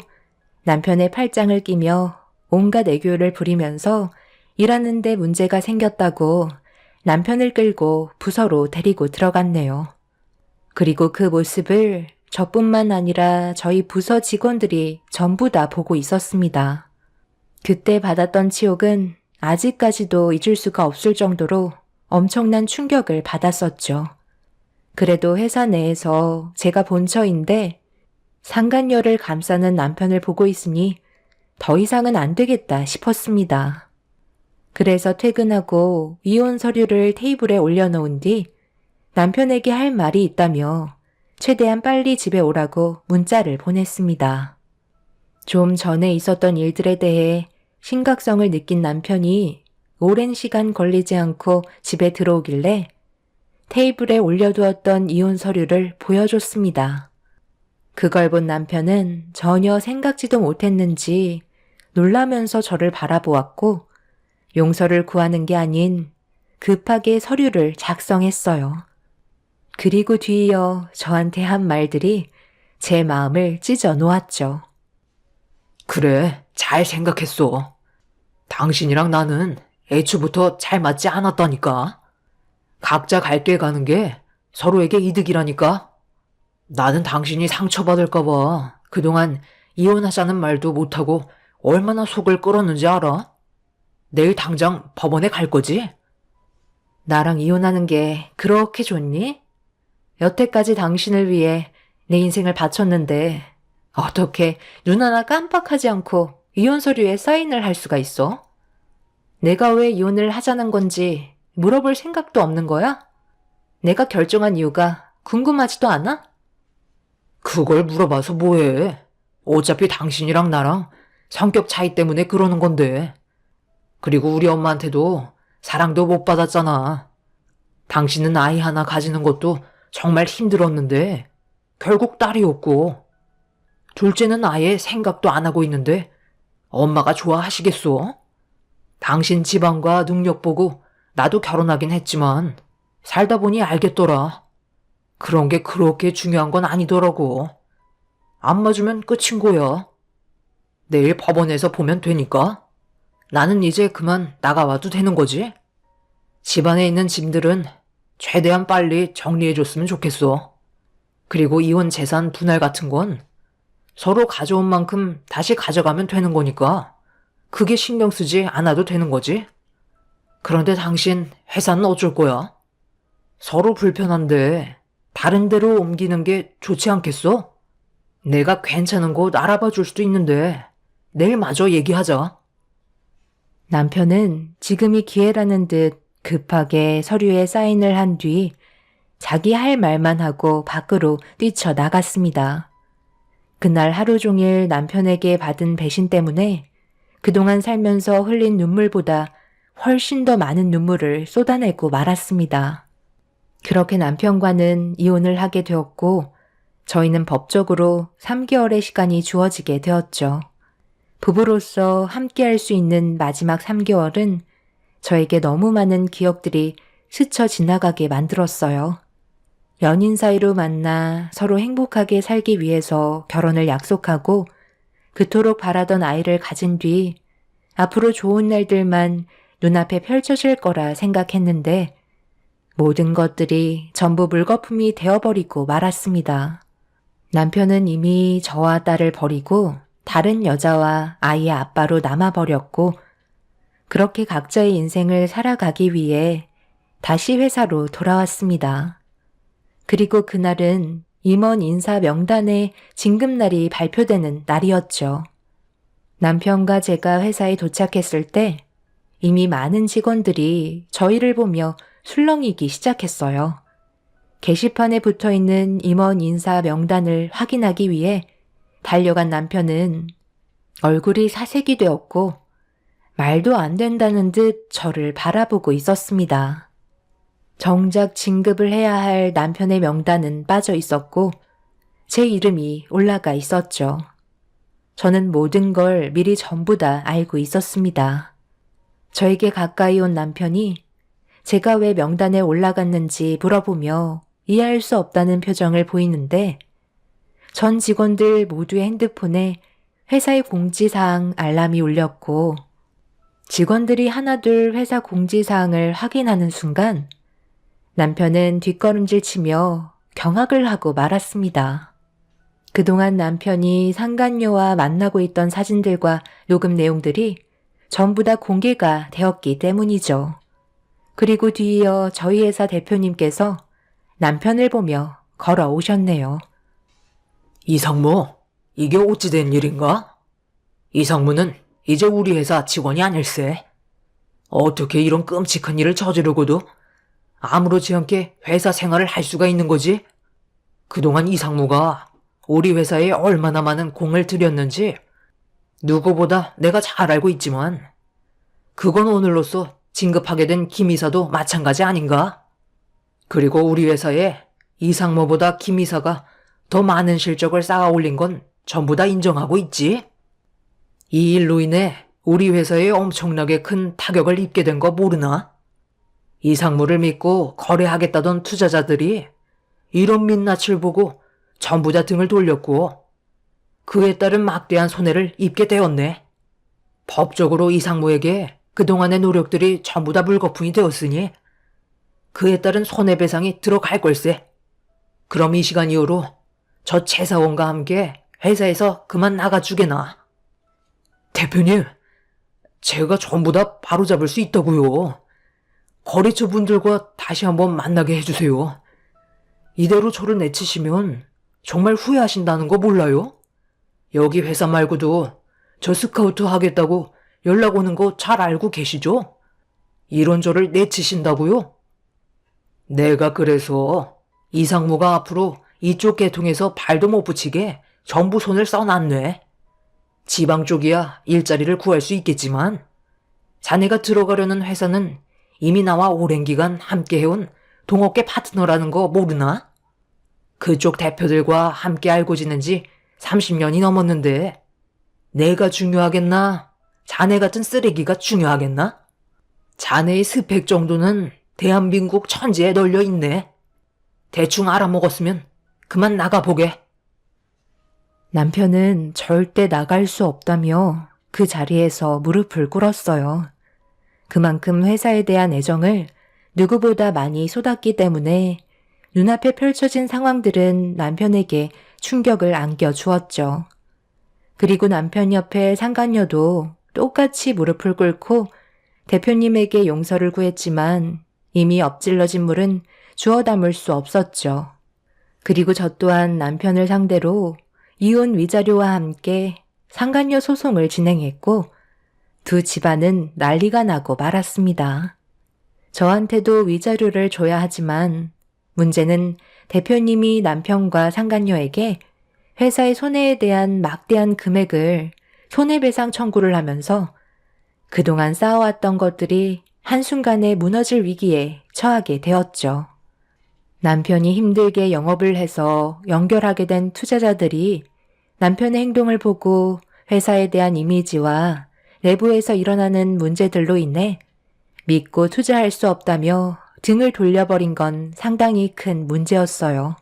남편의 팔짱을 끼며 온갖 애교를 부리면서 일하는데 문제가 생겼다고 남편을 끌고 부서로 데리고 들어갔네요. 그리고 그 모습을 저뿐만 아니라 저희 부서 직원들이 전부 다 보고 있었습니다. 그때 받았던 치욕은 아직까지도 잊을 수가 없을 정도로 엄청난 충격을 받았었죠. 그래도 회사 내에서 제가 본처인데 상간녀를 감싸는 남편을 보고 있으니 더 이상은 안 되겠다 싶었습니다. 그래서 퇴근하고 이혼 서류를 테이블에 올려놓은 뒤 남편에게 할 말이 있다며 최대한 빨리 집에 오라고 문자를 보냈습니다. 좀 전에 있었던 일들에 대해 심각성을 느낀 남편이 오랜 시간 걸리지 않고 집에 들어오길래 테이블에 올려두었던 이혼 서류를 보여줬습니다. 그걸 본 남편은 전혀 생각지도 못했는지 놀라면서 저를 바라보았고 용서를 구하는 게 아닌 급하게 서류를 작성했어요. 그리고 뒤이어 저한테 한 말들이 제 마음을 찢어 놓았죠. 그래, 잘 생각했어. 당신이랑 나는 애초부터 잘 맞지 않았다니까. 각자 갈 길 가는 게 서로에게 이득이라니까. 나는 당신이 상처받을까봐 그동안 이혼하자는 말도 못하고 얼마나 속을 끓었는지 알아? 내일 당장 법원에 갈 거지? 나랑 이혼하는 게 그렇게 좋니? 여태까지 당신을 위해 내 인생을 바쳤는데 어떻게 눈 하나 깜빡하지 않고 이혼 서류에 사인을 할 수가 있어? 내가 왜 이혼을 하자는 건지 물어볼 생각도 없는 거야? 내가 결정한 이유가 궁금하지도 않아? 그걸 물어봐서 뭐해? 어차피 당신이랑 나랑 성격 차이 때문에 그러는 건데. 그리고 우리 엄마한테도 사랑도 못 받았잖아. 당신은 아이 하나 가지는 것도 정말 힘들었는데 결국 딸이었고, 둘째는 아예 생각도 안 하고 있는데 엄마가 좋아하시겠어? 당신 집안과 능력 보고 나도 결혼하긴 했지만 살다 보니 알겠더라. 그런 게 그렇게 중요한 건 아니더라고. 안 맞으면 끝인 거야. 내일 법원에서 보면 되니까. 나는 이제 그만 나가와도 되는 거지. 집안에 있는 짐들은 최대한 빨리 정리해줬으면 좋겠어. 그리고 이혼 재산 분할 같은 건 서로 가져온 만큼 다시 가져가면 되는 거니까 그게 신경 쓰지 않아도 되는 거지. 그런데 당신 회사는 어쩔 거야? 서로 불편한데 다른 데로 옮기는 게 좋지 않겠어? 내가 괜찮은 곳 알아봐 줄 수도 있는데 내일 마저 얘기하자. 남편은 지금이 기회라는 듯 급하게 서류에 사인을 한 뒤 자기 할 말만 하고 밖으로 뛰쳐나갔습니다. 그날 하루 종일 남편에게 받은 배신 때문에 그동안 살면서 흘린 눈물보다 훨씬 더 많은 눈물을 쏟아내고 말았습니다. 그렇게 남편과는 이혼을 하게 되었고 저희는 법적으로 3개월의 시간이 주어지게 되었죠. 부부로서 함께할 수 있는 마지막 3개월은 저에게 너무 많은 기억들이 스쳐 지나가게 만들었어요. 연인 사이로 만나 서로 행복하게 살기 위해서 결혼을 약속하고 그토록 바라던 아이를 가진 뒤 앞으로 좋은 날들만 눈앞에 펼쳐질 거라 생각했는데 모든 것들이 전부 물거품이 되어버리고 말았습니다. 남편은 이미 저와 딸을 버리고 다른 여자와 아이의 아빠로 남아버렸고 그렇게 각자의 인생을 살아가기 위해 다시 회사로 돌아왔습니다. 그리고 그날은 임원 인사 명단에 진급날이 발표되는 날이었죠. 남편과 제가 회사에 도착했을 때 이미 많은 직원들이 저희를 보며 술렁이기 시작했어요. 게시판에 붙어 있는 임원 인사 명단을 확인하기 위해 달려간 남편은 얼굴이 사색이 되었고 말도 안 된다는 듯 저를 바라보고 있었습니다. 정작 진급을 해야 할 남편의 명단은 빠져 있었고 제 이름이 올라가 있었죠. 저는 모든 걸 미리 전부 다 알고 있었습니다. 저에게 가까이 온 남편이 제가 왜 명단에 올라갔는지 물어보며 이해할 수 없다는 표정을 보이는데 전 직원들 모두의 핸드폰에 회사의 공지사항 알람이 울렸고 직원들이 하나둘 회사 공지사항을 확인하는 순간 남편은 뒷걸음질 치며 경악을 하고 말았습니다. 그동안 남편이 상간녀와 만나고 있던 사진들과 녹음 내용들이 전부 다 공개가 되었기 때문이죠. 그리고 뒤이어 저희 회사 대표님께서 남편을 보며 걸어오셨네요. 이상무, 이게 어찌 된 일인가? 이상무는 이제 우리 회사 직원이 아닐세. 어떻게 이런 끔찍한 일을 저지르고도 아무렇지 않게 회사 생활을 할 수가 있는 거지? 그동안 이상무가 우리 회사에 얼마나 많은 공을 들였는지 누구보다 내가 잘 알고 있지만 그건 오늘로써 진급하게 된 김 이사도 마찬가지 아닌가? 그리고 우리 회사에 이상무보다 김 이사가 더 많은 실적을 쌓아 올린 건 전부 다 인정하고 있지? 이 일로 인해 우리 회사에 엄청나게 큰 타격을 입게 된 거 모르나? 이상무를 믿고 거래하겠다던 투자자들이 이런 민낯을 보고 전부 다 등을 돌렸고 그에 따른 막대한 손해를 입게 되었네. 법적으로 이상무에게 그동안의 노력들이 전부 다 물거품이 되었으니 그에 따른 손해배상이 들어갈 걸세. 그럼 이 시간 이후로 저 최사원과 함께 회사에서 그만 나가주게나. 대표님, 제가 전부 다 바로잡을 수 있다고요. 거래처 분들과 다시 한번 만나게 해주세요. 이대로 저를 내치시면 정말 후회하신다는 거 몰라요? 여기 회사 말고도 저 스카우트 하겠다고 연락 오는 거 잘 알고 계시죠? 이런 저를 내치신다고요? 내가 그래서 이상무가 앞으로 이쪽 계통에서 발도 못 붙이게 전부 손을 써놨네. 지방 쪽이야 일자리를 구할 수 있겠지만 자네가 들어가려는 회사는 이미 나와 오랜 기간 함께 해온 동업계 파트너라는 거 모르나? 그쪽 대표들과 함께 알고 지낸 지 30년이 넘었는데 내가 중요하겠나? 자네 같은 쓰레기가 중요하겠나? 자네의 스펙 정도는 대한민국 천지에 널려 있네. 대충 알아먹었으면 그만 나가보게. 남편은 절대 나갈 수 없다며 그 자리에서 무릎을 꿇었어요. 그만큼 회사에 대한 애정을 누구보다 많이 쏟았기 때문에 눈앞에 펼쳐진 상황들은 남편에게 충격을 안겨주었죠. 그리고 남편 옆에 상간녀도 똑같이 무릎을 꿇고 대표님에게 용서를 구했지만 이미 엎질러진 물은 주워 담을 수 없었죠. 그리고 저 또한 남편을 상대로 이혼 위자료와 함께 상간녀 소송을 진행했고 두 집안은 난리가 나고 말았습니다. 저한테도 위자료를 줘야 하지만 문제는 대표님이 남편과 상간녀에게 회사의 손해에 대한 막대한 금액을 손해배상 청구를 하면서 그동안 쌓아왔던 것들이 한순간에 무너질 위기에 처하게 되었죠. 남편이 힘들게 영업을 해서 연결하게 된 투자자들이 남편의 행동을 보고 회사에 대한 이미지와 내부에서 일어나는 문제들로 인해 믿고 투자할 수 없다며 등을 돌려버린 건 상당히 큰 문제였어요.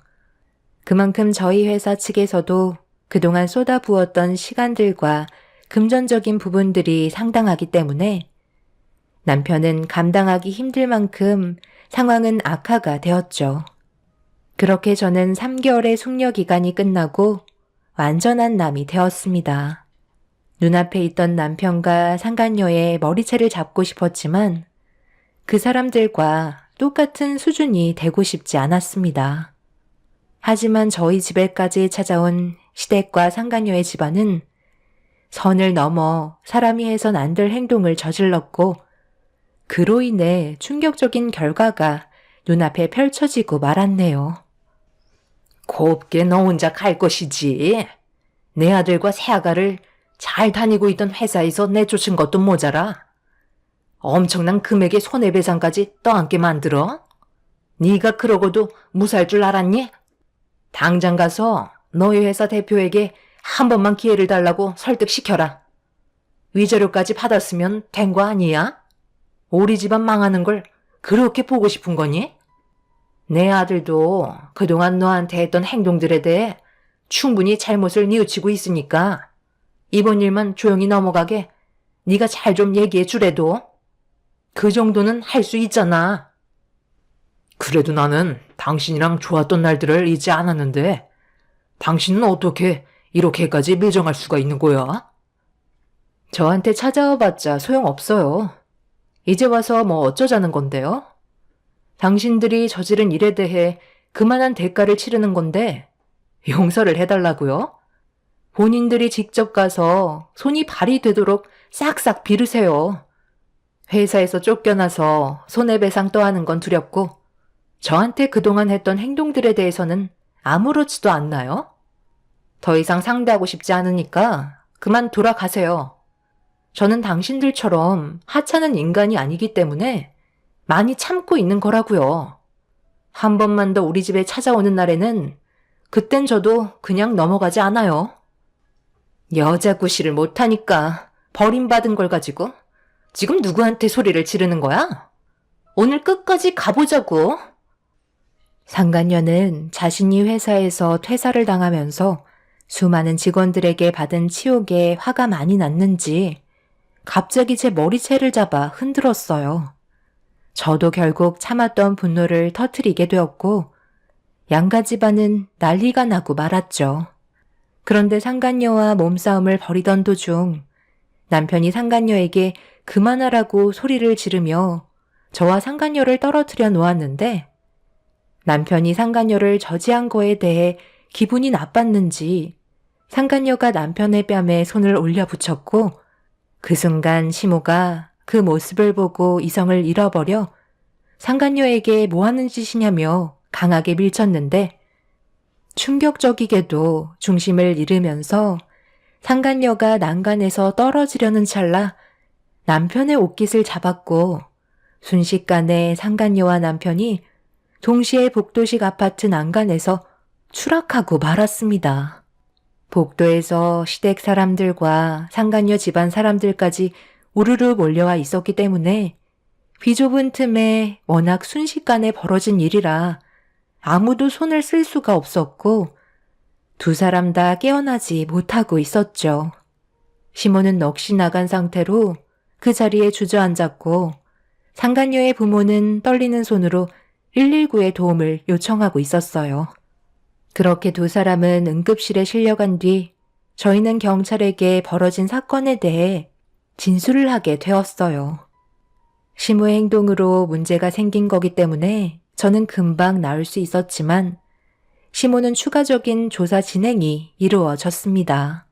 그만큼 저희 회사 측에서도 그동안 쏟아부었던 시간들과 금전적인 부분들이 상당하기 때문에 남편은 감당하기 힘들 만큼 상황은 악화가 되었죠. 그렇게 저는 3개월의 숙려 기간이 끝나고 완전한 남이 되었습니다. 눈앞에 있던 남편과 상간녀의 머리채를 잡고 싶었지만 그 사람들과 똑같은 수준이 되고 싶지 않았습니다. 하지만 저희 집에까지 찾아온 시댁과 상간녀의 집안은 선을 넘어 사람이 해선 안 될 행동을 저질렀고 그로 인해 충격적인 결과가 눈앞에 펼쳐지고 말았네요. 곱게 너 혼자 갈 것이지. 내 아들과 새아가를 잘 다니고 있던 회사에서 내쫓은 것도 모자라. 엄청난 금액의 손해배상까지 떠안게 만들어? 네가 그러고도 무사할 줄 알았니? 당장 가서 너희 회사 대표에게 한 번만 기회를 달라고 설득시켜라. 위자료까지 받았으면 된 거 아니야? 우리 집안 망하는 걸 그렇게 보고 싶은 거니? 내 아들도 그동안 너한테 했던 행동들에 대해 충분히 잘못을 뉘우치고 있으니까 이번 일만 조용히 넘어가게 네가 잘 좀 얘기해 주래도. 그 정도는 할 수 있잖아. 그래도 나는 당신이랑 좋았던 날들을 잊지 않았는데 당신은 어떻게 이렇게까지 밀정할 수가 있는 거야? 저한테 찾아와 봤자 소용없어요. 이제 와서 뭐 어쩌자는 건데요? 당신들이 저지른 일에 대해 그만한 대가를 치르는 건데 용서를 해달라고요? 본인들이 직접 가서 손이 발이 되도록 싹싹 비르세요. 회사에서 쫓겨나서 손해배상 떠하는 건 두렵고 저한테 그동안 했던 행동들에 대해서는 아무렇지도 않나요? 더 이상 상대하고 싶지 않으니까 그만 돌아가세요. 저는 당신들처럼 하찮은 인간이 아니기 때문에 많이 참고 있는 거라고요. 한 번만 더 우리 집에 찾아오는 날에는 그땐 저도 그냥 넘어가지 않아요. 여자 구실을 못하니까 버림받은 걸 가지고 지금 누구한테 소리를 지르는 거야? 오늘 끝까지 가보자고. 상간녀는 자신이 회사에서 퇴사를 당하면서 수많은 직원들에게 받은 치욕에 화가 많이 났는지 갑자기 제 머리채를 잡아 흔들었어요. 저도 결국 참았던 분노를 터뜨리게 되었고 양가 집안은 난리가 나고 말았죠. 그런데 상간녀와 몸싸움을 벌이던 도중 남편이 상간녀에게 그만하라고 소리를 지르며 저와 상간녀를 떨어뜨려 놓았는데 남편이 상간녀를 저지한 거에 대해 기분이 나빴는지 상간녀가 남편의 뺨에 손을 올려 붙였고 그 순간 시모가 그 모습을 보고 이성을 잃어버려 상간녀에게 뭐 하는 짓이냐며 강하게 밀쳤는데 충격적이게도 중심을 잃으면서 상간녀가 난간에서 떨어지려는 찰나 남편의 옷깃을 잡았고 순식간에 상간녀와 남편이 동시에 복도식 아파트 난간에서 추락하고 말았습니다. 복도에서 시댁 사람들과 상간녀 집안 사람들까지 우르르 몰려와 있었기 때문에 비좁은 틈에 워낙 순식간에 벌어진 일이라 아무도 손을 쓸 수가 없었고 두 사람 다 깨어나지 못하고 있었죠. 시모는 넋이 나간 상태로 그 자리에 주저앉았고 상간녀의 부모는 떨리는 손으로 119에 도움을 요청하고 있었어요. 그렇게 두 사람은 응급실에 실려간 뒤 저희는 경찰에게 벌어진 사건에 대해 진술을 하게 되었어요. 시모의 행동으로 문제가 생긴 거기 때문에 저는 금방 나을 수 있었지만 시모는 추가적인 조사 진행이 이루어졌습니다.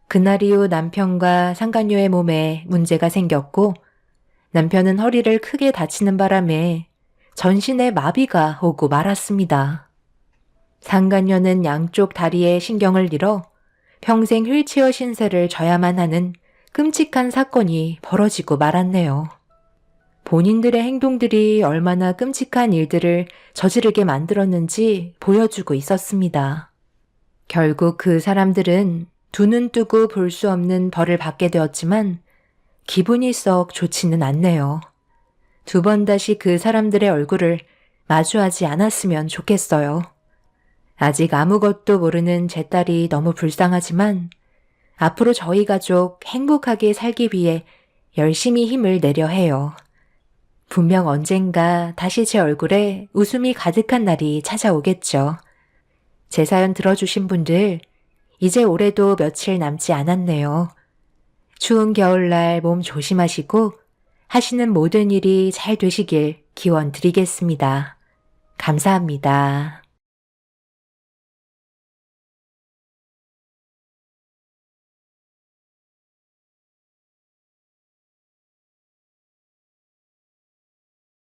그날 이후 남편과 상간녀의 몸에 문제가 생겼고 남편은 허리를 크게 다치는 바람에 전신에 마비가 오고 말았습니다. 상간녀는 양쪽 다리에 신경을 잃어 평생 휠체어 신세를 져야만 하는 끔찍한 사건이 벌어지고 말았네요. 본인들의 행동들이 얼마나 끔찍한 일들을 저지르게 만들었는지 보여주고 있었습니다. 결국 그 사람들은 두 눈 뜨고 볼 수 없는 벌을 받게 되었지만 기분이 썩 좋지는 않네요. 두 번 다시 그 사람들의 얼굴을 마주하지 않았으면 좋겠어요. 아직 아무것도 모르는 제 딸이 너무 불쌍하지만 앞으로 저희 가족 행복하게 살기 위해 열심히 힘을 내려 해요. 분명 언젠가 다시 제 얼굴에 웃음이 가득한 날이 찾아오겠죠. 제 사연 들어주신 분들, 이제 올해도 며칠 남지 않았네요. 추운 겨울날 몸 조심하시고 하시는 모든 일이 잘 되시길 기원 드리겠습니다. 감사합니다.